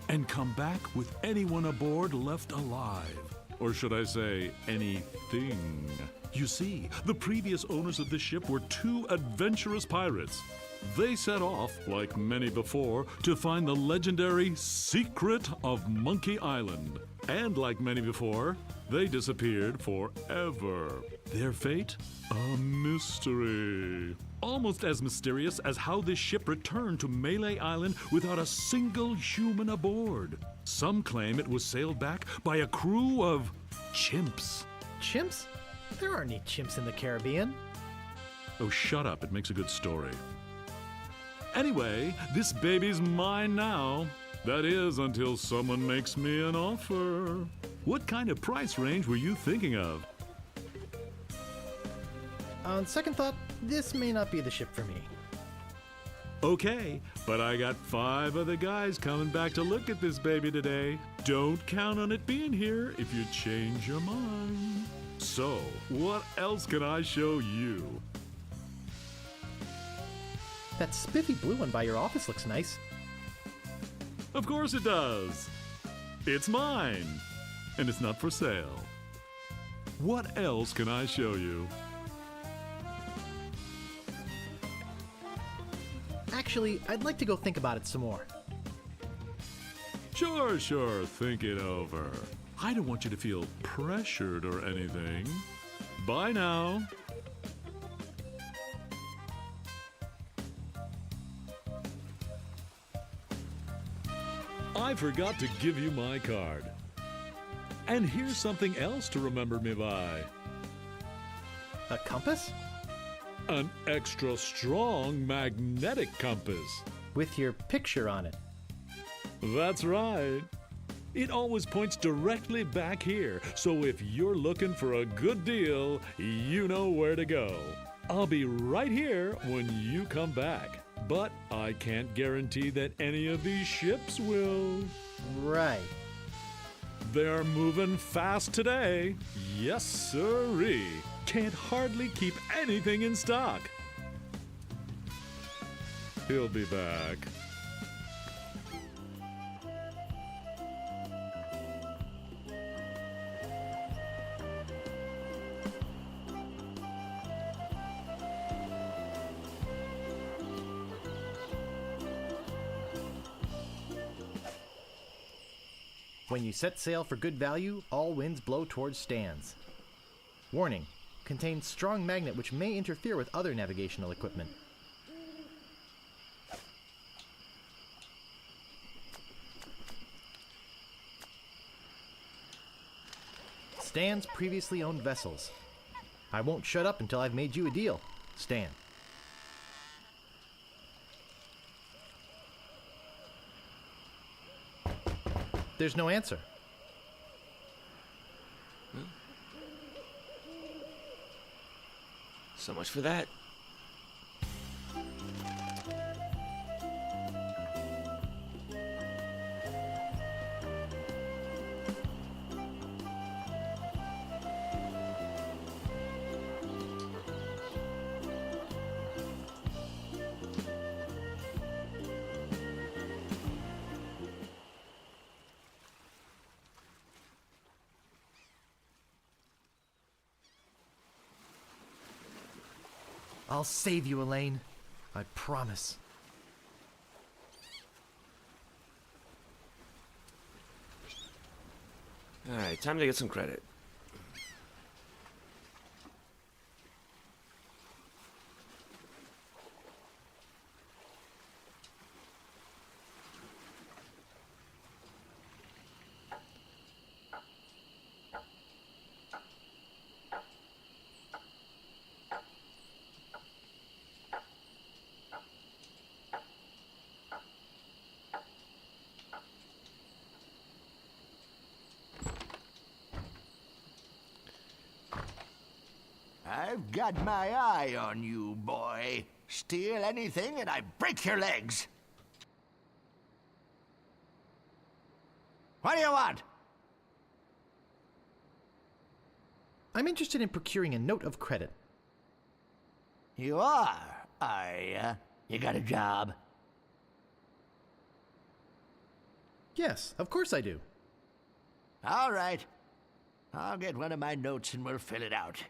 and come back with anyone aboard left alive. Or should I say, anything. You see, the previous owners of this ship were 2 adventurous pirates. They set off, like many before, to find the legendary secret of Monkey Island. And like many before, they disappeared forever. Their fate? A mystery. Almost as mysterious as how this ship returned to Mêlée Island without a single human aboard. Some claim it was sailed back by a crew of chimps. Chimps? There aren't any chimps in the Caribbean. Oh, shut up. It makes a good story. Anyway, this baby's mine now. That is, until someone makes me an offer. What kind of price range were you thinking of? On second thought, this may not be the ship for me. Okay, but I got 5 of the guys coming back to look at this baby today. Don't count on it being here if you change your mind. So, what else can I show you? That spiffy blue one by your office looks nice. Of course it does. It's mine, and it's not for sale. What else can I show you? Actually, I'd like to go think about it some more. Sure, think it over. I don't want you to feel pressured or anything. Bye now. I forgot to give you my card. And here's something else to remember me by. A compass? An extra strong magnetic compass. With your picture on it. That's right. It always points directly back here, so if you're looking for a good deal, you know where to go. I'll be right here when you come back, but I can't guarantee that any of these ships will. Right. They're moving fast today. Yes, sirree. Can't hardly keep anything in stock. He'll be back. When you set sail for good value, all winds blow towards Stan's. Warning: contains strong magnet which may interfere with other navigational equipment. Stan's previously owned vessels. I won't shut up until I've made you a deal. Stan. There's no answer. So much for that. I'll save you, Elaine. I promise. Alright, time to get some credit. I've got my eye on you, boy. Steal anything and I break your legs. What do you want? I'm interested in procuring a note of credit. You are you? You got a job? Yes, of course I do. All right. I'll get one of my notes and we'll fill it out.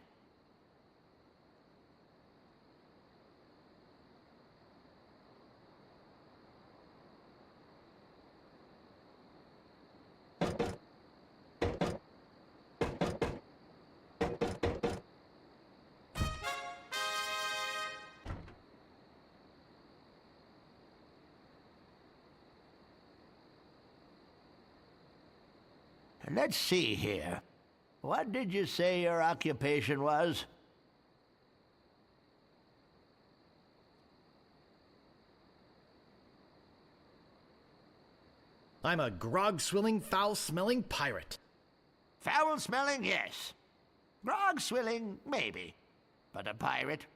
Let's see here. What did you say your occupation was? I'm a grog-swilling, foul-smelling pirate. Foul-smelling, yes. Grog-swilling, maybe. But a pirate?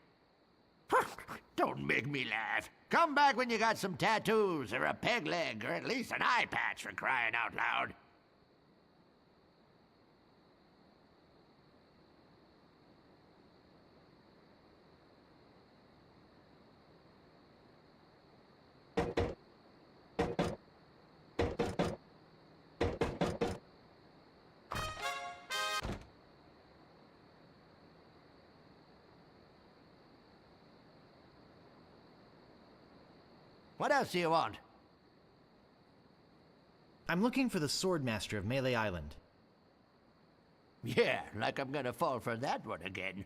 Don't make me laugh. Come back when you got some tattoos, or a peg leg, or at least an eye patch for crying out loud. What else do you want? I'm looking for the Swordmaster of Mêlée Island. Yeah, like I'm gonna fall for that one again.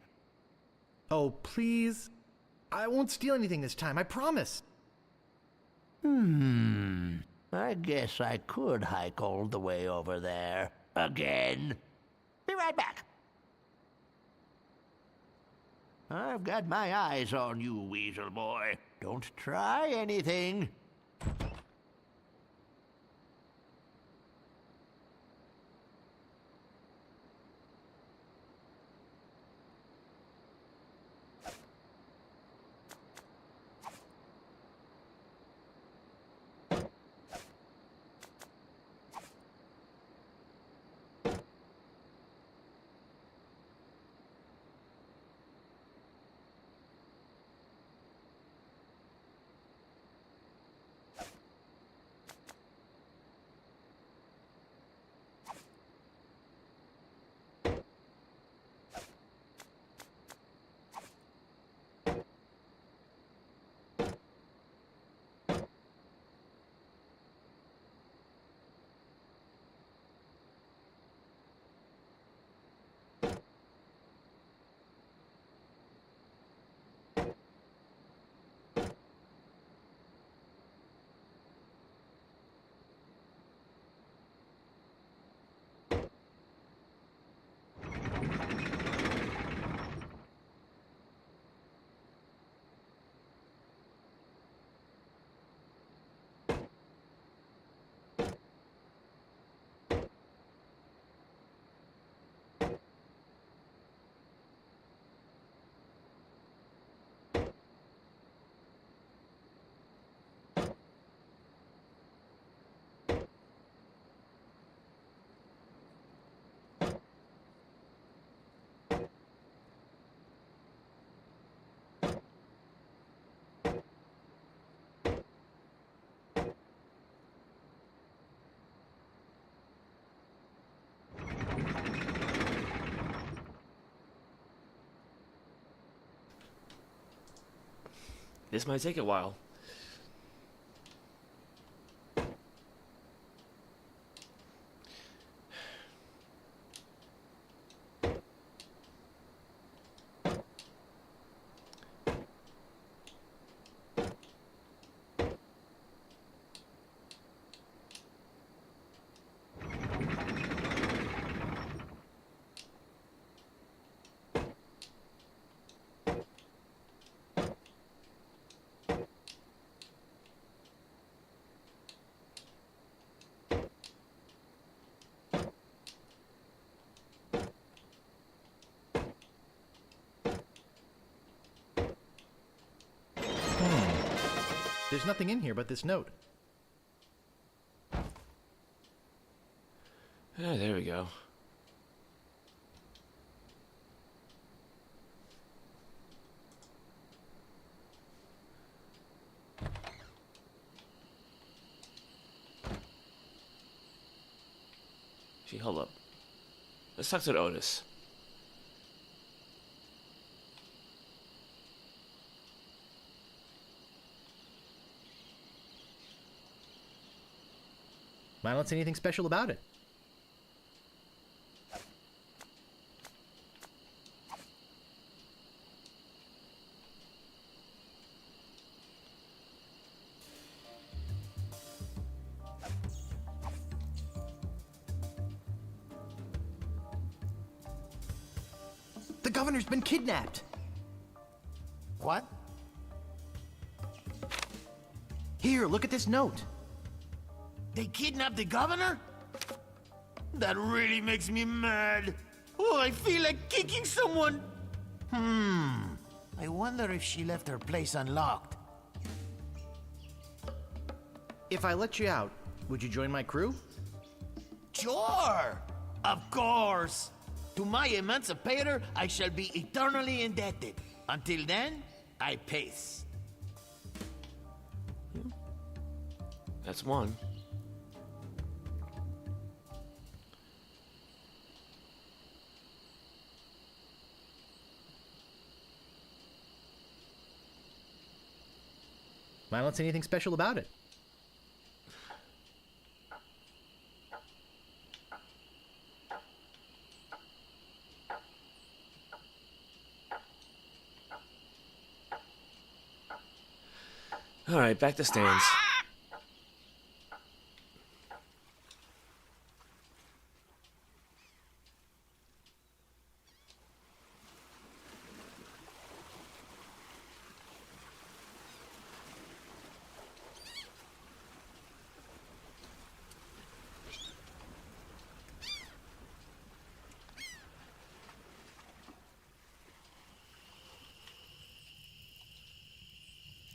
Oh, please. I won't steal anything this time, I promise. I guess I could hike all the way over there. Again. Be right back. I've got my eyes on you, Weasel Boy. Don't try anything. This might take a while. There's nothing in here but this note. Ah, there we go. Gee, hold up. Let's talk to Otis. I don't see anything special about it. The governor's been kidnapped. What? Here, look at this note. They kidnapped the governor? That really makes me mad. Oh, I feel like kicking someone. I wonder if she left her place unlocked. If I let you out, would you join my crew? Sure! Of course! To my emancipator, I shall be eternally indebted. Until then, I pace. That's one. I don't see anything special about it. All right, back to stands.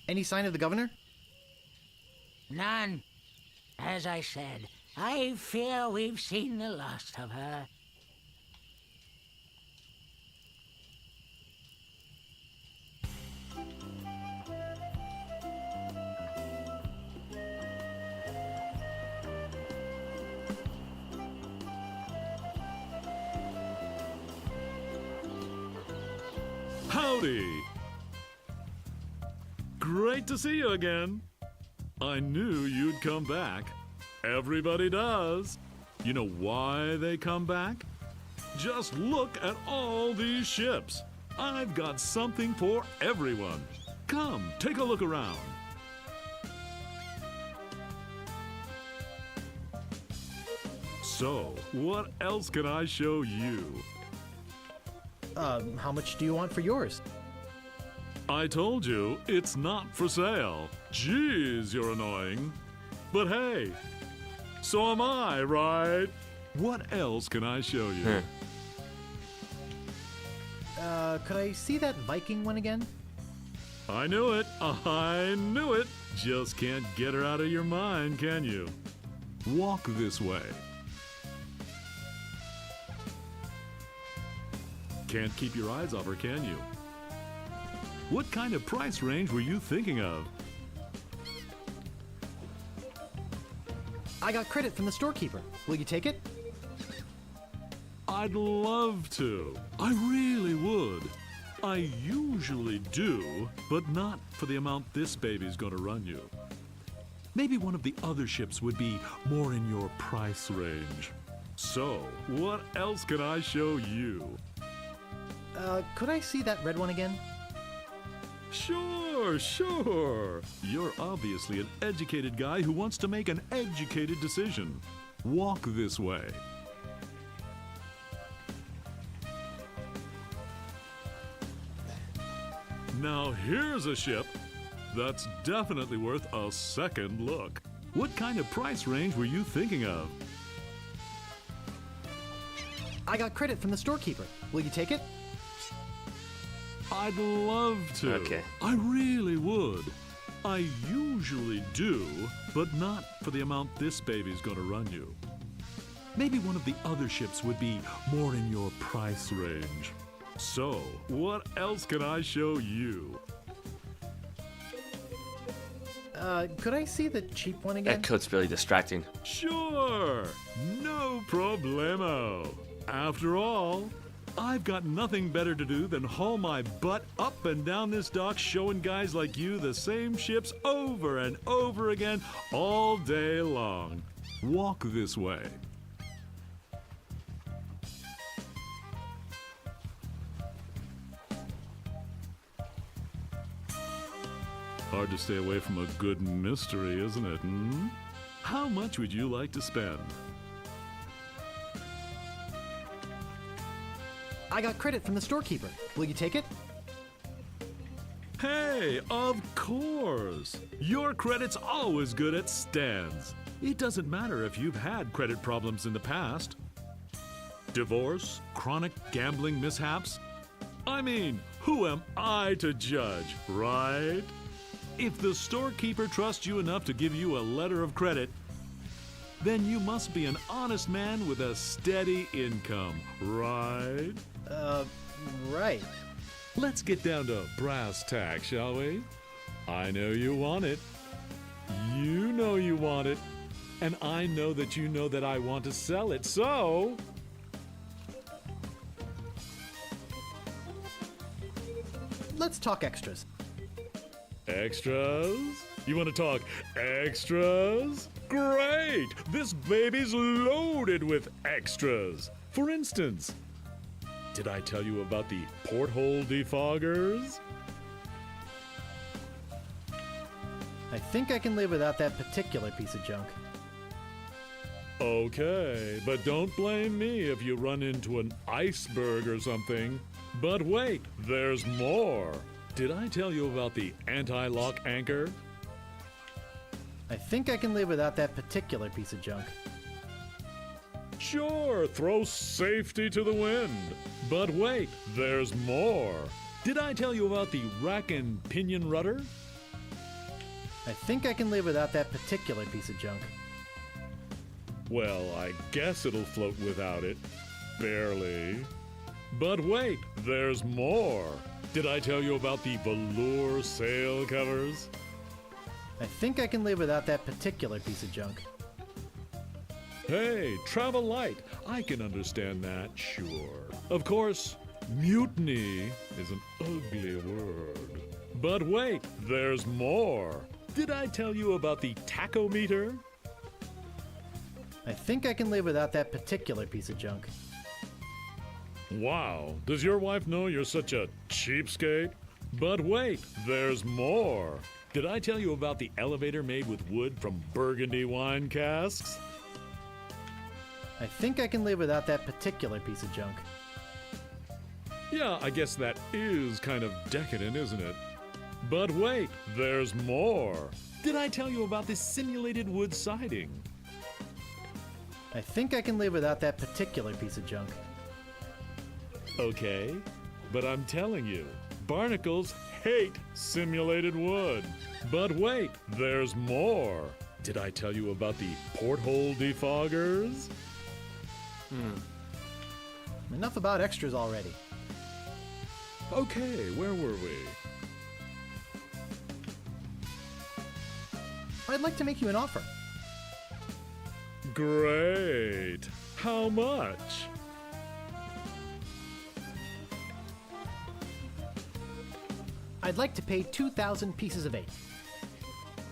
Any sign of the governor? None. As I said, I fear we've seen the last of her. Howdy! Great to see you again. I knew you'd come back. Everybody does. You know why they come back? Just look at all these ships. I've got something for everyone. Come, take a look around. So, what else can I show you? How much do you want for yours? I told you, it's not for sale. Jeez, you're annoying. But hey, so am I, right? What else can I show you? Could I see that Viking one again? I knew it. I knew it. Just can't get her out of your mind, can you? Walk this way. Can't keep your eyes off her, can you? What kind of price range were you thinking of? I got credit from the storekeeper. Will you take it? I'd love to. I really would. I usually do, but not for the amount this baby's gonna run you. Maybe one of the other ships would be more in your price range. So, what else can I show you? Could I see that red one again? Sure, sure. You're obviously an educated guy who wants to make an educated decision. Walk this way. Now here's a ship that's definitely worth a second look. What kind of price range were you thinking of? I got credit from the storekeeper. Will you take it? I'd love to. Okay. I really would. I usually do, but not for the amount this baby's gonna run you. Maybe one of the other ships would be more in your price range. So, what else can I show you? Could I see the cheap one again? That coat's really distracting. Sure, no problemo. After all, I've got nothing better to do than haul my butt up and down this dock showing guys like you the same ships over and over again all day long. Walk this way. Hard to stay away from a good mystery, isn't it? How much would you like to spend? I got credit from the storekeeper. Will you take it? Hey, of course! Your credit's always good at stands. It doesn't matter if you've had credit problems in the past. Divorce, chronic gambling mishaps. I mean, who am I to judge, right? If the storekeeper trusts you enough to give you a letter of credit, then you must be an honest man with a steady income, right? Right. Let's get down to brass tacks, shall we? I know you want it. You know you want it. And I know that you know that I want to sell it, so... Let's talk extras. Extras? You want to talk extras? Great! This baby's loaded with extras. For instance, did I tell you about the porthole defoggers? I think I can live without that particular piece of junk. Okay, but don't blame me if you run into an iceberg or something. But wait, there's more. Did I tell you about the anti-lock anchor? I think I can live without that particular piece of junk. Sure, throw safety to the wind. But wait, there's more. Did I tell you about the rack and pinion rudder? I think I can live without that particular piece of junk. Well, I guess it'll float without it. Barely. But wait, there's more. Did I tell you about the velour sail covers? I think I can live without that particular piece of junk. Hey, travel light. I can understand that, sure. Of course, mutiny is an ugly word. But wait, there's more. Did I tell you about the tachometer? I think I can live without that particular piece of junk. Wow, does your wife know you're such a cheapskate? But wait, there's more. Did I tell you about the elevator made with wood from Burgundy wine casks? I think I can live without that particular piece of junk. Yeah, I guess that is kind of decadent, isn't it? But wait, there's more. Did I tell you about this simulated wood siding? I think I can live without that particular piece of junk. Okay, but I'm telling you, barnacles hate simulated wood. But wait, there's more. Did I tell you about the porthole defoggers? Enough about extras already. Okay, where were we? I'd like to make you an offer. Great. How much? I'd like to pay 2,000 pieces of 8.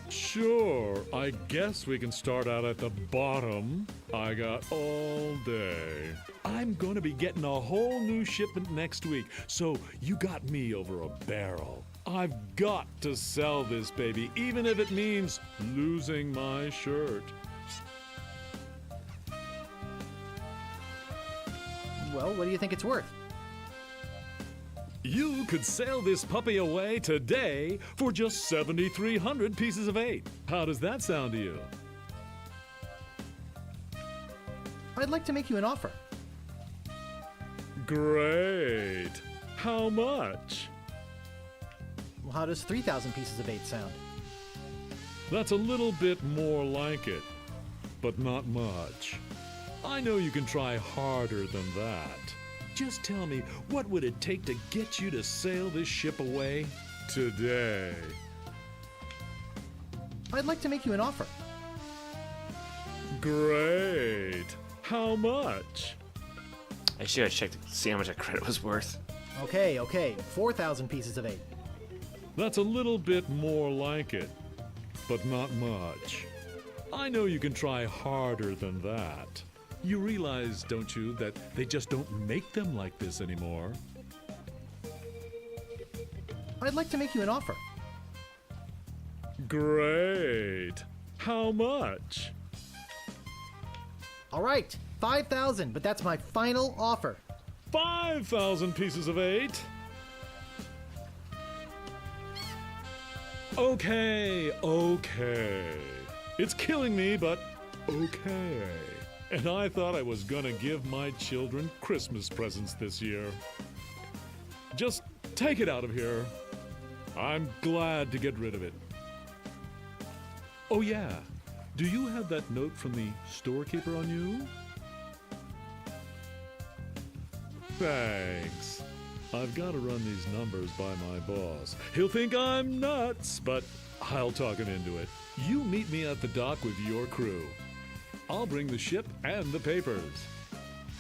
Sure, I guess we can start out at the bottom. I got all day. I'm gonna be getting a whole new shipment next week, so you got me over a barrel. I've got to sell this baby, even if it means losing my shirt. Well, what do you think it's worth? You could sail this puppy away today for just 7,300 pieces of 8. How does that sound to you? I'd like to make you an offer. Great. How much? Well, how does 3,000 pieces of 8 sound? That's a little bit more like it, but not much. I know you can try harder than that. Just tell me, what would it take to get you to sail this ship away today? I'd like to make you an offer. Great. How much? I should have checked to see how much that credit was worth. Okay, 4,000 pieces of 8. That's a little bit more like it, but not much. I know you can try harder than that. You realize, don't you, that they just don't make them like this anymore? I'd like to make you an offer. Great. How much? All right, 5,000, but that's my final offer. 5,000 pieces of 8? Okay. It's killing me, but okay. And I thought I was gonna give my children Christmas presents this year. Just take it out of here. I'm glad to get rid of it. Oh yeah, do you have that note from the storekeeper on you? Thanks. I've got to run these numbers by my boss. He'll think I'm nuts, but I'll talk him into it. You meet me at the dock with your crew. I'll bring the ship and the papers.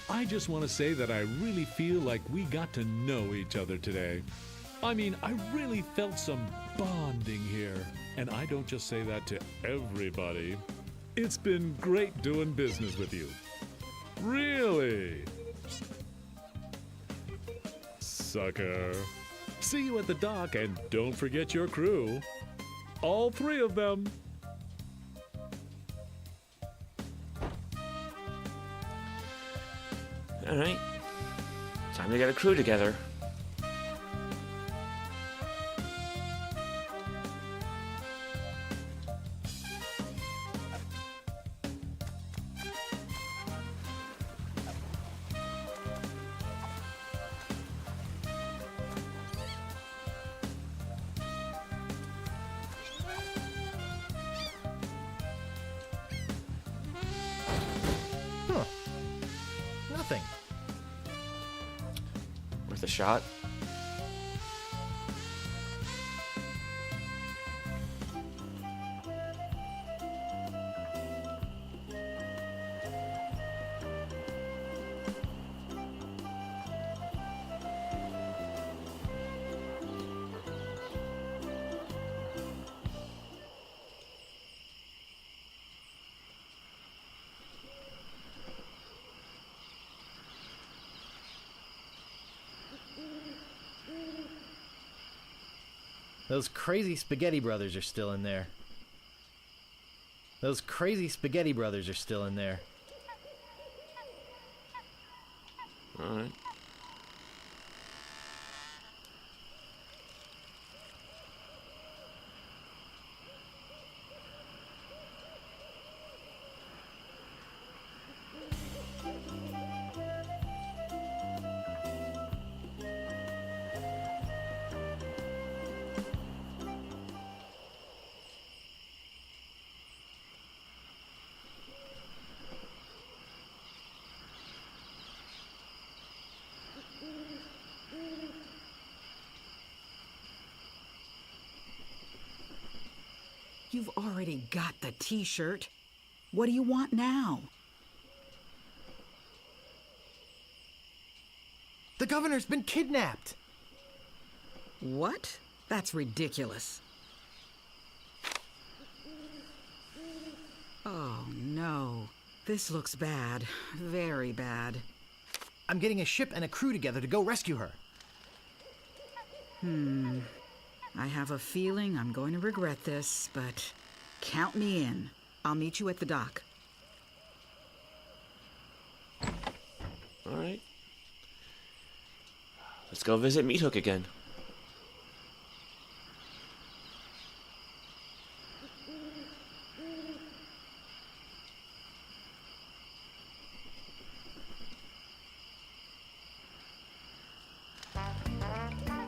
I just want to say that I really feel like we got to know each other today. I mean, I really felt some bonding here. And I don't just say that to everybody. It's been great doing business with you. Really. Sucker. See you at the dock, and don't forget your crew. All 3 of them. All right. Time to get a crew together. Nothing. Worth a shot. Those crazy spaghetti brothers are still in there. Those crazy spaghetti brothers are still in there. All right. You've already got the t-shirt. What do you want now? The governor's been kidnapped. What? That's ridiculous. Oh, no. This looks bad. Very bad. I'm getting a ship and a crew together to go rescue her. I have a feeling I'm going to regret this, but count me in. I'll meet you at the dock. All right. Let's go visit Meat Hook again.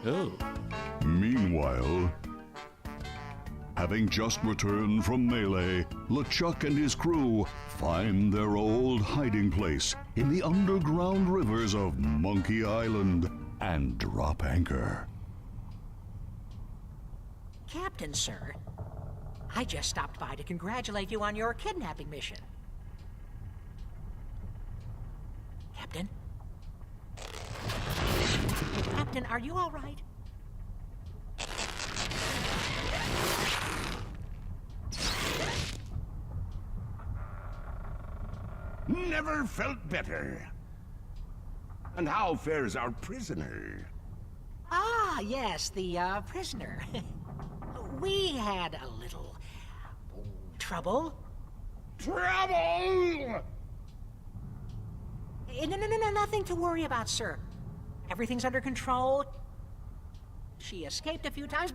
Oh. Meanwhile, having just returned from Mêlée, LeChuck and his crew find their old hiding place in the underground rivers of Monkey Island and drop anchor. Captain, sir, I just stopped by to congratulate you on your kidnapping mission. Captain? Captain, are you all right? Never felt better. And how fares our prisoner? Ah, yes, the prisoner. We had a little trouble. Trouble? No, nothing to worry about, sir. Everything's under control. She escaped a few times,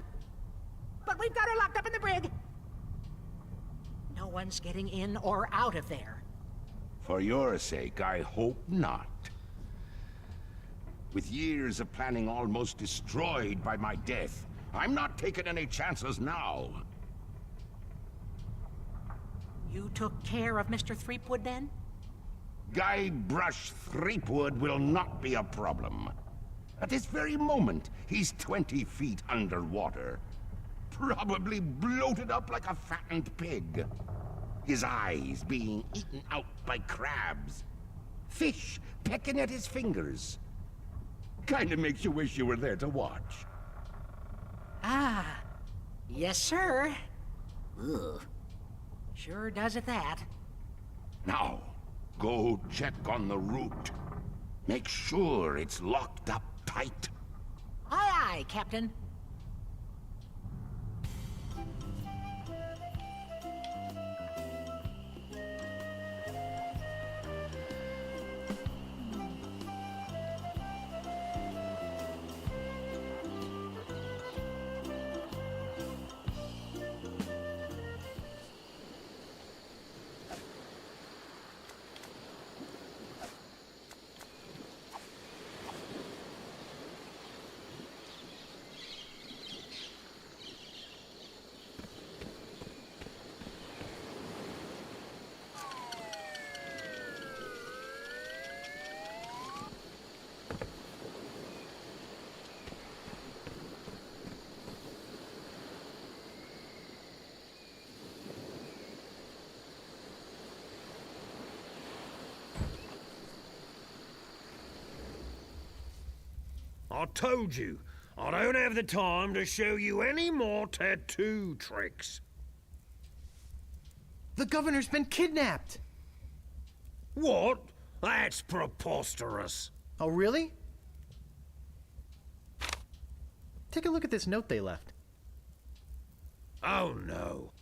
but we've got her locked up in the brig. No one's getting in or out of there. For your sake, I hope not. With years of planning almost destroyed by my death, I'm not taking any chances now. You took care of Mr. Threepwood, then? Guybrush Threepwood will not be a problem. At this very moment, he's 20 feet underwater. Probably bloated up like a fattened pig. His eyes being eaten out by crabs. Fish pecking at his fingers. Kinda makes you wish you were there to watch. Ah, yes, sir. Ugh. Sure does at that. Now, go check on the route. Make sure it's locked up tight. Aye, aye, Captain. I told you, I don't have the time to show you any more tattoo tricks. The governor's been kidnapped! What? That's preposterous. Oh, really? Take a look at this note they left. Oh no.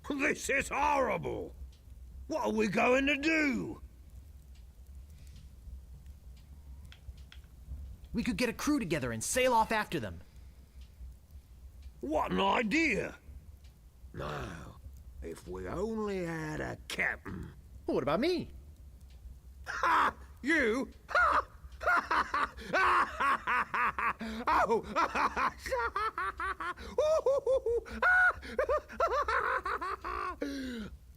This is horrible. What are we going to do? We could get a crew together and sail off after them. What an idea. Now, if we only had a captain. Well, what about me? Ha! You? Ha! Oh!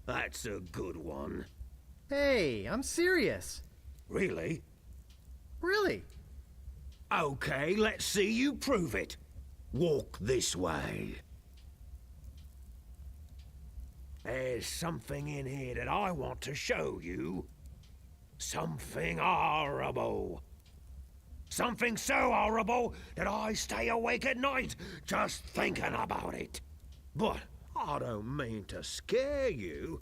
That's a good one. Hey, I'm serious. Really? Really? Okay, let's see you prove it. Walk this way. There's something in here that I want to show you. Something horrible. Something so horrible that I stay awake at night just thinking about it. But I don't mean to scare you.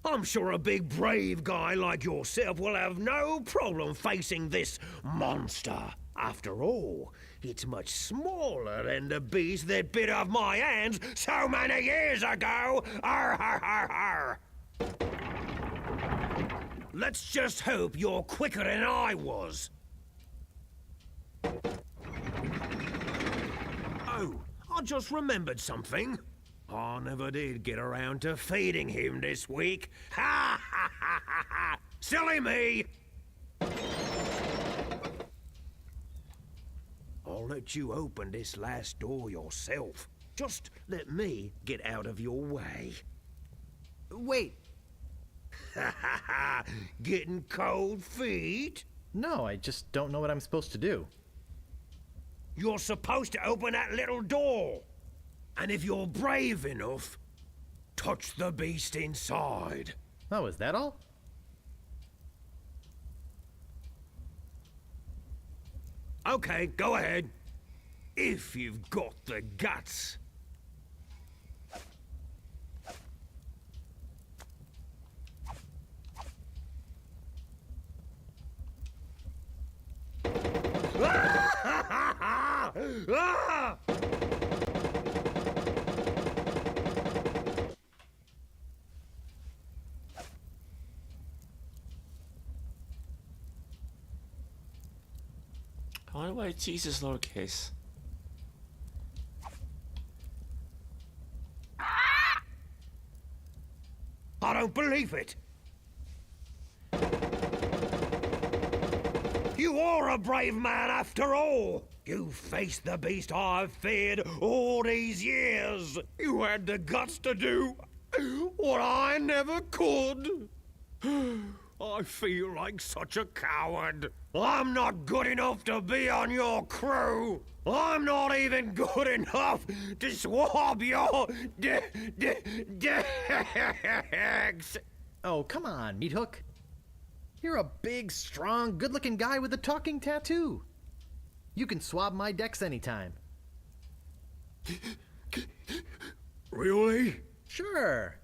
I'm sure a big brave guy like yourself will have no problem facing this monster. After all, it's much smaller than the beast that bit off my hands so many years ago. Arr, har, har, har. Let's just hope you're quicker than I was. Oh, I just remembered something. I never did get around to feeding him this week. Ha ha ha ha ha! Silly me! I'll let you open this last door yourself. Just let me get out of your way. Wait. Ha ha ha! Getting cold feet? No, I just don't know what I'm supposed to do. You're supposed to open that little door. And if you're brave enough, touch the beast inside. Oh, is that all? Okay, go ahead. If you've got the guts. Ah! Why Jesus lowercase? I don't believe it. You are a brave man after all. You faced the beast I've feared all these years. You had the guts to do what I never could. I feel like such a coward. I'm not good enough to be on your crew. I'm not even good enough to swab your decks. Oh, come on, Meat Hook. You're a big, strong, good-looking guy with a talking tattoo. You can swab my decks anytime. Really? Sure.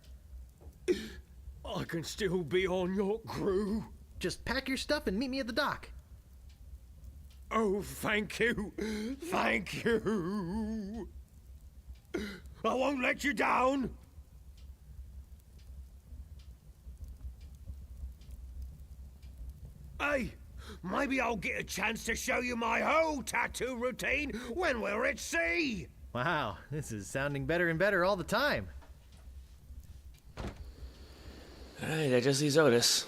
I can still be on your crew. Just pack your stuff and meet me at the dock. Oh, thank you. Thank you. I won't let you down. Hey, maybe I'll get a chance to show you my whole tattoo routine when we're at sea. Wow, this is sounding better and better all the time. Alright, I just sees Otis.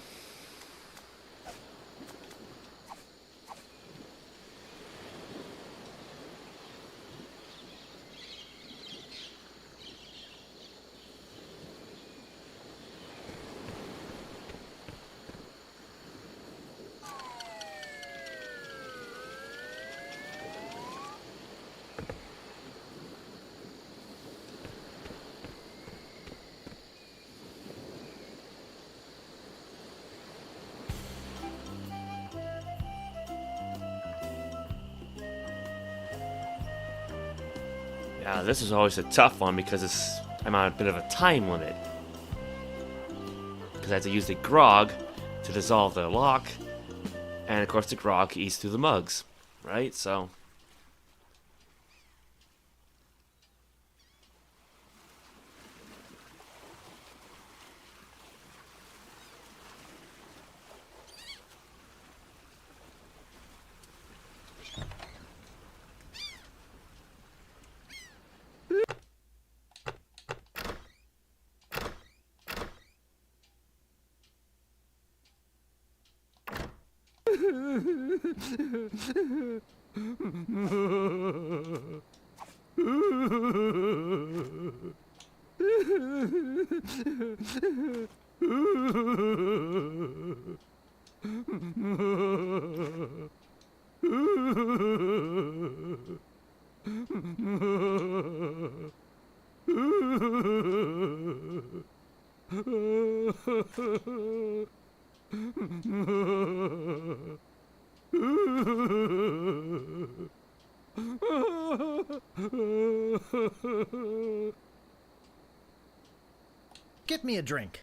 Yeah, this is always a tough one because I'm on a bit of a time limit. Because I have to use the grog to dissolve the lock, and of course the grog eats through the mugs, right? So... Get me a drink.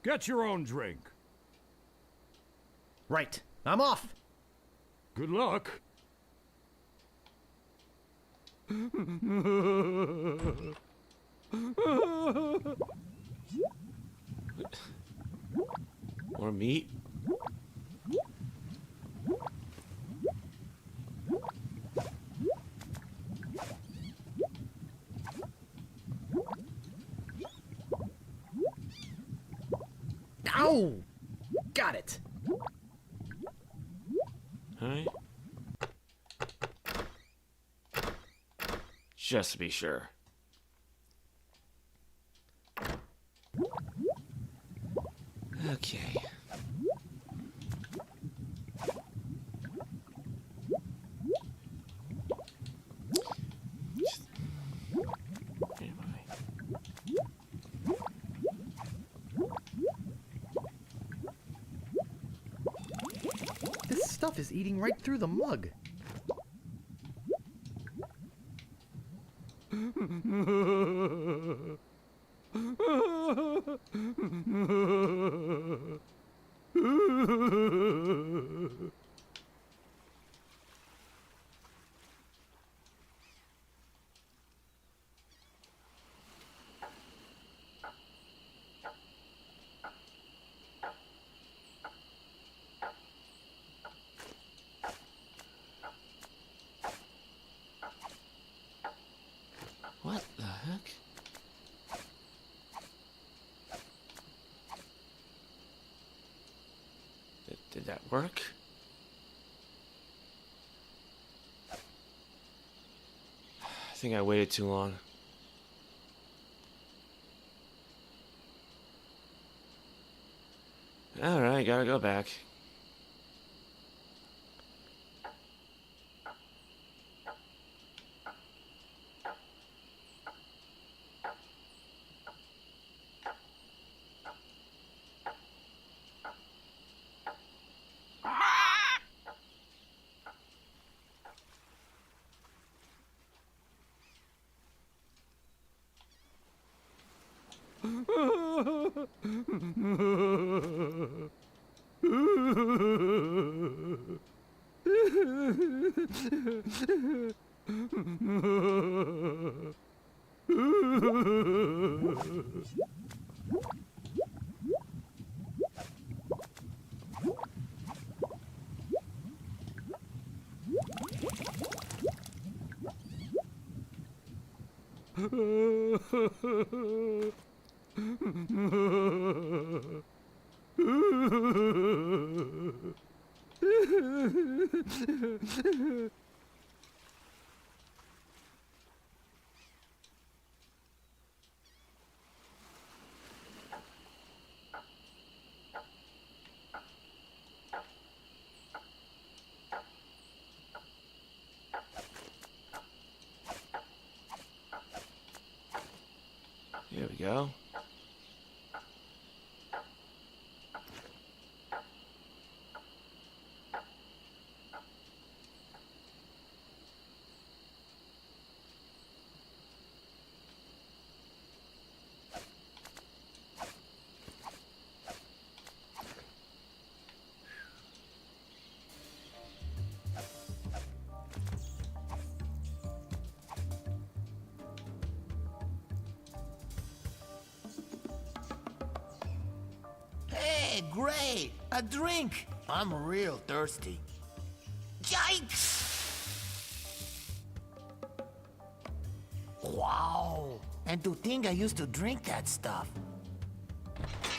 Get your own drink. Right. I'm off. Good luck. More meat? Ow! Got it. Alright. Just to be sure. Okay. This stuff is eating right through the mug. What the heck? Did that work? I think I waited too long. Alright, gotta go back. Here we go. Hey, great! A drink! I'm real thirsty. Yikes! Wow! And to think I used to drink that stuff.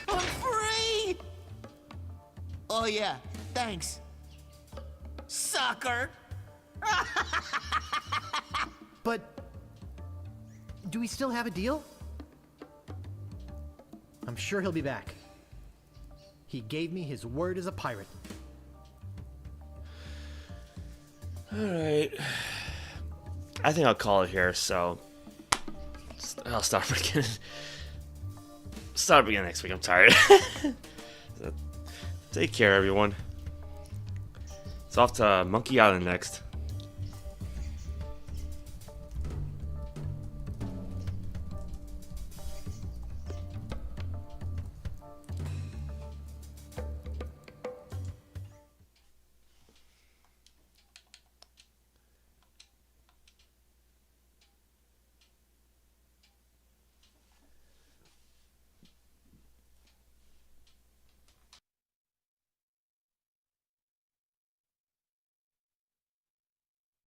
I'm free! Oh yeah, thanks. Sucker! But do we still have a deal? I'm sure he'll be back. He gave me his word as a pirate. Alright. I think I'll call it here, so I'll start again. Start again next week. I'm tired. So, take care, everyone. It's off to Monkey Island next.